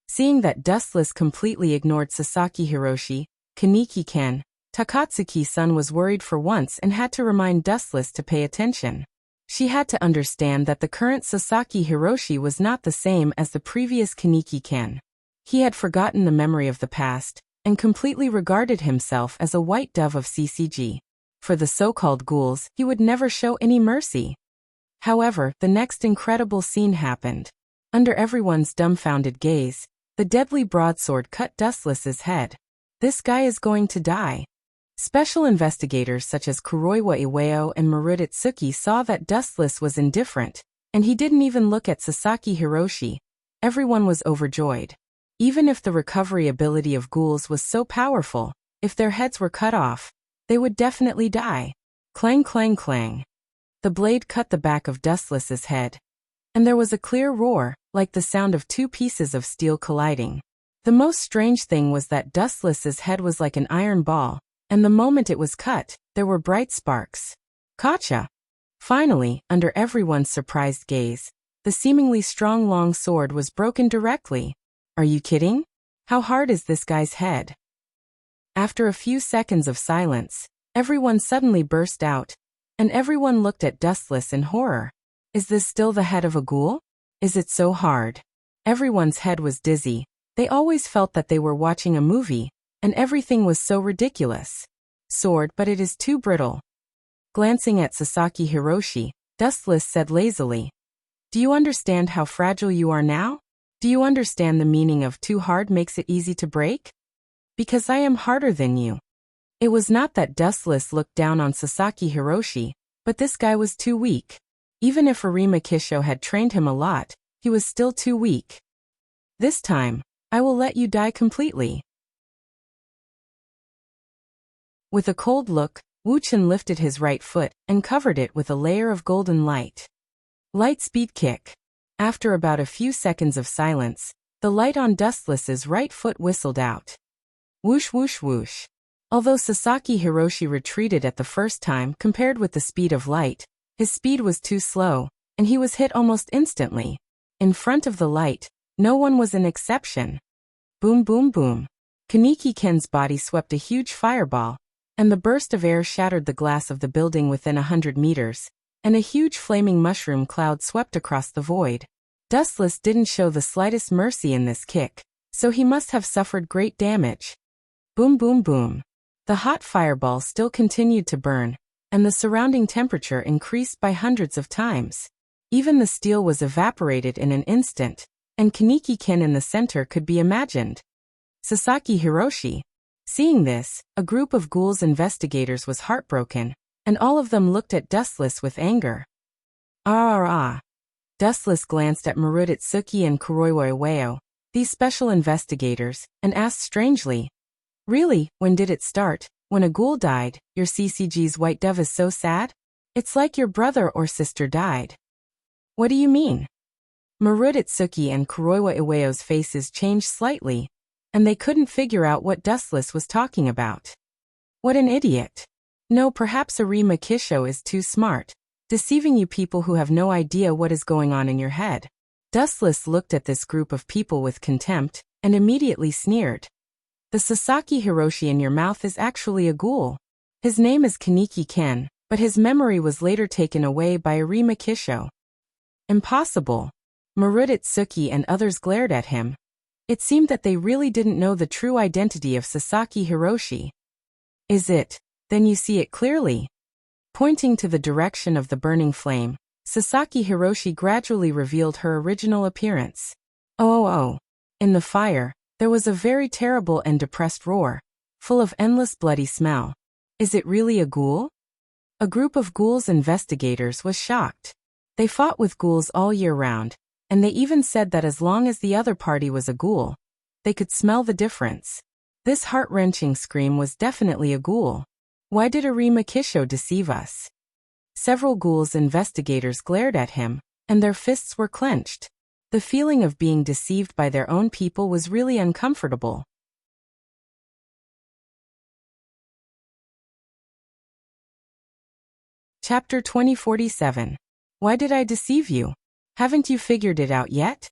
[SPEAKER 1] Seeing that Dustless completely ignored Sasaki Hiroshi, Kaneki-ken, Takatsuki-san was worried for once and had to remind Dustless to pay attention. She had to understand that the current Sasaki Hiroshi was not the same as the previous Kaneki-ken. He had forgotten the memory of the past, and completely regarded himself as a white dove of CCG. For the so-called ghouls, he would never show any mercy. However, the next incredible scene happened. Under everyone's dumbfounded gaze, the deadly broadsword cut Dustless's head. This guy is going to die. Special investigators such as Kuroiwa Iwao and Maruditsuki saw that Dustless was indifferent, and he didn't even look at Sasaki Hiroshi. Everyone was overjoyed. Even if the recovery ability of ghouls was so powerful, if their heads were cut off, they would definitely die. Clang clang clang. The blade cut the back of Dustless's head, and there was a clear roar, like the sound of 2 pieces of steel colliding. The most strange thing was that Dustless's head was like an iron ball, and the moment it was cut, there were bright sparks. Gotcha! Finally, under everyone's surprised gaze, the seemingly strong long sword was broken directly. Are you kidding? How hard is this guy's head? After a few seconds of silence, everyone suddenly burst out, and everyone looked at Dustless in horror. Is this still the head of a ghoul? Is it so hard? Everyone's head was dizzy. They always felt that they were watching a movie, and everything was so ridiculous. Sword, but it is too brittle. Glancing at Sasaki Hiroshi, Dustless said lazily, "Do you understand how fragile you are now? Do you understand the meaning of too hard makes it easy to break? Because I am harder than you." It was not that Dustless looked down on Sasaki Hiroshi, but this guy was too weak. Even if Arima Kisho had trained him a lot, he was still too weak. "This time, I will let you die completely." With a cold look, Wu-chan lifted his right foot and covered it with a layer of golden light. Light speed kick. After about a few seconds of silence, the light on Dustless's right foot whistled out. Whoosh whoosh whoosh. Although Sasaki Hiroshi retreated at the first time compared with the speed of light, his speed was too slow, and he was hit almost instantly. In front of the light, no one was an exception. Boom boom boom. Kaneki Ken's body swept a huge fireball, and the burst of air shattered the glass of the building within 100 meters, and a huge flaming mushroom cloud swept across the void. Dustless didn't show the slightest mercy in this kick, so he must have suffered great damage. Boom boom boom. The hot fireball still continued to burn, and the surrounding temperature increased by hundreds of times. Even the steel was evaporated in an instant, and Kaneki Ken in the center could be imagined. Sasaki Hiroshi. Seeing this, a group of ghouls investigators was heartbroken, and all of them looked at Dustless with anger. Ah. Dustless glanced at Maruditsuki and Kuroiwa Iwao, these special investigators, and asked strangely, "Really, when did it start? When a ghoul died, your CCG's white dove is so sad? It's like your brother or sister died." "What do you mean?" Maruditsuki and Kuroiwa Iwao's faces changed slightly, and they couldn't figure out what Dustless was talking about. What an idiot. No, perhaps Arima Kisho is too smart, deceiving you people who have no idea what is going on in your head. Dustless looked at this group of people with contempt, and immediately sneered. "The Sasaki Hiroshi in your mouth is actually a ghoul. His name is Kaneki Ken, but his memory was later taken away by Arima Kisho." "Impossible." Maruditsuki and others glared at him. It seemed that they really didn't know the true identity of Sasaki Hiroshi. "Is it? Then you see it clearly." Pointing to the direction of the burning flame, Sasaki Hiroshi gradually revealed her original appearance. Oh. In the fire, there was a very terrible and depressed roar, full of endless bloody smell. "Is it really a ghoul?" A group of ghouls investigators was shocked. They fought with ghouls all year round, and they even said that as long as the other party was a ghoul, they could smell the difference. This heart-wrenching scream was definitely a ghoul. Why did Arima Kisho deceive us? Several ghouls investigators glared at him, and their fists were clenched. The feeling of being deceived by their own people was really uncomfortable. Chapter 2047. Why did I deceive you? Haven't you figured it out yet?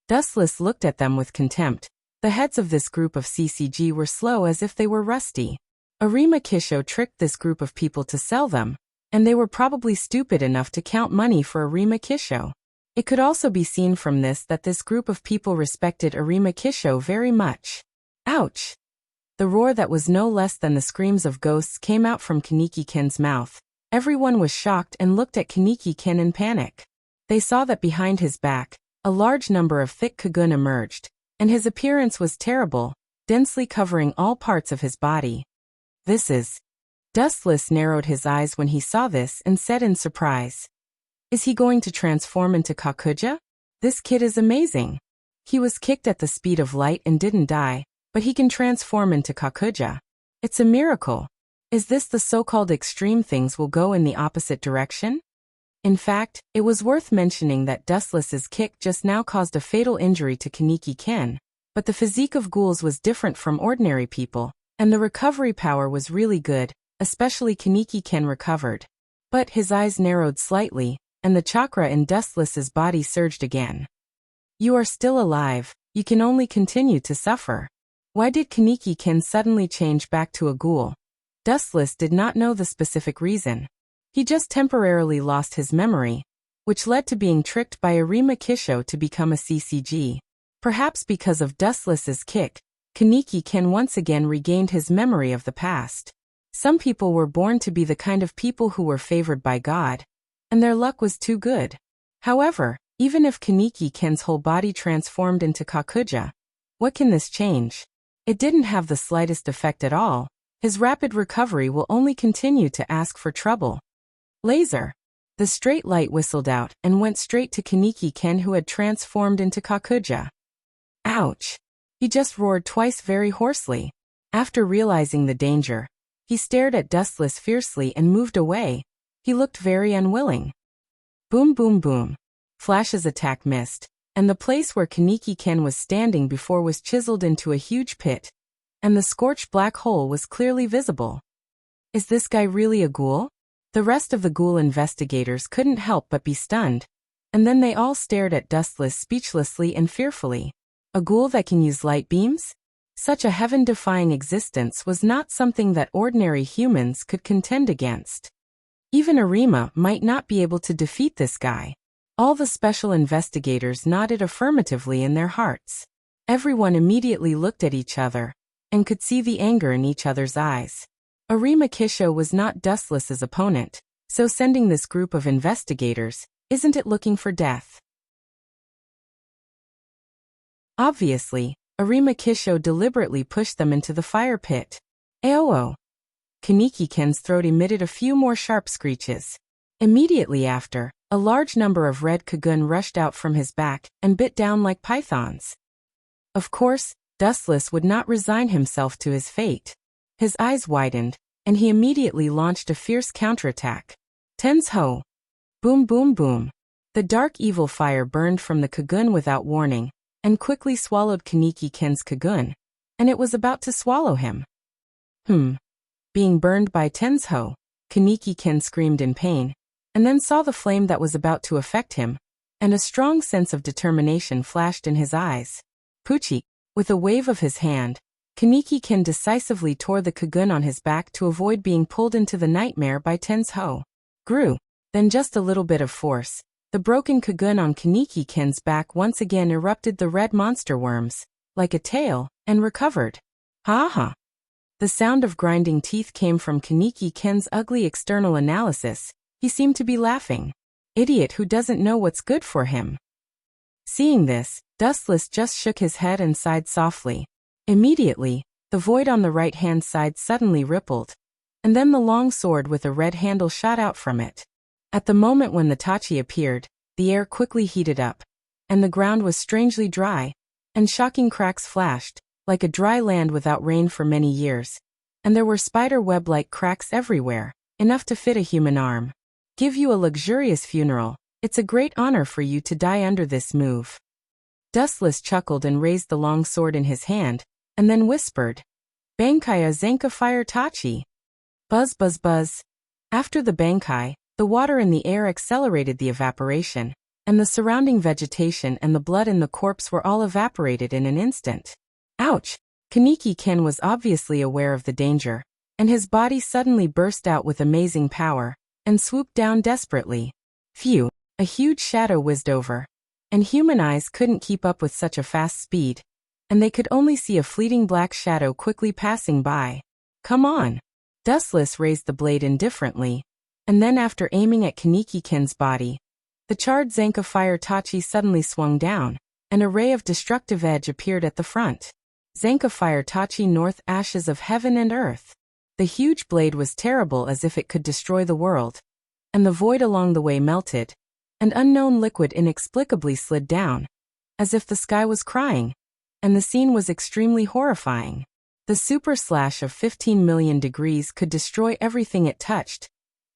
[SPEAKER 1] Dustless looked at them with contempt. The heads of this group of CCG were slow as if they were rusty. Arima Kisho tricked this group of people to sell them, and they were probably stupid enough to count money for Arima Kisho. It could also be seen from this that this group of people respected Arima Kisho very much. Ouch! The roar that was no less than the screams of ghosts came out from Kaneki Ken's mouth. Everyone was shocked and looked at Kaneki Ken in panic. They saw that behind his back, a large number of thick kagun emerged, and his appearance was terrible, densely covering all parts of his body. This is... Dustless narrowed his eyes when he saw this and said in surprise. Is he going to transform into Kakuja? This kid is amazing. He was kicked at the speed of light and didn't die, but he can transform into Kakuja. It's a miracle. Is this the so-called extreme things will go in the opposite direction? In fact, it was worth mentioning that Dustless's kick just now caused a fatal injury to Kaneki Ken, but the physique of ghouls was different from ordinary people, and the recovery power was really good, especially Kaneki Ken recovered. But his eyes narrowed slightly, and the chakra in Dustless's body surged again. You are still alive, you can only continue to suffer. Why did Kaneki-ken suddenly change back to a ghoul? Dustless did not know the specific reason. He just temporarily lost his memory, which led to being tricked by Arima Kisho to become a CCG. Perhaps because of Dustless's kick, Kaneki-ken once again regained his memory of the past. Some people were born to be the kind of people who were favored by God, and their luck was too good. However, even if Kaneki-ken's whole body transformed into Kakuja, what can this change? It didn't have the slightest effect at all. His rapid recovery will only continue to ask for trouble. Laser. The straight light whistled out and went straight to Kaneki-ken, who had transformed into Kakuja. Ouch! He just roared twice very hoarsely. After realizing the danger, he stared at Dustless fiercely and moved away. He looked very unwilling. Boom boom boom. Flash's attack missed, and the place where Kaneki-ken was standing before was chiseled into a huge pit, and the scorched black hole was clearly visible. Is this guy really a ghoul? The rest of the ghoul investigators couldn't help but be stunned, and then they all stared at Dustless speechlessly and fearfully. A ghoul that can use light beams? Such a heaven-defying existence was not something that ordinary humans could contend against. Even Arima might not be able to defeat this guy. All the special investigators nodded affirmatively in their hearts. Everyone immediately looked at each other, and could see the anger in each other's eyes. Arima Kisho was not Dustless's opponent, so sending this group of investigators, isn't it looking for death? Obviously, Arima Kisho deliberately pushed them into the fire pit. Aoo! Kaneki-ken's throat emitted a few more sharp screeches. Immediately after, a large number of red Kagun rushed out from his back and bit down like pythons. Of course, Dustless would not resign himself to his fate. His eyes widened, and he immediately launched a fierce counterattack. Tensho! Boom boom boom. The dark evil fire burned from the Kagun without warning, and quickly swallowed Kaneki-ken's Kagun, and it was about to swallow him. Being burned by Tensho, Kaneki-ken screamed in pain, and then saw the flame that was about to affect him, and a strong sense of determination flashed in his eyes. Puchi! With a wave of his hand, Kaneki-ken decisively tore the Kagun on his back to avoid being pulled into the nightmare by Tensho. Grew. Then just a little bit of force. The broken Kagun on Kaneki-ken's back once again erupted the red monster worms, like a tail, and recovered. Ha ha! The sound of grinding teeth came from Kaneki-ken's ugly external analysis. He seemed to be laughing. Idiot who doesn't know what's good for him. Seeing this, Dustless just shook his head and sighed softly. Immediately, the void on the right-hand side suddenly rippled, and then the long sword with a red handle shot out from it. At the moment when the Tachi appeared, the air quickly heated up, and the ground was strangely dry, and shocking cracks flashed, like a dry land without rain for many years, and there were spider web-like cracks everywhere, enough to fit a human arm. Give you a luxurious funeral. It's a great honor for you to die under this move. Dustless chuckled and raised the long sword in his hand, and then whispered, Bankaya Zenka Fire Tachi. Buzz buzz buzz. After the Bankai, the water in the air accelerated the evaporation, and the surrounding vegetation and the blood in the corpse were all evaporated in an instant. Ouch! Kaneki-ken was obviously aware of the danger, and his body suddenly burst out with amazing power, and swooped down desperately. Phew! A huge shadow whizzed over, and human eyes couldn't keep up with such a fast speed, and they could only see a fleeting black shadow quickly passing by. Come on! Dustless raised the blade indifferently, and then after aiming at Kaneki-ken's body, the charred Zenka Fire Tachi suddenly swung down. An array of destructive edge appeared at the front. Zenka Fire Tachi North Ashes of Heaven and Earth. The huge blade was terrible, as if it could destroy the world, and the void along the way melted, and unknown liquid inexplicably slid down, as if the sky was crying, and the scene was extremely horrifying. The super slash of 15 million degrees could destroy everything it touched,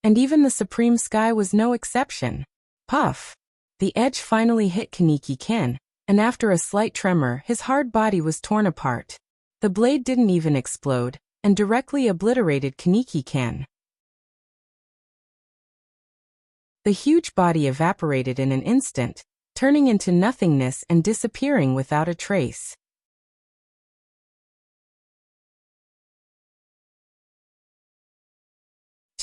[SPEAKER 1] and even the supreme sky was no exception. Puff! The edge finally hit Kaneki-ken, and after a slight tremor, his hard body was torn apart. The blade didn't even explode, and directly obliterated Kaneki-ken. The huge body evaporated in an instant, turning into nothingness and disappearing without a trace.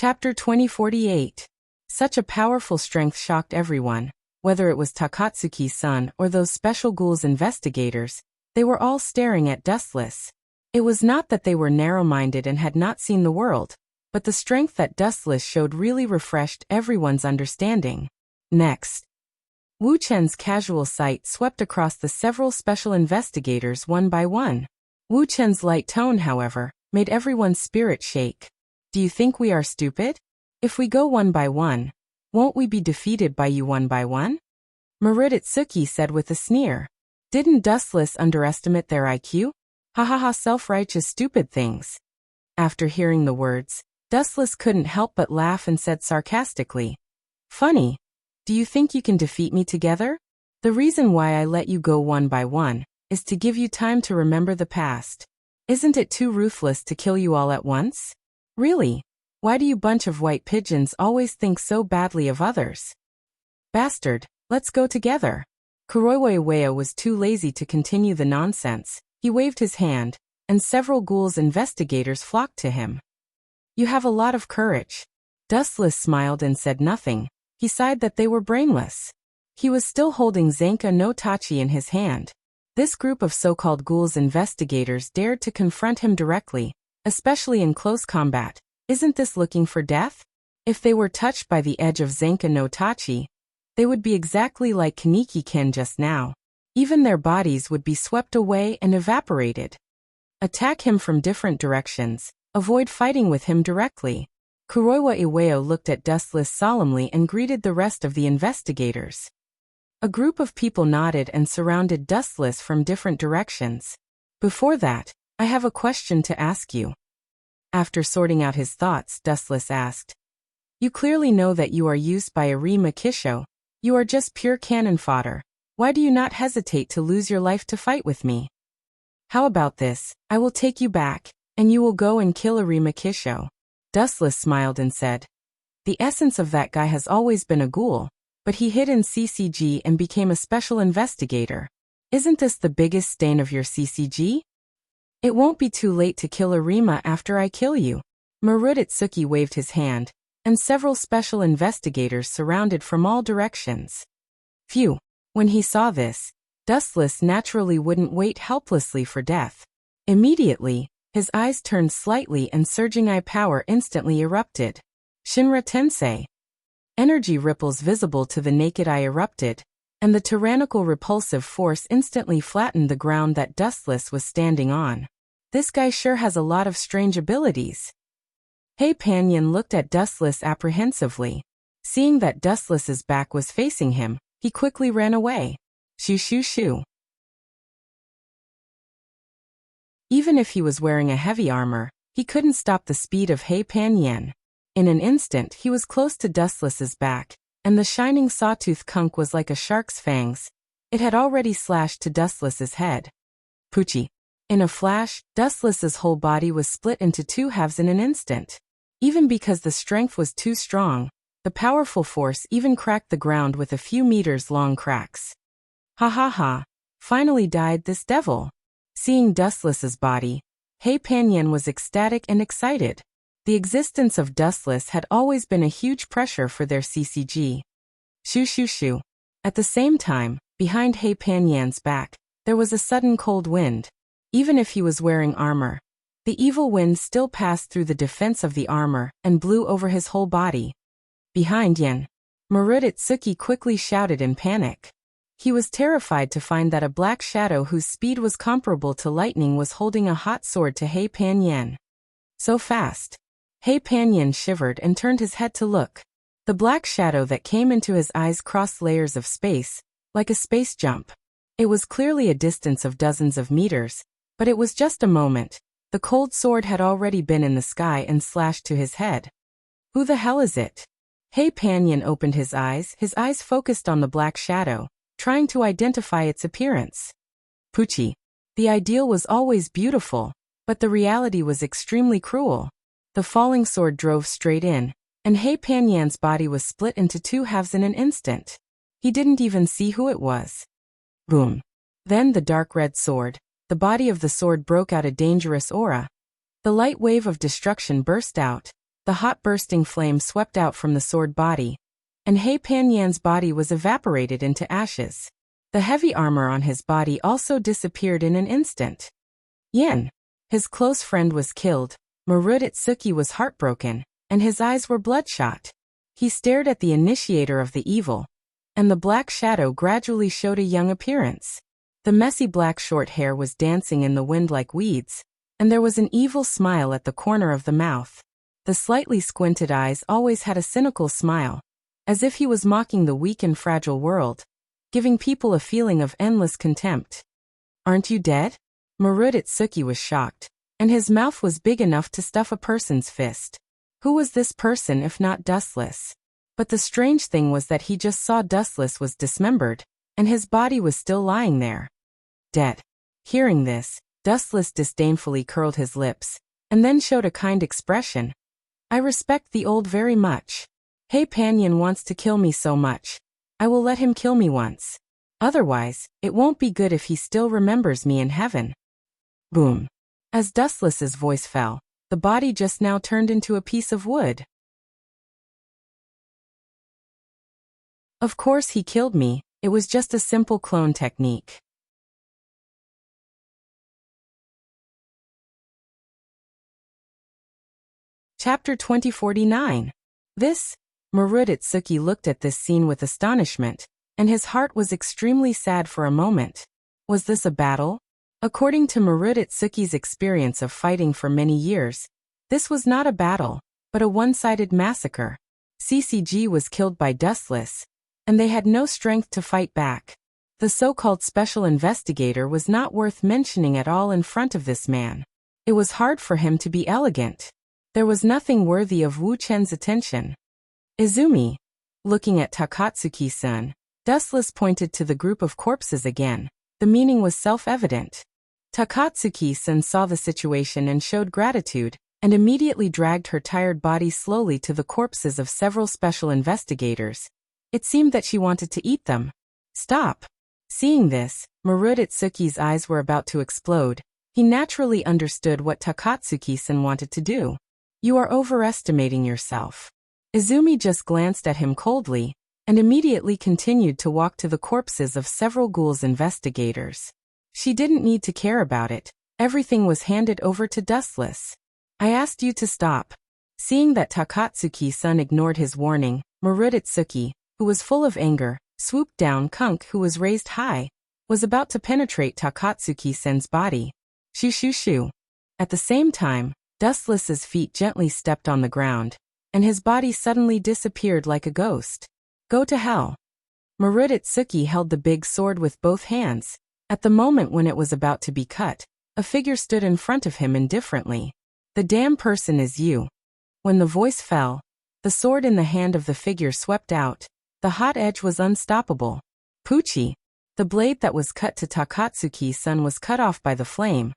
[SPEAKER 1] Chapter 2048. Such a powerful strength shocked everyone, whether it was Takatsuki's son or those special ghouls investigators. They were all staring at Dustless. It was not that they were narrow-minded and had not seen the world, but the strength that Dustless showed really refreshed everyone's understanding. Next, Wu Chen's casual sight swept across the several special investigators one by one. Wu Chen's light tone, however, made everyone's spirit shake. Do you think we are stupid? If we go one by one, won't we be defeated by you one by one? Mariditsuki said with a sneer. Didn't Dustless underestimate their IQ? Ha ha ha, self-righteous stupid things. After hearing the words, Dustless couldn't help but laugh and said sarcastically, Funny. Do you think you can defeat me together? The reason why I let you go one by one is to give you time to remember the past. Isn't it too ruthless to kill you all at once? Really? Why do you bunch of white pigeons always think so badly of others? Bastard, let's go together. Kuroiwa Iwao was too lazy to continue the nonsense. He waved his hand, and several ghouls investigators flocked to him. You have a lot of courage. Dustless smiled and said nothing. He sighed that they were brainless. He was still holding Zenka no Tachi in his hand. This group of so-called ghouls investigators dared to confront him directly, especially in close combat. Isn't this looking for death? If they were touched by the edge of Zenka no Tachi, they would be exactly like Kaneki-ken just now. Even their bodies would be swept away and evaporated. Attack him from different directions. Avoid fighting with him directly. Kuroiwa Iwao looked at Dustless solemnly and greeted the rest of the investigators. A group of people nodded and surrounded Dustless from different directions. Before that, I have a question to ask you. After sorting out his thoughts, Dustless asked. You clearly know that you are used by Eri Makisho. You are just pure cannon fodder. Why do you not hesitate to lose your life to fight with me? How about this? I will take you back, and you will go and kill Eri Makisho. Dustless smiled and said. The essence of that guy has always been a ghoul, but he hid in CCG and became a special investigator. Isn't this the biggest stain of your CCG? It won't be too late to kill Arima after I kill you. Mariditsuki waved his hand, and several special investigators surrounded from all directions. Phew. When he saw this, Dustless naturally wouldn't wait helplessly for death. Immediately, his eyes turned slightly and surging eye power instantly erupted. Shinra Tensei. Energy ripples visible to the naked eye erupted, and the tyrannical repulsive force instantly flattened the ground that Dustless was standing on. This guy sure has a lot of strange abilities. Hei Panyin looked at Dustless apprehensively. Seeing that Dustless's back was facing him, he quickly ran away. Shoo shoo shoo. Even if he was wearing a heavy armor, he couldn't stop the speed of Hei Panyin. In an instant he was close to Dustless's back, and the shining sawtooth conch was like a shark's fangs. It had already slashed to Dustless's head. Poochie. In a flash, Dustless's whole body was split into two halves in an instant. Even because the strength was too strong, the powerful force even cracked the ground with a few meters-long cracks. Ha ha ha. Finally died this devil. Seeing Dustless's body, Hei Panyin was ecstatic and excited. The existence of Dustless had always been a huge pressure for their CCG. Shoo shoo shoo. At the same time, behind Hei Panyin's back, there was a sudden cold wind. Even if he was wearing armor, the evil wind still passed through the defense of the armor and blew over his whole body. Behind Yen, Mariditsuki quickly shouted in panic. He was terrified to find that a black shadow whose speed was comparable to lightning was holding a hot sword to Hei Panyin. So fast. Hei Panyin shivered and turned his head to look. The black shadow that came into his eyes crossed layers of space, like a space jump. It was clearly a distance of dozens of meters, but it was just a moment. The cold sword had already been in the sky and slashed to his head. Who the hell is it? Hei Panyin opened his eyes focused on the black shadow, trying to identify its appearance. Poochie. The ideal was always beautiful, but the reality was extremely cruel. The falling sword drove straight in, and Hei Panyin's body was split into two halves in an instant. He didn't even see who it was. Boom. Then the dark red sword. The body of the sword broke out a dangerous aura. The light wave of destruction burst out, The hot bursting flame swept out from the sword body, and He Panyan's body was evaporated into ashes. The heavy armor on his body also disappeared in an instant. Yen, his close friend, was killed. Maruditsuki was heartbroken, and his eyes were bloodshot. He stared at the initiator of the evil, and the black shadow gradually showed a young appearance. The messy black short hair was dancing in the wind like weeds, and there was an evil smile at the corner of the mouth. The slightly squinted eyes always had a cynical smile, as if he was mocking the weak and fragile world, giving people a feeling of endless contempt. "Aren't you dead?" Maruditsuki was shocked, and his mouth was big enough to stuff a person's fist. Who was this person if not Dustless? But the strange thing was that he just saw Dustless was dismembered, and his body was still lying there. Dead. Hearing this, Dustless disdainfully curled his lips, and then showed a kind expression. "I respect the old very much. He Panyan wants to kill me so much. I will let him kill me once. Otherwise, it won't be good if he still remembers me in heaven." Boom. As Dustless's voice fell, the body just now turned into a piece of wood. Of course he killed me, it was just a simple clone technique. Chapter 2049. This? Maruditsuki looked at this scene with astonishment, and his heart was extremely sad for a moment. Was this a battle? According to Maruditsuki's experience of fighting for many years, this was not a battle, but a one-sided massacre. CCG was killed by Dustless, and they had no strength to fight back. The so-called special investigator was not worth mentioning at all in front of this man. It was hard for him to be elegant. There was nothing worthy of Wu Chen's attention. Izumi. Looking at Takatsuki-san, Dustless pointed to the group of corpses again. The meaning was self-evident. Takatsuki-san saw the situation and showed gratitude, and immediately dragged her tired body slowly to the corpses of several special investigators. It seemed that she wanted to eat them. Stop. Seeing this, Maruditsuki's eyes were about to explode. He naturally understood what Takatsuki-san wanted to do. "You are overestimating yourself." Izumi just glanced at him coldly, and immediately continued to walk to the corpses of several ghouls investigators. She didn't need to care about it. Everything was handed over to Dustless. "I asked you to stop." Seeing that Takatsuki-san ignored his warning, Maruditsuki, who was full of anger, swooped down. Kunk, who was raised high, was about to penetrate Takatsuki-san's body. Shoo shoo shoo. At the same time, Dustless's feet gently stepped on the ground, and his body suddenly disappeared like a ghost. "Go to hell." Maruditsuki held the big sword with both hands. At the moment when it was about to be cut, a figure stood in front of him indifferently. "The damn person is you." When the voice fell, the sword in the hand of the figure swept out. The hot edge was unstoppable. Poochie. The blade that was cut to Takatsuki-san was cut off by the flame.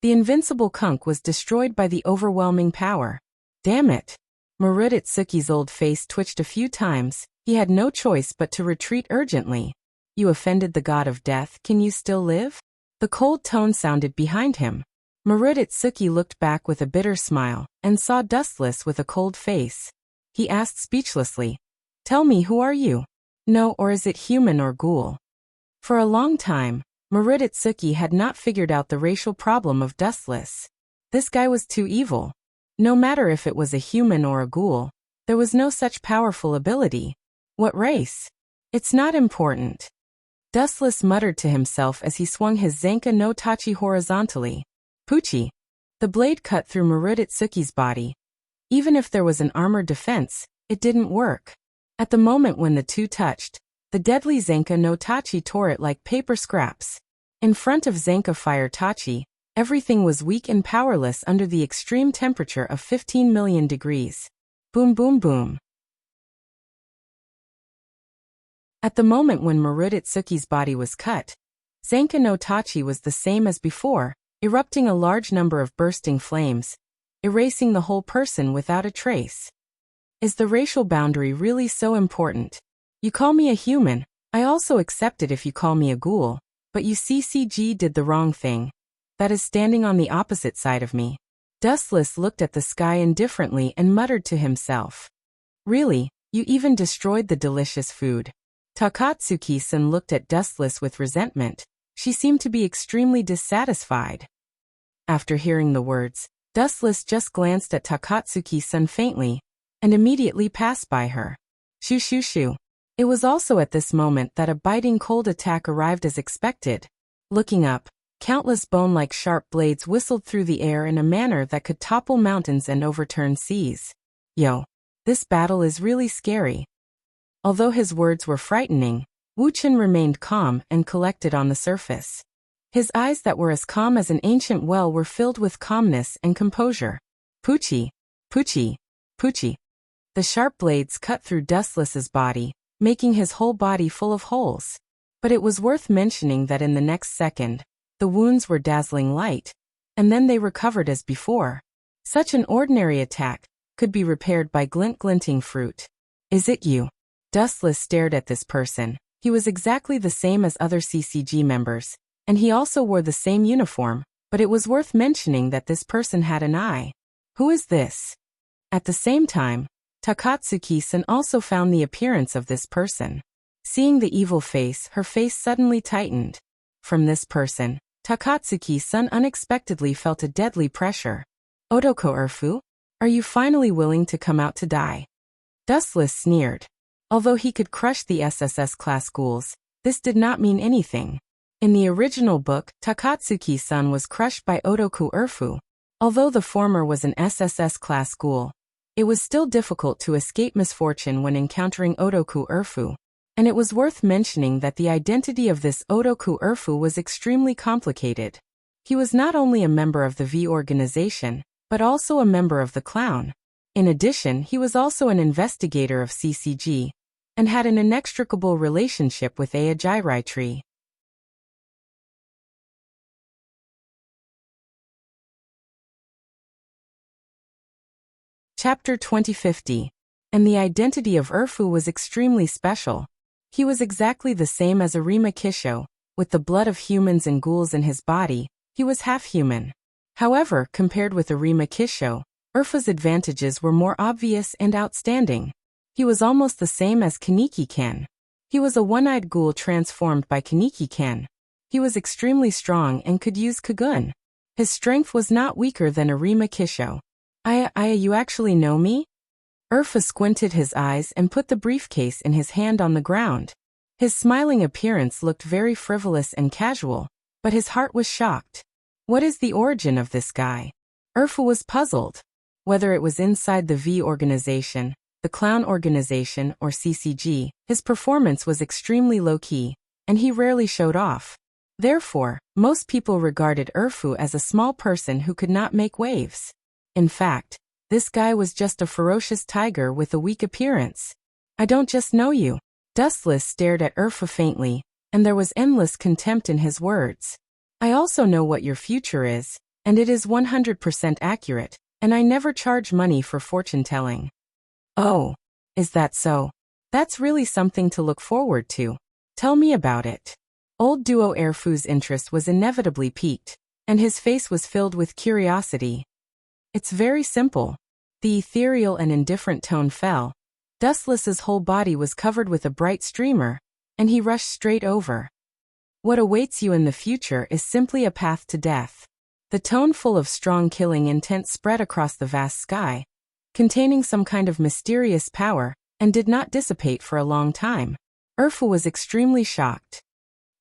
[SPEAKER 1] The invincible Kunk was destroyed by the overwhelming power. Damn it. Maruditsuki's old face twitched a few times. He had no choice but to retreat urgently. "You offended the god of death, can you still live?" The cold tone sounded behind him. Maruditsuki looked back with a bitter smile, and saw Dustless with a cold face. He asked speechlessly, "Tell me, who are you? No, or is it human or ghoul?" For a long time, Maruditsuki had not figured out the racial problem of Dustless. This guy was too evil. No matter if it was a human or a ghoul, there was no such powerful ability. What race? It's not important. Dustless muttered to himself as he swung his Zenka no Tachi horizontally. Poochie. The blade cut through Maruditsuki's body. Even if there was an armored defense, it didn't work. At the moment when the two touched, the deadly Zenka no Tachi tore it like paper scraps. In front of Zenka Fire Tachi, everything was weak and powerless under the extreme temperature of 15 million degrees. Boom boom boom. At the moment when Maruditsuki's body was cut, Zenka no Tachi was the same as before, erupting a large number of bursting flames, erasing the whole person without a trace. Is the racial boundary really so important? You call me a human, I also accept it if you call me a ghoul, but you CCG did the wrong thing. That is standing on the opposite side of me. Dustless looked at the sky indifferently and muttered to himself. Really, you even destroyed the delicious food. Takatsuki-san looked at Dustless with resentment. She seemed to be extremely dissatisfied. After hearing the words, Dustless just glanced at Takatsuki-san faintly, and immediately passed by her. Shoo shoo shoo. It was also at this moment that a biting cold attack arrived as expected. Looking up, countless bone-like sharp blades whistled through the air in a manner that could topple mountains and overturn seas. Yo, this battle is really scary. Although his words were frightening, Wu-chan remained calm and collected on the surface. His eyes that were as calm as an ancient well were filled with calmness and composure. Poochie, Poochie, Poochie. The sharp blades cut through Dustless's body, making his whole body full of holes. But it was worth mentioning that in the next second, the wounds were dazzling light, and then they recovered as before. Such an ordinary attack could be repaired by glinting fruit. Is it you? Dustless stared at this person. He was exactly the same as other CCG members, and he also wore the same uniform, but it was worth mentioning that this person had an eye. Who is this? At the same time, Takatsuki-san also found the appearance of this person. Seeing the evil face, her face suddenly tightened. From this person, Takatsuki-san unexpectedly felt a deadly pressure. Odoko Urfu? Are you finally willing to come out to die? Dustless sneered. Although he could crush the SSS class ghouls, this did not mean anything. In the original book, Takatsuki-san was crushed by Odoko Urfu. Although the former was an SSS class ghoul, it was still difficult to escape misfortune when encountering Odoko Urfu. And it was worth mentioning that the identity of this Odoko Urfu was extremely complicated. He was not only a member of the V organization, but also a member of the clown. In addition, he was also an investigator of CCG, and had an inextricable relationship with Aijairai tree. Chapter 2050. And the identity of Urfu was extremely special. He was exactly the same as Arima Kisho, with the blood of humans and ghouls in his body. He was half human. However, compared with Arima Kisho, Urfu's advantages were more obvious and outstanding. He was almost the same as Kaneki-ken. He was a one-eyed ghoul transformed by Kaneki-ken. He was extremely strong and could use Kagun. His strength was not weaker than Arima Kisho. Aya, you actually know me? Urfu squinted his eyes and put the briefcase in his hand on the ground. His smiling appearance looked very frivolous and casual, but his heart was shocked. What is the origin of this guy? Urfu was puzzled. Whether it was inside the V organization, the clown organization, or CCG, his performance was extremely low-key, and he rarely showed off. Therefore, most people regarded Urfu as a small person who could not make waves. In fact, this guy was just a ferocious tiger with a weak appearance. I don't just know you. Dustless stared at Urfu faintly, and there was endless contempt in his words. I also know what your future is, and it is 100% accurate, and I never charge money for fortune-telling. Oh, is that so? That's really something to look forward to. Tell me about it. Old duo Urfu's interest was inevitably piqued, and his face was filled with curiosity. It's very simple. The ethereal and indifferent tone fell. Dustless's whole body was covered with a bright streamer, and he rushed straight over. What awaits you in the future is simply a path to death. The tone full of strong killing intent spread across the vast sky, containing some kind of mysterious power, and did not dissipate for a long time. Urfu was extremely shocked.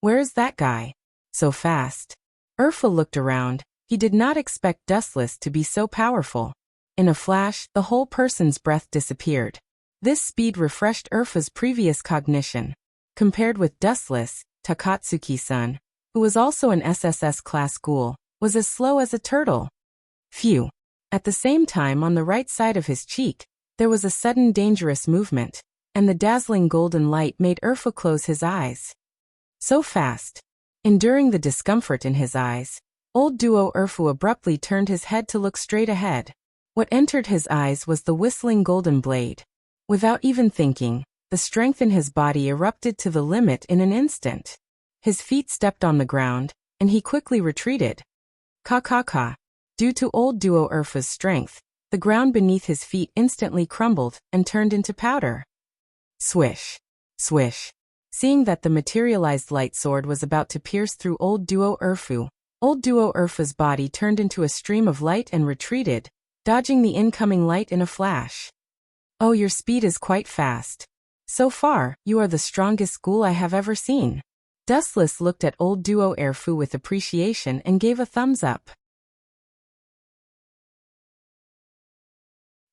[SPEAKER 1] Where is that guy? So fast. Urfu looked around. He did not expect Dustless to be so powerful. In a flash, the whole person's breath disappeared. This speed refreshed Urfu's previous cognition. Compared with Dustless, Takatsuki-san, who was also an SSS class ghoul, was as slow as a turtle. Phew. At the same time, on the right side of his cheek, there was a sudden dangerous movement, and the dazzling golden light made Urfu close his eyes. So fast. Enduring the discomfort in his eyes, old duo Urfu abruptly turned his head to look straight ahead. What entered his eyes was the whistling golden blade. Without even thinking, the strength in his body erupted to the limit in an instant. His feet stepped on the ground, and he quickly retreated. Ka. Due to old duo Urfa's strength, the ground beneath his feet instantly crumbled and turned into powder. Swish. Swish. Seeing that the materialized light sword was about to pierce through old duo Urfa's body turned into a stream of light and retreated, dodging the incoming light in a flash. Oh, your speed is quite fast. So far, you are the strongest ghoul I have ever seen. Dustless looked at old duo Urfa with appreciation and gave a thumbs up.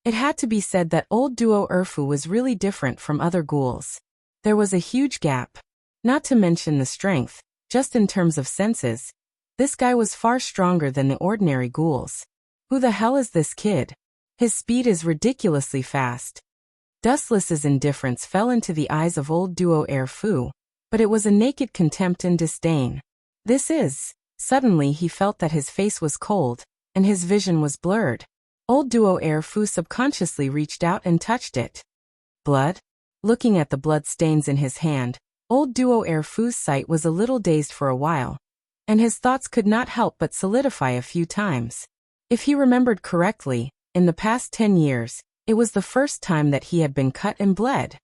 [SPEAKER 1] It had to be said that old duo Urfa was really different from other ghouls. There was a huge gap. Not to mention the strength, just in terms of senses. This guy was far stronger than the ordinary ghouls. Who the hell is this kid? His speed is ridiculously fast. Dustless's indifference fell into the eyes of old duo Urfa, but it was a naked contempt and disdain. Suddenly he felt that his face was cold, and his vision was blurred. Old duo Urfa subconsciously reached out and touched it. Blood? Looking at the blood stains in his hand, old duo Urfa's sight was a little dazed for a while, and his thoughts could not help but solidify a few times. If he remembered correctly, in the past 10 years, it was the first time that he had been cut and bled.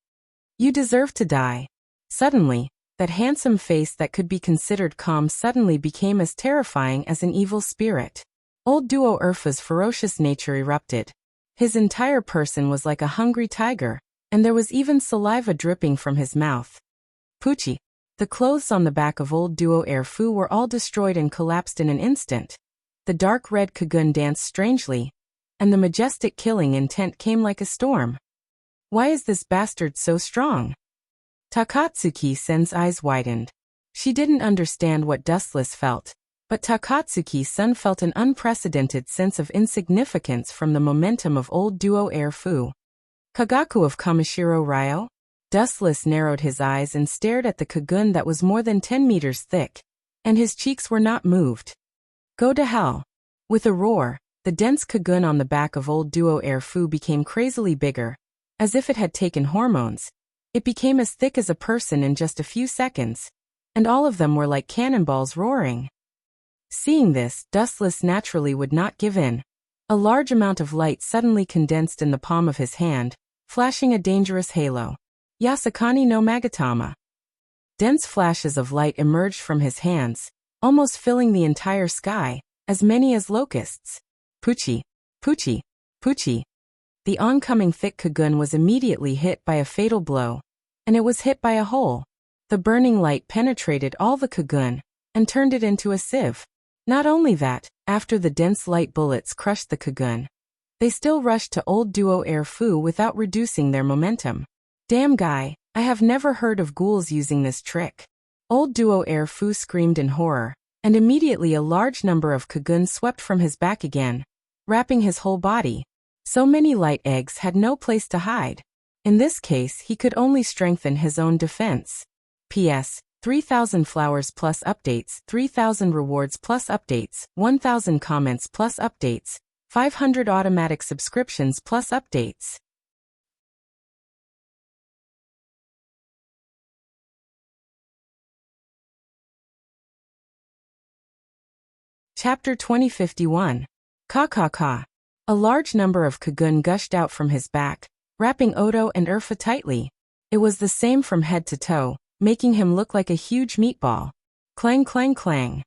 [SPEAKER 1] You deserve to die. Suddenly, that handsome face that could be considered calm suddenly became as terrifying as an evil spirit. Old duo Urfa's ferocious nature erupted. His entire person was like a hungry tiger, and there was even saliva dripping from his mouth. Poochie. The clothes on the back of old duo Urfa were all destroyed and collapsed in an instant. The dark red Kagun danced strangely, and the majestic killing intent came like a storm. Why is this bastard so strong? Takatsuki-sen's eyes widened. She didn't understand what Dustless felt, but Takatsuki-sen felt an unprecedented sense of insignificance from the momentum of old duo Urfa. Kagaku of Kamishiro Ryo? Dustless narrowed his eyes and stared at the Kagun that was more than 10 meters thick, and his cheeks were not moved. Go to hell. With a roar, the dense Kagun on the back of old duo Urfa became crazily bigger, as if it had taken hormones. It became as thick as a person in just a few seconds, and all of them were like cannonballs roaring. Seeing this, Dustless naturally would not give in. A large amount of light suddenly condensed in the palm of his hand, flashing a dangerous halo. Yasakani no Magatama. Dense flashes of light emerged from his hands, almost filling the entire sky, as many as locusts. Poochie. Poochie. Poochie. The oncoming thick Kagun was immediately hit by a fatal blow, and it was hit by a hole. The burning light penetrated all the Kagun, and turned it into a sieve. Not only that, after the dense light bullets crushed the Kagun, they still rushed to old duo Urfa without reducing their momentum. Damn guy, I have never heard of ghouls using this trick. Old duo Urfa screamed in horror, and immediately a large number of Kagun swept from his back again, wrapping his whole body. So many light eggs had no place to hide. In this case, he could only strengthen his own defense. P.S. 3,000 flowers plus updates, 3,000 rewards plus updates, 1,000 comments plus updates, 500 automatic subscriptions plus updates. Chapter 2051. Ka ka ka. A large number of Kagun gushed out from his back, wrapping Odo and Urfa tightly. It was the same from head to toe, making him look like a huge meatball. Clang clang clang.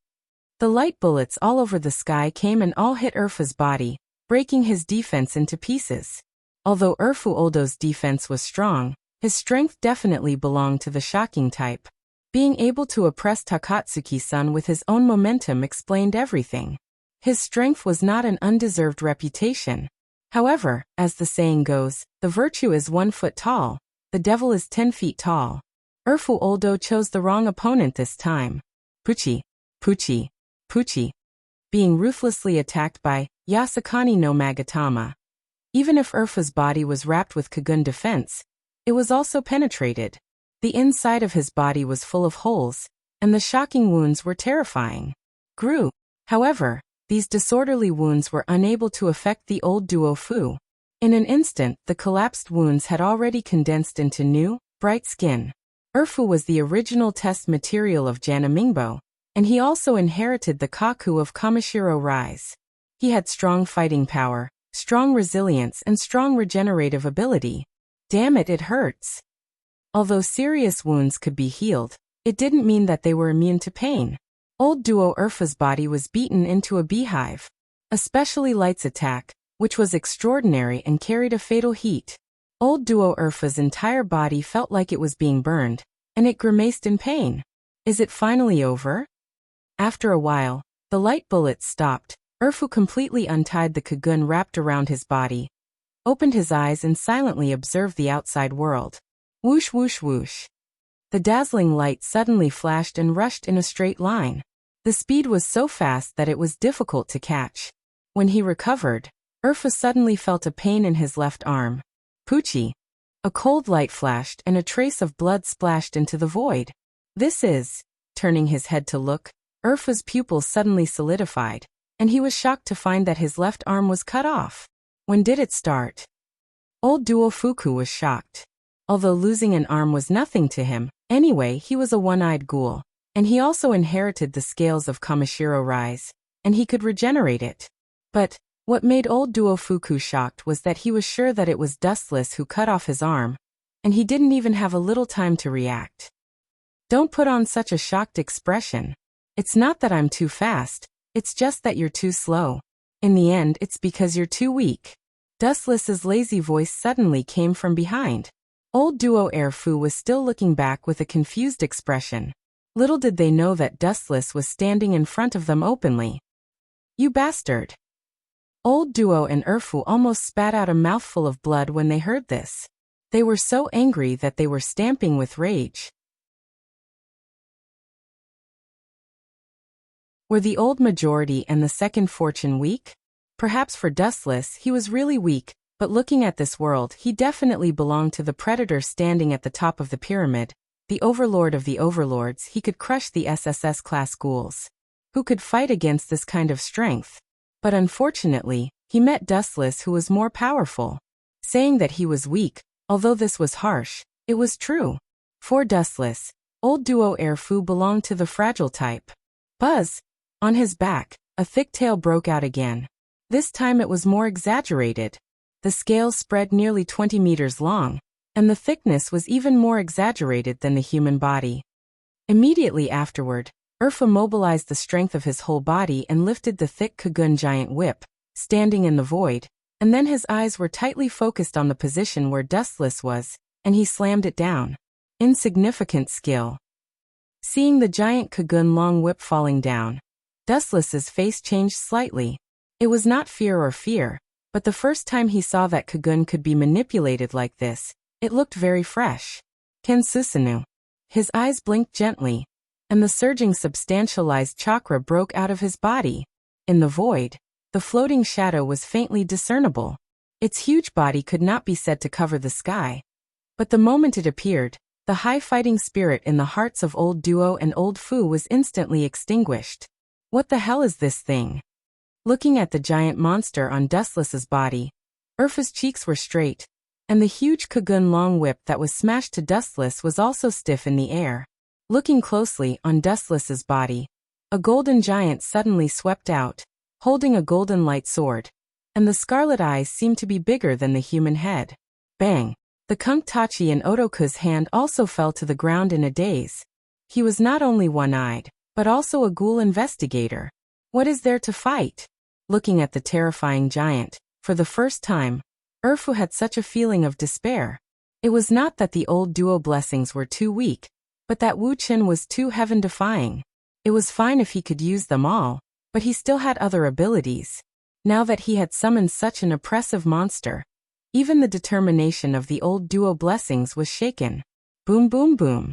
[SPEAKER 1] The light bullets all over the sky came and all hit Urfa's body, breaking his defense into pieces. Although Urfa Oldo's defense was strong, his strength definitely belonged to the shocking type. Being able to oppress Takatsuki-san with his own momentum explained everything. His strength was not an undeserved reputation. However, as the saying goes, the virtue is 1 foot tall, the devil is 10 feet tall. Urfa Oldo chose the wrong opponent this time. Poochie. Poochie. Poochie. Being ruthlessly attacked by Yasakani no Magatama. Even if Urfa's body was wrapped with Kagun defense, it was also penetrated. The inside of his body was full of holes, and the shocking wounds were terrifying. Grew. However, these disorderly wounds were unable to affect the old duo Fu. In an instant, the collapsed wounds had already condensed into new, bright skin. Urfa was the original test material of Janamingbo, and he also inherited the Kaku of Kamishiro Rise. He had strong fighting power, strong resilience, and strong regenerative ability. Damn it, it hurts. Although serious wounds could be healed, it didn't mean that they were immune to pain. Old duo Urfa's body was beaten into a beehive. Especially Light's attack, which was extraordinary and carried a fatal heat. Old duo Urfa's entire body felt like it was being burned, and it grimaced in pain. Is it finally over? After a while, the light bullets stopped. Urfu completely untied the cocoon wrapped around his body, opened his eyes and silently observed the outside world. Whoosh whoosh whoosh. The dazzling light suddenly flashed and rushed in a straight line. The speed was so fast that it was difficult to catch. When he recovered, Urfa suddenly felt a pain in his left arm. Poochie. A cold light flashed and a trace of blood splashed into the void. This is, turning his head to look, Urfa's pupils suddenly solidified, and he was shocked to find that his left arm was cut off. When did it start? Old duo Fuku was shocked. Although losing an arm was nothing to him, anyway, he was a one-eyed ghoul, and he also inherited the scales of Kamishiro Rise, and he could regenerate it. But what made old duo Fuku shocked was that he was sure that it was Dustless who cut off his arm, and he didn't even have a little time to react. Don't put on such a shocked expression. It's not that I'm too fast, it's just that you're too slow. In the end, it's because you're too weak. Dustless's lazy voice suddenly came from behind. Old duo Erfu was still looking back with a confused expression. Little did they know that Dustless was standing in front of them openly. You bastard! Old duo and Erfu almost spat out a mouthful of blood when they heard this. They were so angry that they were stamping with rage. Were the old majority and the second fortune weak? Perhaps for Dustless he was really weak, but looking at this world he definitely belonged to the predator standing at the top of the pyramid, the overlord of the overlords. He could crush the SSS-class ghouls. Who could fight against this kind of strength? But unfortunately, he met Dustless, who was more powerful. Saying that he was weak, although this was harsh, it was true. For Dustless, old duo Erfu belonged to the fragile type. Buzz! On his back, a thick tail broke out again. This time it was more exaggerated. The scales spread nearly 20 meters long, and the thickness was even more exaggerated than the human body. Immediately afterward, Urfa mobilized the strength of his whole body and lifted the thick Kagun giant whip, standing in the void, and then his eyes were tightly focused on the position where Dustless was, and he slammed it down. Insignificant skill. Seeing the giant Kagun long whip falling down, Dustless's face changed slightly. It was not fear, but the first time he saw that Kagun could be manipulated like this, it looked very fresh. Ken Susanu. His eyes blinked gently, and the surging substantialized chakra broke out of his body. In the void, the floating shadow was faintly discernible. Its huge body could not be said to cover the sky. But the moment it appeared, the high fighting spirit in the hearts of old duo and old Fu was instantly extinguished. What the hell is this thing? Looking at the giant monster on Dustless's body, Urfa's cheeks were straight, and the huge Kagun long whip that was smashed to Dustless was also stiff in the air. Looking closely on Dustless's body, a golden giant suddenly swept out, holding a golden light sword, and the scarlet eyes seemed to be bigger than the human head. Bang! The Kunktachi in Otoku's hand also fell to the ground in a daze. He was not only one-eyed, but also a ghoul investigator. What is there to fight? Looking at the terrifying giant, for the first time, Urfu had such a feeling of despair. It was not that the old duo blessings were too weak, but that Wu Qin was too heaven-defying. It was fine if he could use them all, but he still had other abilities. Now that he had summoned such an oppressive monster, even the determination of the old duo blessings was shaken. Boom boom boom.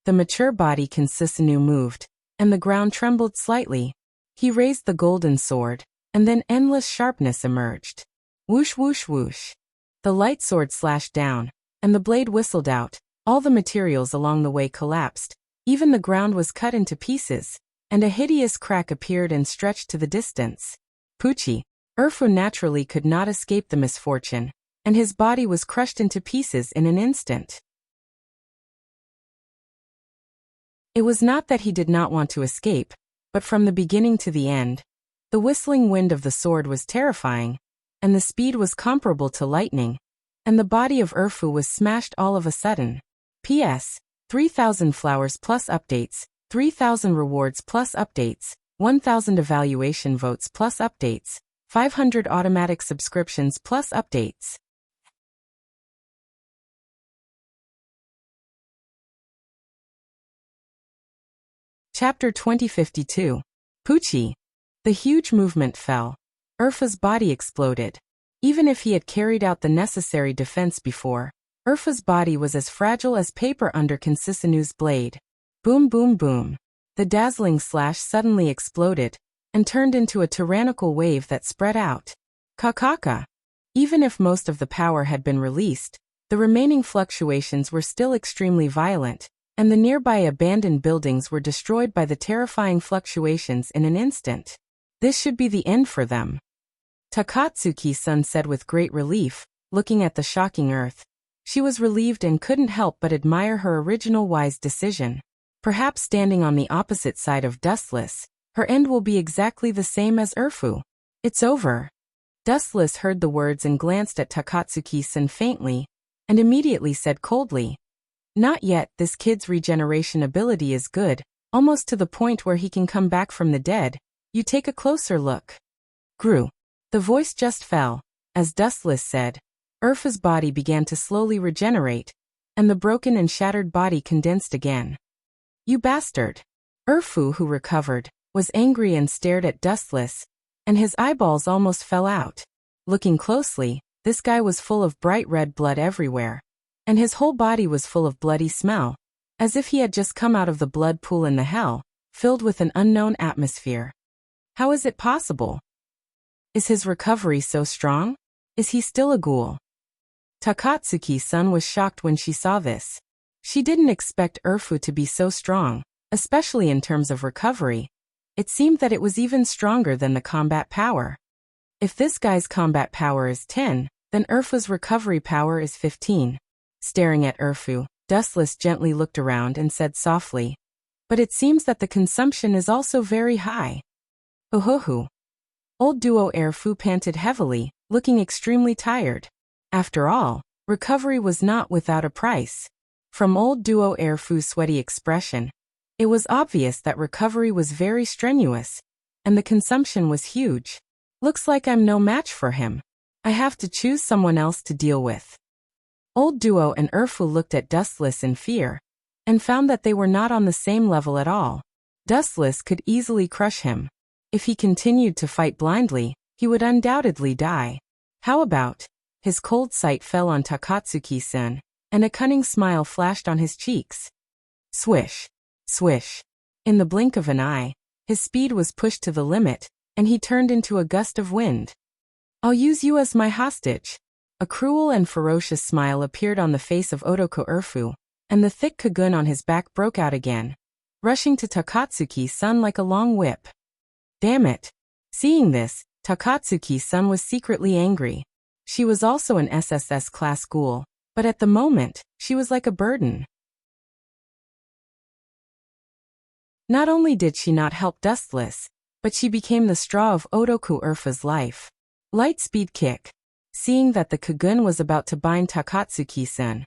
[SPEAKER 1] The mature body Kinsusanu moved, and the ground trembled slightly. He raised the golden sword, and then endless sharpness emerged. Whoosh whoosh whoosh. The light sword slashed down, and the blade whistled out. All the materials along the way collapsed. Even the ground was cut into pieces, and a hideous crack appeared and stretched to the distance. Poochie. Urfu naturally could not escape the misfortune, and his body was crushed into pieces in an instant. It was not that he did not want to escape, but from the beginning to the end, The whistling wind of the sword was terrifying, and the speed was comparable to lightning, and the body of Urfu was smashed all of a sudden. P.S. 3,000 flowers plus updates, 3,000 rewards plus updates, 1,000 evaluation votes plus updates, 500 automatic subscriptions plus updates. Chapter 2052. Poochie. The huge movement fell. Urfa's body exploded. Even if he had carried out the necessary defense before, Urfa's body was as fragile as paper under Consisinu's blade. Boom boom boom. The dazzling slash suddenly exploded, and turned into a tyrannical wave that spread out. Kakaka. Even if most of the power had been released, the remaining fluctuations were still extremely violent, and the nearby abandoned buildings were destroyed by the terrifying fluctuations in an instant. This should be the end for them. Takatsuki-san said with great relief, looking at the shocking earth. She was relieved and couldn't help but admire her original wise decision. Perhaps standing on the opposite side of Dustless, her end will be exactly the same as Urfu. It's over. Dustless heard the words and glanced at Takatsuki-san faintly, and immediately said coldly, "Not yet. This kid's regeneration ability is good, almost to the point where he can come back from the dead. You take a closer look." Grew. The voice just fell. As Dustless said, Urfa's body began to slowly regenerate, and the broken and shattered body condensed again. "You bastard." Urfu, who recovered, was angry and stared at Dustless, and his eyeballs almost fell out. Looking closely, this guy was full of bright red blood everywhere, and his whole body was full of bloody smell, as if he had just come out of the blood pool in the hell, filled with an unknown atmosphere. How is it possible? Is his recovery so strong? Is he still a ghoul? Takatsuki-san was shocked when she saw this. She didn't expect Urfu to be so strong, especially in terms of recovery. It seemed that it was even stronger than the combat power. If this guy's combat power is 10, then Urfu's recovery power is 15. Staring at Urfu, Dustless gently looked around and said softly, "But it seems that the consumption is also very high." Uhuhu. Old duo Urfu panted heavily, looking extremely tired. After all, recovery was not without a price. From old duo Urfu's sweaty expression, it was obvious that recovery was very strenuous, and the consumption was huge. Looks like I'm no match for him. I have to choose someone else to deal with. Old duo and Urfu looked at Dustless in fear, and found that they were not on the same level at all. Dustless could easily crush him. If he continued to fight blindly, he would undoubtedly die. How about? His cold sight fell on Takatsuki-san, and a cunning smile flashed on his cheeks. Swish. Swish. In the blink of an eye, his speed was pushed to the limit, and he turned into a gust of wind. "I'll use you as my hostage." A cruel and ferocious smile appeared on the face of Otoko Urfu, and the thick kagun on his back broke out again, rushing to Takatsuki-san like a long whip. Damn it. Seeing this, Takatsuki-san was secretly angry. She was also an SSS class ghoul, but at the moment, she was like a burden. Not only did she not help Dustless, but she became the straw of Otoko Urfu's life. Light speed kick. Seeing that the kagun was about to bind Takatsuki-san,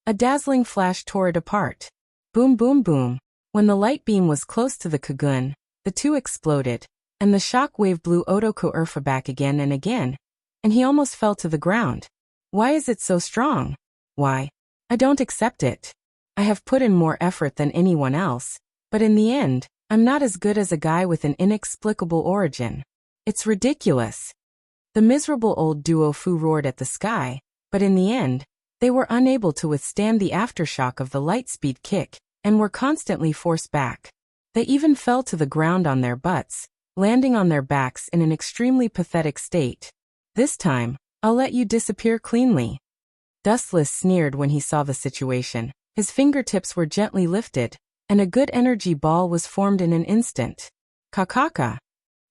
[SPEAKER 1] a dazzling flash tore it apart. Boom boom boom. When the light beam was close to the kagun, the two exploded, and the shock wave blew Otoko Urfu back again, and he almost fell to the ground. Why is it so strong? Why? I don't accept it. I have put in more effort than anyone else, but in the end, I'm not as good as a guy with an inexplicable origin. It's ridiculous. The miserable old duo Fu roared at the sky, but in the end, they were unable to withstand the aftershock of the light-speed kick, and were constantly forced back. They even fell to the ground on their butts, landing on their backs in an extremely pathetic state. "This time, I'll let you disappear cleanly." Dustless sneered when he saw the situation. His fingertips were gently lifted, and a good energy ball was formed in an instant. Kakaka.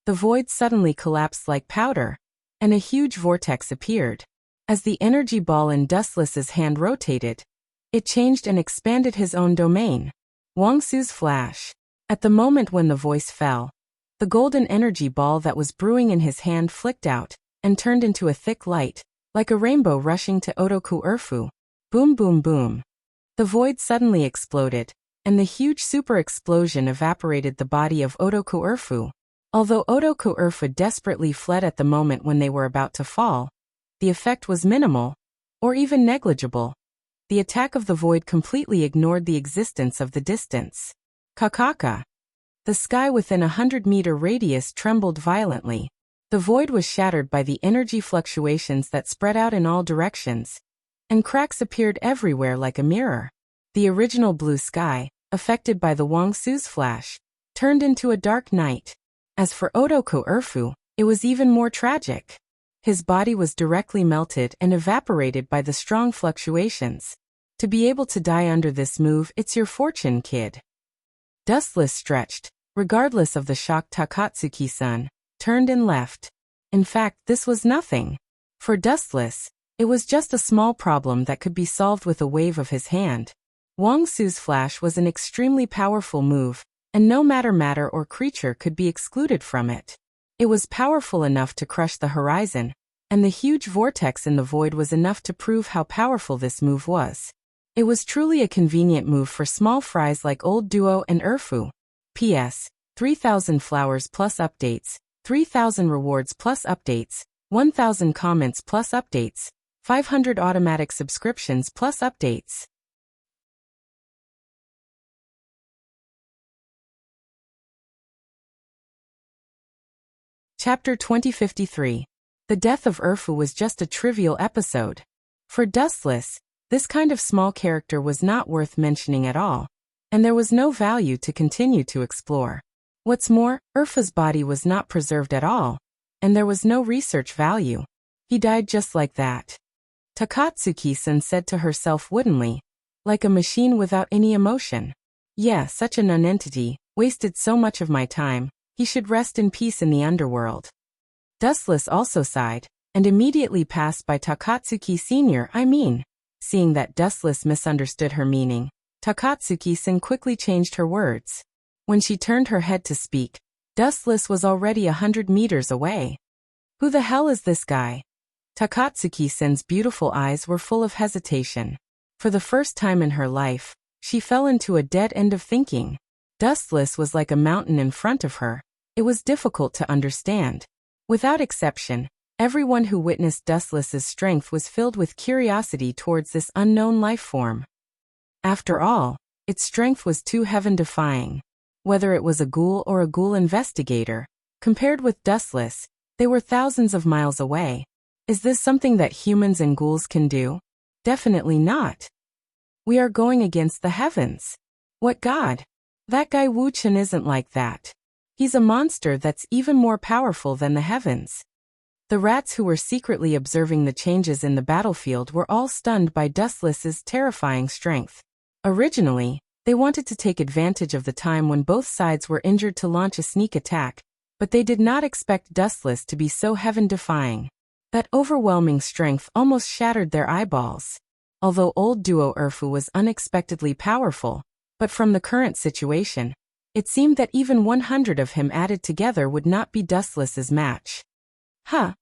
[SPEAKER 1] The void suddenly collapsed like powder, and a huge vortex appeared. As the energy ball in Dustless's hand rotated, it changed and expanded his own domain. Wangsu's flash. At the moment when the voice fell, The golden energy ball that was brewing in his hand flicked out and turned into a thick light, like a rainbow rushing to Otoku Urfu. Boom boom boom. The void suddenly exploded, and the huge super explosion evaporated the body of Otoku Urfu. Although Otoku Urfu desperately fled at the moment when they were about to fall, the effect was minimal, or even negligible. The attack of the void completely ignored the existence of the distance. Kakaka. The sky within 100-meter radius trembled violently. The void was shattered by the energy fluctuations that spread out in all directions, and cracks appeared everywhere like a mirror. The original blue sky, affected by the Wangsu's flash, turned into a dark night. As for Otoku Urfu, it was even more tragic. His body was directly melted and evaporated by the strong fluctuations. To be able to die under this move, it's your fortune, kid. Dustless stretched, regardless of the shock. Takatsuki-san turned and left. In fact, this was nothing. For Dustless, it was just a small problem that could be solved with a wave of his hand. Wangsu's flash was an extremely powerful move, and no matter or creature could be excluded from it. It was powerful enough to crush the horizon, and the huge vortex in the void was enough to prove how powerful this move was. It was truly a convenient move for small fries like Old Duo and Urfu. P.S. 3,000 flowers plus updates, 3,000 rewards plus updates, 1,000 comments plus updates, 500 automatic subscriptions plus updates. Chapter 2053. The death of Urfu was just a trivial episode. For Dustless, this kind of small character was not worth mentioning at all, and there was no value to continue to explore. What's more, Urfu's body was not preserved at all, and there was no research value. He died just like that. Takatsuki-san said to herself woodenly, like a machine without any emotion. Yeah, such a nonentity, wasted so much of my time, he should rest in peace in the underworld. Dustless also sighed, and immediately passed by Takatsuki Sr. Seeing that Dustless misunderstood her meaning, Takatsuki-san quickly changed her words. When she turned her head to speak, Dustless was already 100 meters away. Who the hell is this guy? Takatsuki-san's beautiful eyes were full of hesitation. For the first time in her life, she fell into a dead end of thinking. Dustless was like a mountain in front of her. It was difficult to understand. Without exception, everyone who witnessed Dustless's strength was filled with curiosity towards this unknown life form. After all, its strength was too heaven-defying. Whether it was a ghoul or a ghoul investigator, compared with Dustless, they were thousands of miles away. Is this something that humans and ghouls can do? Definitely not. We are going against the heavens. What god? That guy Wu Chen isn't like that. He's a monster that's even more powerful than the heavens. The rats who were secretly observing the changes in the battlefield were all stunned by Dustless's terrifying strength. Originally, they wanted to take advantage of the time when both sides were injured to launch a sneak attack, but they did not expect Dustless to be so heaven-defying. That overwhelming strength almost shattered their eyeballs. Although Old Duo Urfu was unexpectedly powerful, but from the current situation, it seemed that even 100 of him added together would not be Dustless's match. Huh.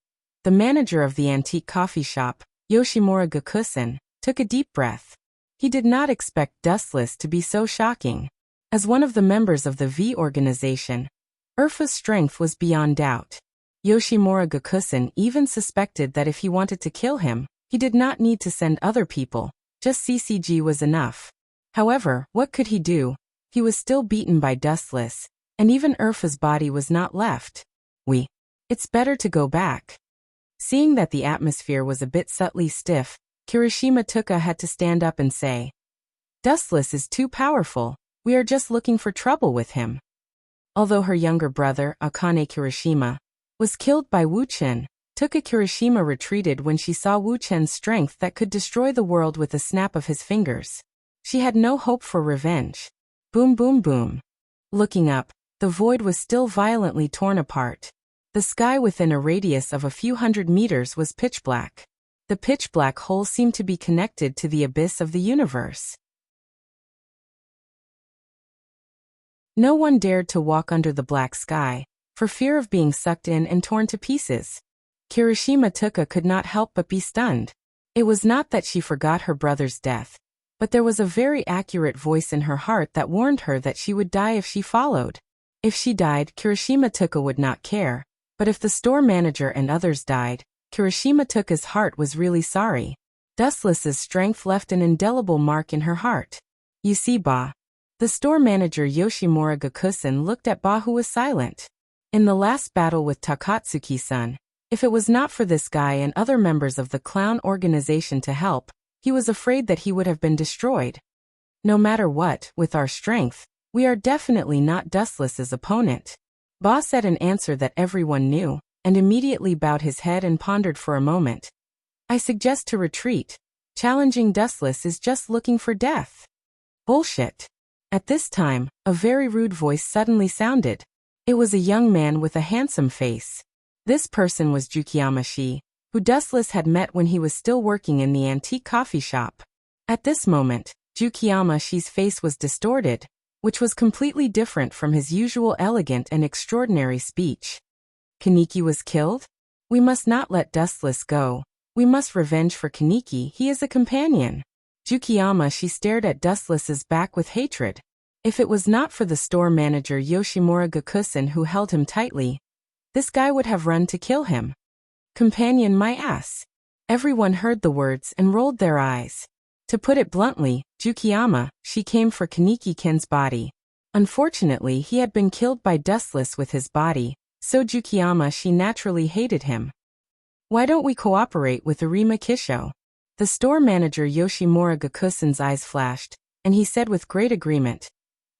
[SPEAKER 1] The manager of the antique coffee shop, Yoshimura Gakusen, took a deep breath. He did not expect Dustless to be so shocking. As one of the members of the V organization, Urfu's strength was beyond doubt. Yoshimura Gakusen even suspected that if he wanted to kill him, he did not need to send other people, just CCG was enough. However, what could he do? He was still beaten by Dustless, and even Urfu's body was not left. It's better to go back. Seeing that the atmosphere was a bit subtly stiff, Kirishima Tuka had to stand up and say, Dustless is too powerful, we are just looking for trouble with him. Although her younger brother, Akane Kirishima, was killed by Wu Chen, Tuka Kirishima retreated when she saw Wu Chen's strength that could destroy the world with a snap of his fingers. She had no hope for revenge. Boom boom boom. Looking up, the void was still violently torn apart. The sky within a radius of a few hundred meters was pitch black. The pitch black hole seemed to be connected to the abyss of the universe. No one dared to walk under the black sky, for fear of being sucked in and torn to pieces. Kirishima Tuka could not help but be stunned. It was not that she forgot her brother's death, but there was a very accurate voice in her heart that warned her that she would die if she followed. If she died, Kirishima Tuka would not care, but if the store manager and others died, Kirishima Tuka's heart was really sorry. Dustless's strength left an indelible mark in her heart. You see, Ba. The store manager Yoshimura Gakusen looked at Ba, who was silent. In the last battle with Takatsuki-san, if it was not for this guy and other members of the clown organization to help, he was afraid that he would have been destroyed. No matter what, with our strength, we are definitely not Dustless's opponent. Ba said an answer that everyone knew, and immediately bowed his head and pondered for a moment. I suggest to retreat. Challenging Dustless is just looking for death. Bullshit. At this time, a very rude voice suddenly sounded. It was a young man with a handsome face. This person was Jukiyama Shi, who Dustless had met when he was still working in the antique coffee shop. At this moment, Jukiyama Shi's face was distorted, which was completely different from his usual elegant and extraordinary speech. Kaneki was killed? We must not let Dustless go. We must revenge for Kaneki, he is a companion. Jukiyama Shi stared at Dustless's back with hatred. If it was not for the store manager Yoshimura Gakusen who held him tightly, this guy would have run to kill him. Companion, my ass. Everyone heard the words and rolled their eyes. To put it bluntly, Jukiyama Shi came for Kaneki-ken's body. Unfortunately, he had been killed by Dustless with his body, so Jukiyama Shi naturally hated him. Why don't we cooperate with Arima Kisho? The store manager Yoshimura Gakusen's eyes flashed, and he said with great agreement.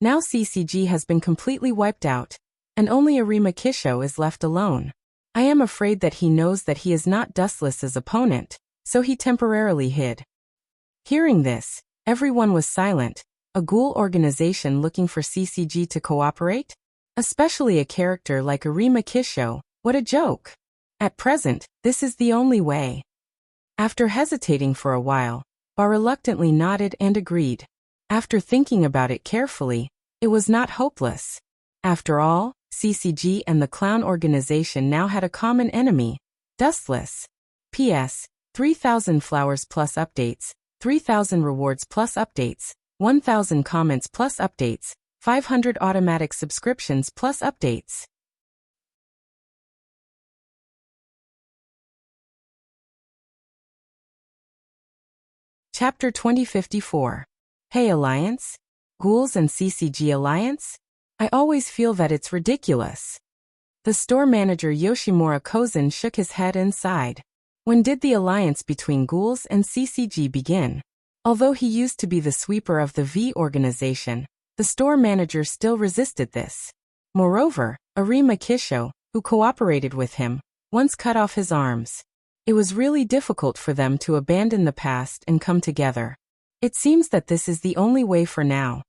[SPEAKER 1] Now CCG has been completely wiped out, and only Arima Kisho is left alone. I am afraid that he knows that he is not Dustless's opponent, so he temporarily hid. Hearing this, everyone was silent. A ghoul organization looking for CCG to cooperate? Especially a character like Arima Kisho, what a joke. At present, this is the only way. After hesitating for a while, Ba reluctantly nodded and agreed. After thinking about it carefully, it was not hopeless. After all, CCG and the clown organization now had a common enemy, Dustless. P.S. 3,000 flowers plus updates, 3,000 rewards plus updates, 1,000 comments plus updates, 500 automatic subscriptions plus updates. Chapter 2054. Hey Alliance? Ghouls and CCG Alliance? I always feel that it's ridiculous. The store manager Yoshimura Kozen shook his head and sighed. When did the alliance between ghouls and CCG begin? Although he used to be the sweeper of the V organization, the store manager still resisted this. Moreover, Arima Kisho, who cooperated with him, once cut off his arms. It was really difficult for them to abandon the past and come together. It seems that this is the only way for now.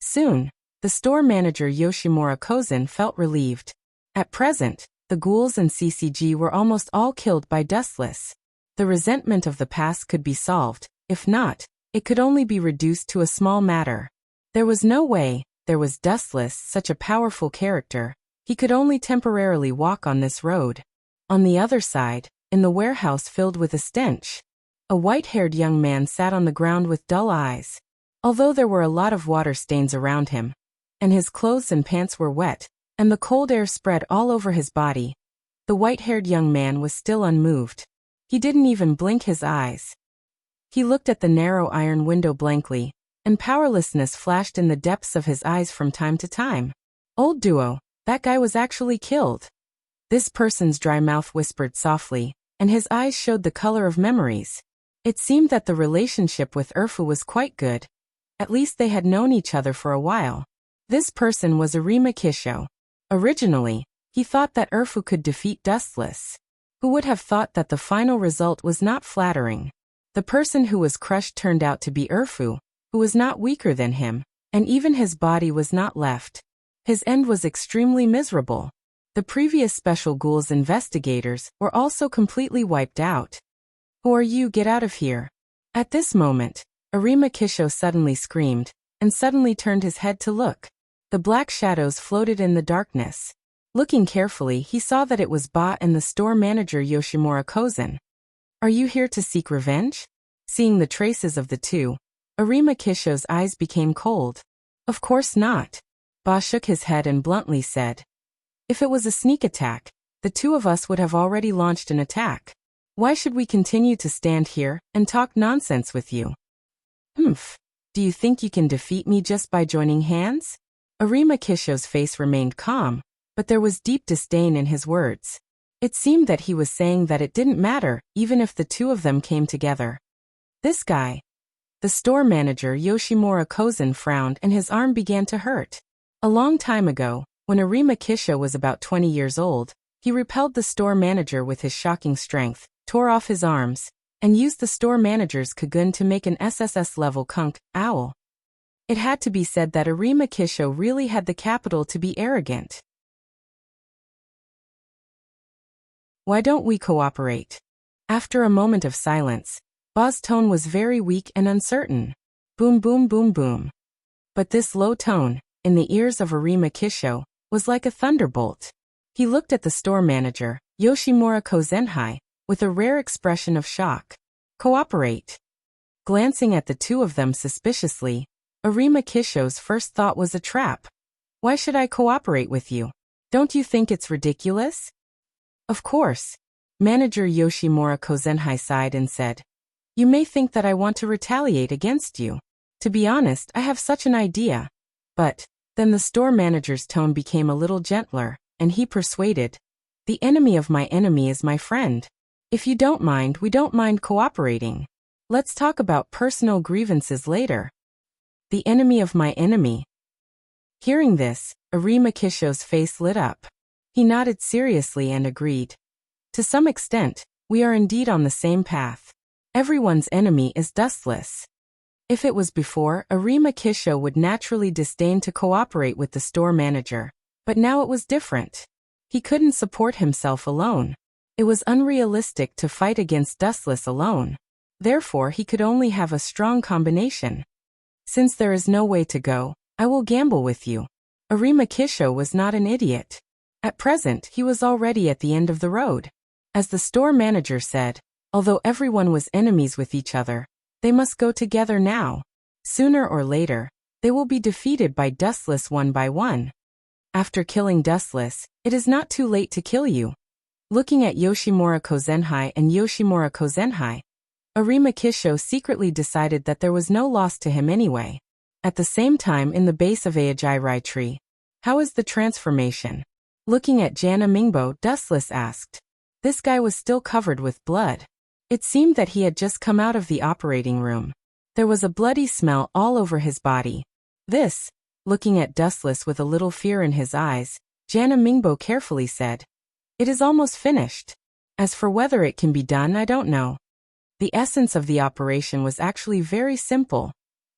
[SPEAKER 1] Soon, the store manager Yoshimura Kozen felt relieved. At present, the ghouls and CCG were almost all killed by Dustless. The resentment of the past could be solved. If not, it could only be reduced to a small matter. There was no way. There was Dustless, such a powerful character. He could only temporarily walk on this road. On the other side, in the warehouse filled with a stench, a white-haired young man sat on the ground with dull eyes. Although there were a lot of water stains around him, and his clothes and pants were wet, and the cold air spread all over his body, the white-haired young man was still unmoved. He didn't even blink his eyes. He looked at the narrow iron window blankly, and powerlessness flashed in the depths of his eyes from time to time. Old duo, that guy was actually killed. This person's dry mouth whispered softly, and his eyes showed the color of memories. It seemed that the relationship with Urfu was quite good. At least they had known each other for a while. This person was Arima Kisho. Originally, he thought that Urfu could defeat Dustless. Who would have thought that the final result was not flattering? The person who was crushed turned out to be Urfu, who was not weaker than him, and even his body was not left. His end was extremely miserable. The previous Special Ghouls investigators were also completely wiped out. Who are you? Get out of here. At this moment, Arima Kisho suddenly screamed, and suddenly turned his head to look. The black shadows floated in the darkness. Looking carefully, he saw that it was Ba and the store manager Yoshimura Kozen. Are you here to seek revenge? Seeing the traces of the two, Arima Kisho's eyes became cold. Of course not. Ba shook his head and bluntly said. If it was a sneak attack, the two of us would have already launched an attack. Why should we continue to stand here and talk nonsense with you? Do you think you can defeat me just by joining hands? Arima Kisho's face remained calm, but there was deep disdain in his words. It seemed that he was saying that it didn't matter, even if the two of them came together. This guy. The store manager Yoshimura Kozen frowned and his arm began to hurt. A long time ago, when Arima Kisho was about 20 years old, he repelled the store manager with his shocking strength, tore off his arms, and used the store manager's Kagun to make an SSS-level Kunk owl. It had to be said that Arima Kisho really had the capital to be arrogant. Why don't we cooperate? After a moment of silence, Ba's tone was very weak and uncertain. Boom boom boom boom. But this low tone, in the ears of Arima Kisho, was like a thunderbolt. He looked at the store manager, Yoshimura Kozenhai, with a rare expression of shock. Cooperate. Glancing at the two of them suspiciously, Arima Kisho's first thought was a trap. Why should I cooperate with you? Don't you think it's ridiculous? Of course. Manager Yoshimura Kozenhai sighed and said, You may think that I want to retaliate against you. To be honest, I have such an idea. But, then the store manager's tone became a little gentler, and he persuaded, The enemy of my enemy is my friend. If you don't mind, we don't mind cooperating. Let's talk about personal grievances later. The enemy of my enemy. Hearing this, Arima Kisho's face lit up. He nodded seriously and agreed. To some extent, we are indeed on the same path. Everyone's enemy is dustless. If it was before, Arima Kisho would naturally disdain to cooperate with the store manager, but now it was different. He couldn't support himself alone. It was unrealistic to fight against dustless alone. Therefore, he could only have a strong combination. Since there is no way to go, I will gamble with you. Arima Kisho was not an idiot. At present, he was already at the end of the road. As the store manager said, although everyone was enemies with each other, they must go together now. Sooner or later, they will be defeated by Dustless one by one. After killing Dustless, it is not too late to kill you. Looking at Yoshimura Kozenhai and Yoshimura Kozenhai, Arima Kisho secretly decided that there was no loss to him anyway. At the same time, in the base of Aojirai tree, how is the transformation? Looking at Jana Mingbo, Dustless asked. This guy was still covered with blood. It seemed that he had just come out of the operating room. There was a bloody smell all over his body. This, looking at Dustless with a little fear in his eyes, Jana Mingbo carefully said, It is almost finished. As for whether it can be done, I don't know. The essence of the operation was actually very simple.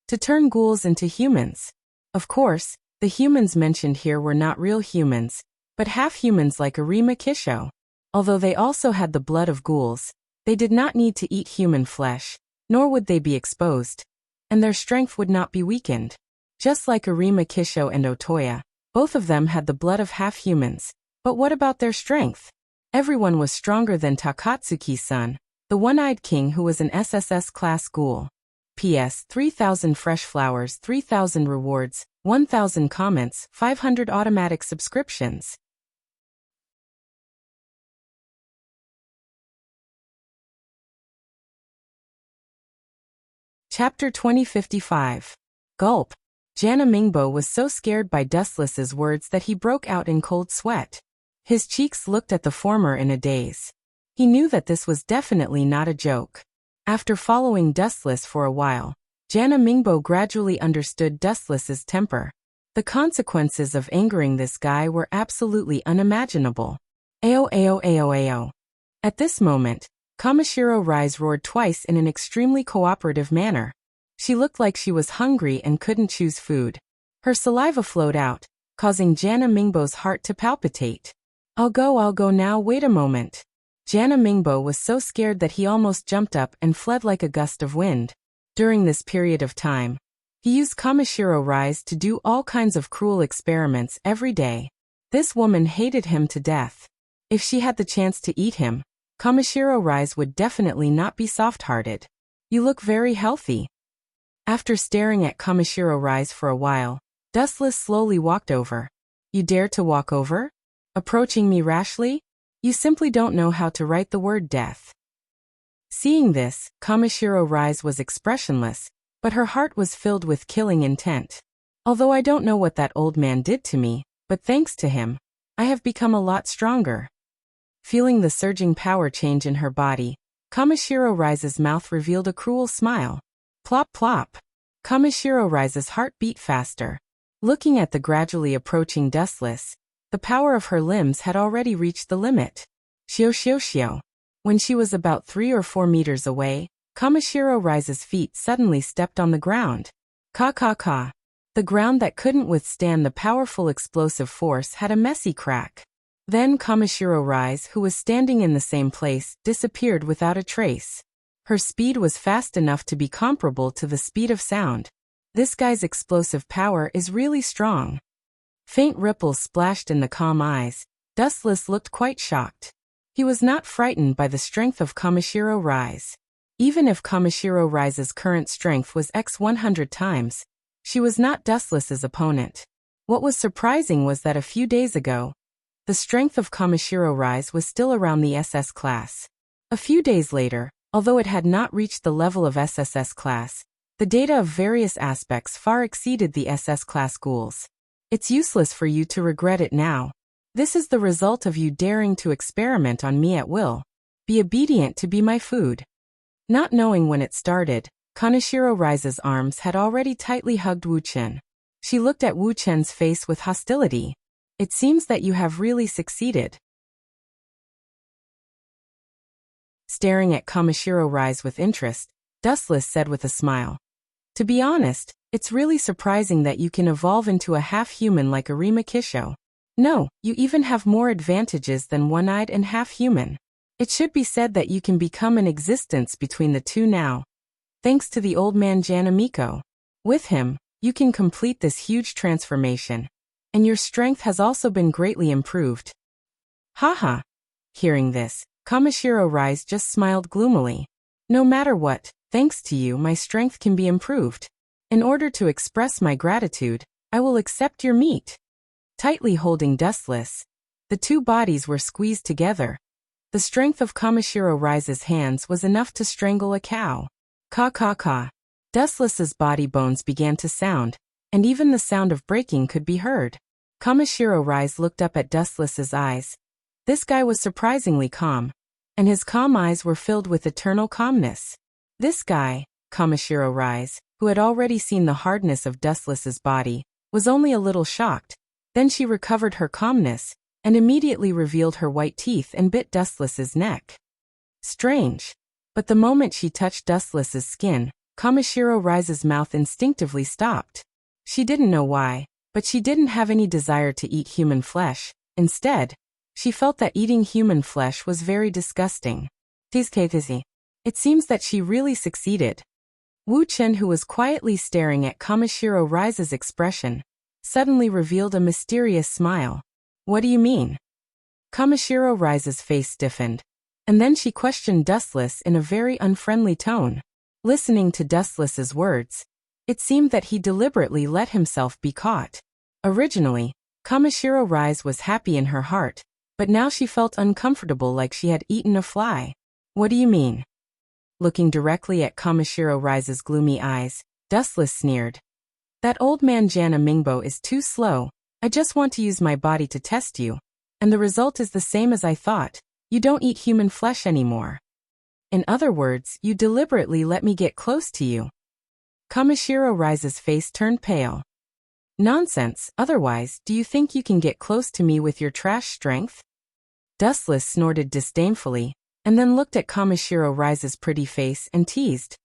[SPEAKER 1] To turn ghouls into humans. Of course, the humans mentioned here were not real humans, but half-humans like Arima Kisho. Although they also had the blood of ghouls, they did not need to eat human flesh, nor would they be exposed, and their strength would not be weakened. Just like Arima Kisho and Otoya, both of them had the blood of half-humans, but what about their strength? Everyone was stronger than Takatsuki's son, the one-eyed king who was an SSS-class ghoul. P.S. 3,000 fresh flowers, 3,000 rewards, 1,000 comments, 500 automatic subscriptions. Chapter 2055. Gulp. Jana Mingbo was so scared by Dustless's words that he broke out in cold sweat. His cheeks looked at the former in a daze. He knew that this was definitely not a joke. After following Dustless for a while, Jana Mingbo gradually understood Dustless's temper. The consequences of angering this guy were absolutely unimaginable. Ayo ayo ayo ayo. At this moment, Kamishiro Rise roared twice in an extremely cooperative manner. She looked like she was hungry and couldn't choose food. Her saliva flowed out, causing Jana Mingbo's heart to palpitate. I'll go now, wait a moment. Jana Mingbo was so scared that he almost jumped up and fled like a gust of wind. During this period of time, he used Kamishiro Rise to do all kinds of cruel experiments every day. This woman hated him to death. If she had the chance to eat him, Kamishiro Rise would definitely not be soft-hearted. You look very healthy. After staring at Kamishiro Rise for a while, Dustless slowly walked over. You dare to walk over? Approaching me rashly? You simply don't know how to write the word death. Seeing this, Kamishiro Rise was expressionless, but her heart was filled with killing intent. Although I don't know what that old man did to me, but thanks to him, I have become a lot stronger. Feeling the surging power change in her body, Kamishiro Rise's mouth revealed a cruel smile. Plop plop. Kamishiro Rise's heart beat faster. Looking at the gradually approaching Dustless, the power of her limbs had already reached the limit. Shio shio shio. When she was about 3 or 4 meters away, Kamishiro Rise's feet suddenly stepped on the ground. Ka ka ka. The ground that couldn't withstand the powerful explosive force had a messy crack. Then Kamishiro Rise, who was standing in the same place, disappeared without a trace. Her speed was fast enough to be comparable to the speed of sound. This guy's explosive power is really strong. Faint ripples splashed in the calm eyes. Dustless looked quite shocked. He was not frightened by the strength of Kamishiro Rise. Even if Kamishiro Rise's current strength was x 100 times, she was not Dustless's opponent. What was surprising was that a few days ago, the strength of Kamishiro Rise was still around the SS class. A few days later, although it had not reached the level of SSS class, the data of various aspects far exceeded the SS class ghouls. It's useless for you to regret it now. This is the result of you daring to experiment on me at will. Be obedient to be my food. Not knowing when it started, Kamishiro Rise's arms had already tightly hugged Wu Chen. She looked at Wu Chen's face with hostility. It seems that you have really succeeded. Staring at Kamishiro Rise with interest, Dustless said with a smile. To be honest, it's really surprising that you can evolve into a half-human like Arima Kisho. No, you even have more advantages than one-eyed and half-human. It should be said that you can become an existence between the two now. Thanks to the old man Janamiko. With him, you can complete this huge transformation. And your strength has also been greatly improved. Haha. Hearing this, Kamishiro Rise just smiled gloomily. No matter what, thanks to you my strength can be improved. In order to express my gratitude, I will accept your meat. Tightly holding Dustless, the two bodies were squeezed together. The strength of Kamishiro Rise's hands was enough to strangle a cow. Ka ka ka. Dustless's body bones began to sound, and even the sound of breaking could be heard. Kamishiro Rise looked up at Dustless's eyes. This guy was surprisingly calm, and his calm eyes were filled with eternal calmness. This guy, Kamishiro Rise, who had already seen the hardness of Dustless's body, was only a little shocked. Then she recovered her calmness, and immediately revealed her white teeth and bit Dustless's neck. Strange. But the moment she touched Dustless's skin, Kamishiro Rise's mouth instinctively stopped. She didn't know why, but she didn't have any desire to eat human flesh. Instead, she felt that eating human flesh was very disgusting. It seems that she really succeeded. Wu Chen, who was quietly staring at Kamishiro Rise's expression, suddenly revealed a mysterious smile. What do you mean? Kamishiro Rise's face stiffened, and then she questioned Dustless in a very unfriendly tone. Listening to Dustless's words, it seemed that he deliberately let himself be caught. Originally, Kamishiro Rise was happy in her heart, but now she felt uncomfortable like she had eaten a fly. What do you mean? Looking directly at Kamishiro Rise's gloomy eyes, Dustless sneered. That old man Jana Mingbo is too slow. I just want to use my body to test you. And the result is the same as I thought. You don't eat human flesh anymore. In other words, you deliberately let me get close to you. Kamishiro Rise's face turned pale. Nonsense, otherwise, do you think you can get close to me with your trash strength? Dustless snorted disdainfully, and then looked at Kamishiro Rise's pretty face and teased.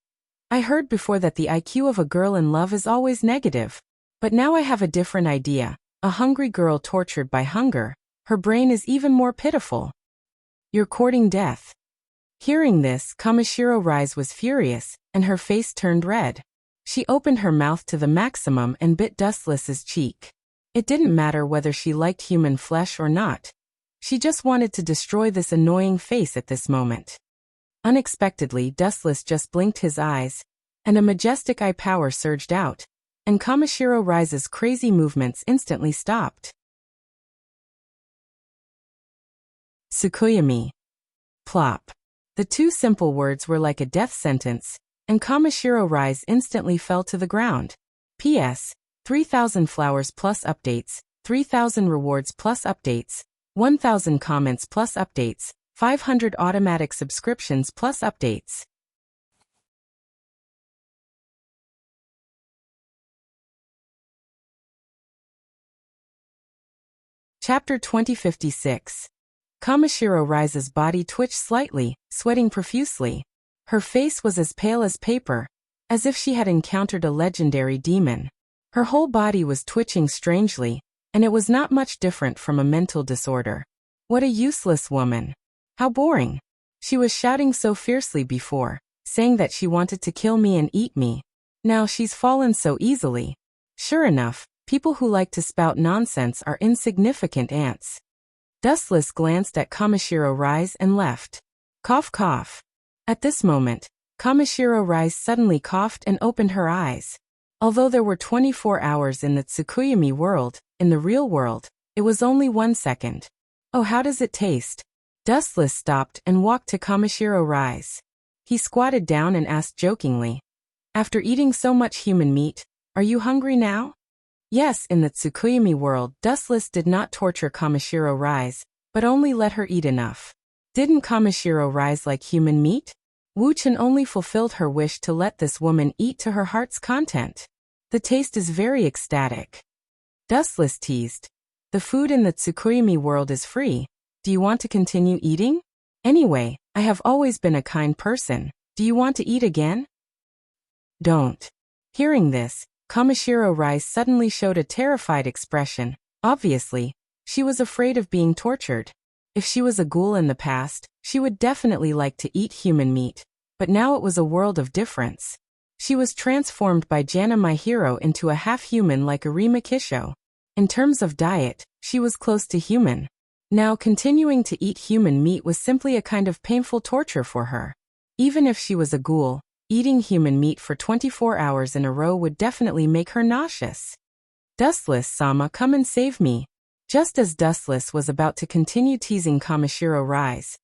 [SPEAKER 1] I heard before that the IQ of a girl in love is always negative. But now I have a different idea. A hungry girl tortured by hunger. Her brain is even more pitiful. You're courting death. Hearing this, Kamishiro Rise was furious, and her face turned red. She opened her mouth to the maximum and bit Dustless's cheek. It didn't matter whether she liked human flesh or not. She just wanted to destroy this annoying face at this moment. Unexpectedly, Dustless just blinked his eyes, and a majestic eye power surged out, and Kamishiro Rise's crazy movements instantly stopped. Tsukuyomi. Plop. The two simple words were like a death sentence, and Kamishiro Rise instantly fell to the ground. P.S. 3,000 flowers plus updates, 3,000 rewards plus updates, 1,000 comments plus updates, 500 automatic subscriptions plus updates. Chapter 2056. Kamishiro Rise's body twitched slightly, sweating profusely. Her face was as pale as paper, as if she had encountered a legendary demon. Her whole body was twitching strangely, and it was not much different from a mental disorder. What a useless woman. How boring. She was shouting so fiercely before, saying that she wanted to kill me and eat me. Now she's fallen so easily. Sure enough, people who like to spout nonsense are insignificant ants. Dustless glanced at Kamishiro Rise and left. Cough cough. At this moment, Kamishiro Rise suddenly coughed and opened her eyes. Although there were 24 hours in the Tsukuyomi world, in the real world, it was only 1 second. Oh, how does it taste? Dustless stopped and walked to Kamishiro Rise. He squatted down and asked jokingly, "After eating so much human meat, are you hungry now?" Yes, in the Tsukuyomi world, Dustless did not torture Kamishiro Rise, but only let her eat enough. Didn't Kamishiro Rise like human meat? Wu-chan only fulfilled her wish to let this woman eat to her heart's content. The taste is very ecstatic. Dustless teased. The food in the Tsukuyomi world is free. Do you want to continue eating? Anyway, I have always been a kind person. Do you want to eat again? Don't. Hearing this, Kamishiro Rise suddenly showed a terrified expression. Obviously, she was afraid of being tortured. If she was a ghoul in the past, she would definitely like to eat human meat, but now it was a world of difference. She was transformed by Jana my hero into a half-human like Arima Kisho. In terms of diet, she was close to human. Now continuing to eat human meat was simply a kind of painful torture for her. Even if she was a ghoul, eating human meat for 24 hours in a row would definitely make her nauseous. Dustless-sama, come and save me. Just as Dustless was about to continue teasing Kamishiro Rise,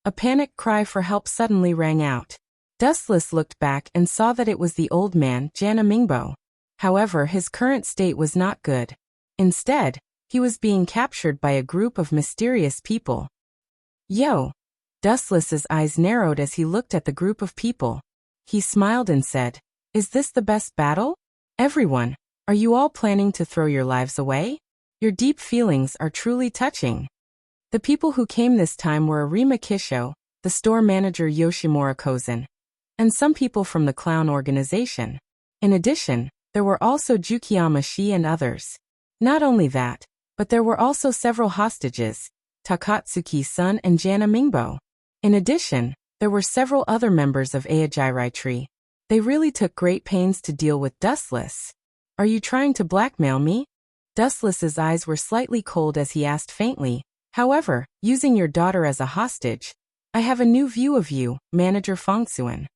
[SPEAKER 1] a panic cry for help suddenly rang out. Dustless looked back and saw that it was the old man, Jana Mingbo. However, his current state was not good. Instead, he was being captured by a group of mysterious people. Yo! Dustless's eyes narrowed as he looked at the group of people. He smiled and said, "Is this the best battle? Everyone, are you all planning to throw your lives away? Your deep feelings are truly touching." The people who came this time were Arima Kisho, the store manager Yoshimura Kozen, and some people from the clown organization. In addition, there were also Jukiyama Shi and others. Not only that, but there were also several hostages, Takatsuki-san and Jana Mingbo. In addition, there were several other members of Aojirai Tree. They really took great pains to deal with Dustless. "Are you trying to blackmail me?" Dustless's eyes were slightly cold as he asked faintly. "However, using your daughter as a hostage, I have a new view of you, Manager Fongsuan."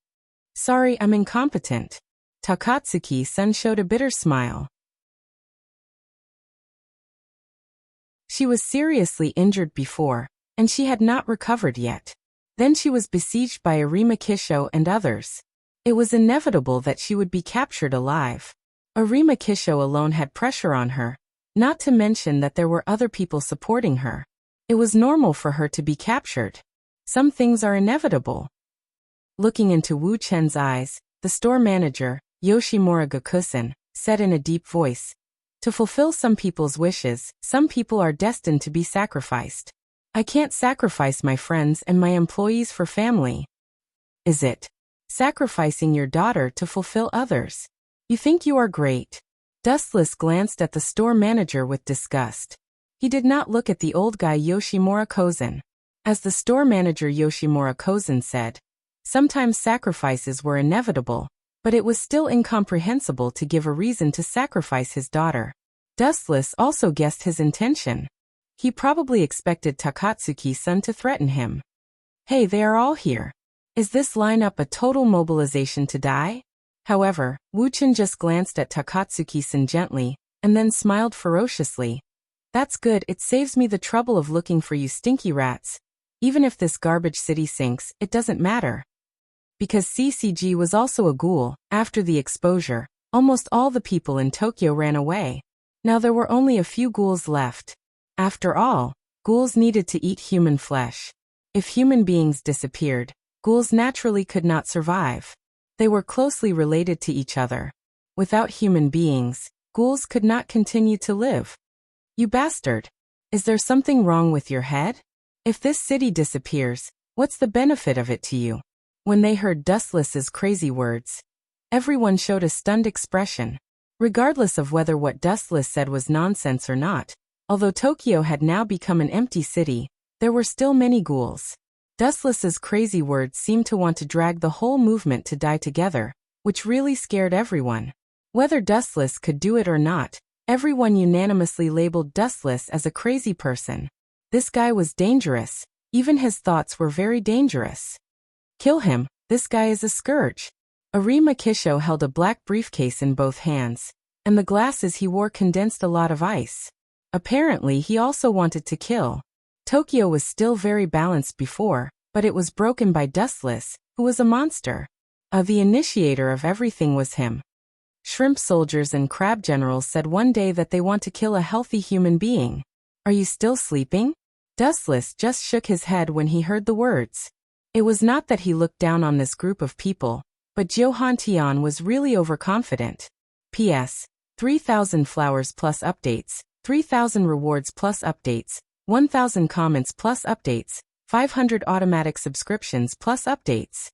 [SPEAKER 1] "Sorry, I'm incompetent." Takatsuki-san showed a bitter smile. She was seriously injured before, and she had not recovered yet. Then she was besieged by Arima Kisho and others. It was inevitable that she would be captured alive. Arima Kisho alone had pressure on her, not to mention that there were other people supporting her. It was normal for her to be captured. Some things are inevitable. Looking into Wu Chen's eyes, the store manager, Yoshimura Gakusen, said in a deep voice, "To fulfill some people's wishes, some people are destined to be sacrificed. I can't sacrifice my friends and my employees for family." "Is it sacrificing your daughter to fulfill others? You think you are great?" Dustless glanced at the store manager with disgust. He did not look at the old guy Yoshimura Kozen. As the store manager Yoshimura Kozen said, sometimes sacrifices were inevitable, but it was still incomprehensible to give a reason to sacrifice his daughter. Dustless also guessed his intention. He probably expected Takatsuki-san to threaten him. Hey, they are all here. Is this lineup a total mobilization to die? However, Wuchen just glanced at Takatsuki-san gently, and then smiled ferociously. That's good, it saves me the trouble of looking for you stinky rats. Even if this garbage city sinks, it doesn't matter. Because CCG was also a ghoul, after the exposure, almost all the people in Tokyo ran away. Now there were only a few ghouls left. After all, ghouls needed to eat human flesh. If human beings disappeared, ghouls naturally could not survive. They were closely related to each other. Without human beings, ghouls could not continue to live. You bastard! Is there something wrong with your head? If this city disappears, what's the benefit of it to you? When they heard Dustless's crazy words, everyone showed a stunned expression. Regardless of whether what Dustless said was nonsense or not, although Tokyo had now become an empty city, there were still many ghouls. Dustless's crazy words seemed to want to drag the whole movement to die together, which really scared everyone. Whether Dustless could do it or not, everyone unanimously labeled Dustless as a crazy person. This guy was dangerous, even his thoughts were very dangerous. Kill him, this guy is a scourge. Arima Kisho held a black briefcase in both hands, and the glasses he wore condensed a lot of ice. Apparently he also wanted to kill. Tokyo was still very balanced before, but it was broken by Dustless, who was a monster. The initiator of everything was him. Shrimp soldiers and crab generals said one day that they want to kill a healthy human being. Are you still sleeping? Dustless just shook his head when he heard the words. It was not that he looked down on this group of people, but Johan Tian was really overconfident. P.S. 3,000 flowers plus updates, 3,000 rewards plus updates, 1,000 comments plus updates, 500 automatic subscriptions plus updates.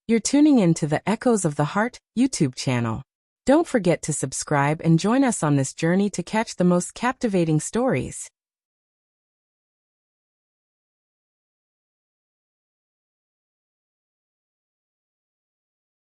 [SPEAKER 1] You're tuning in to the Echoes of the Heart YouTube channel. Don't forget to subscribe and join us on this journey to catch the most captivating stories.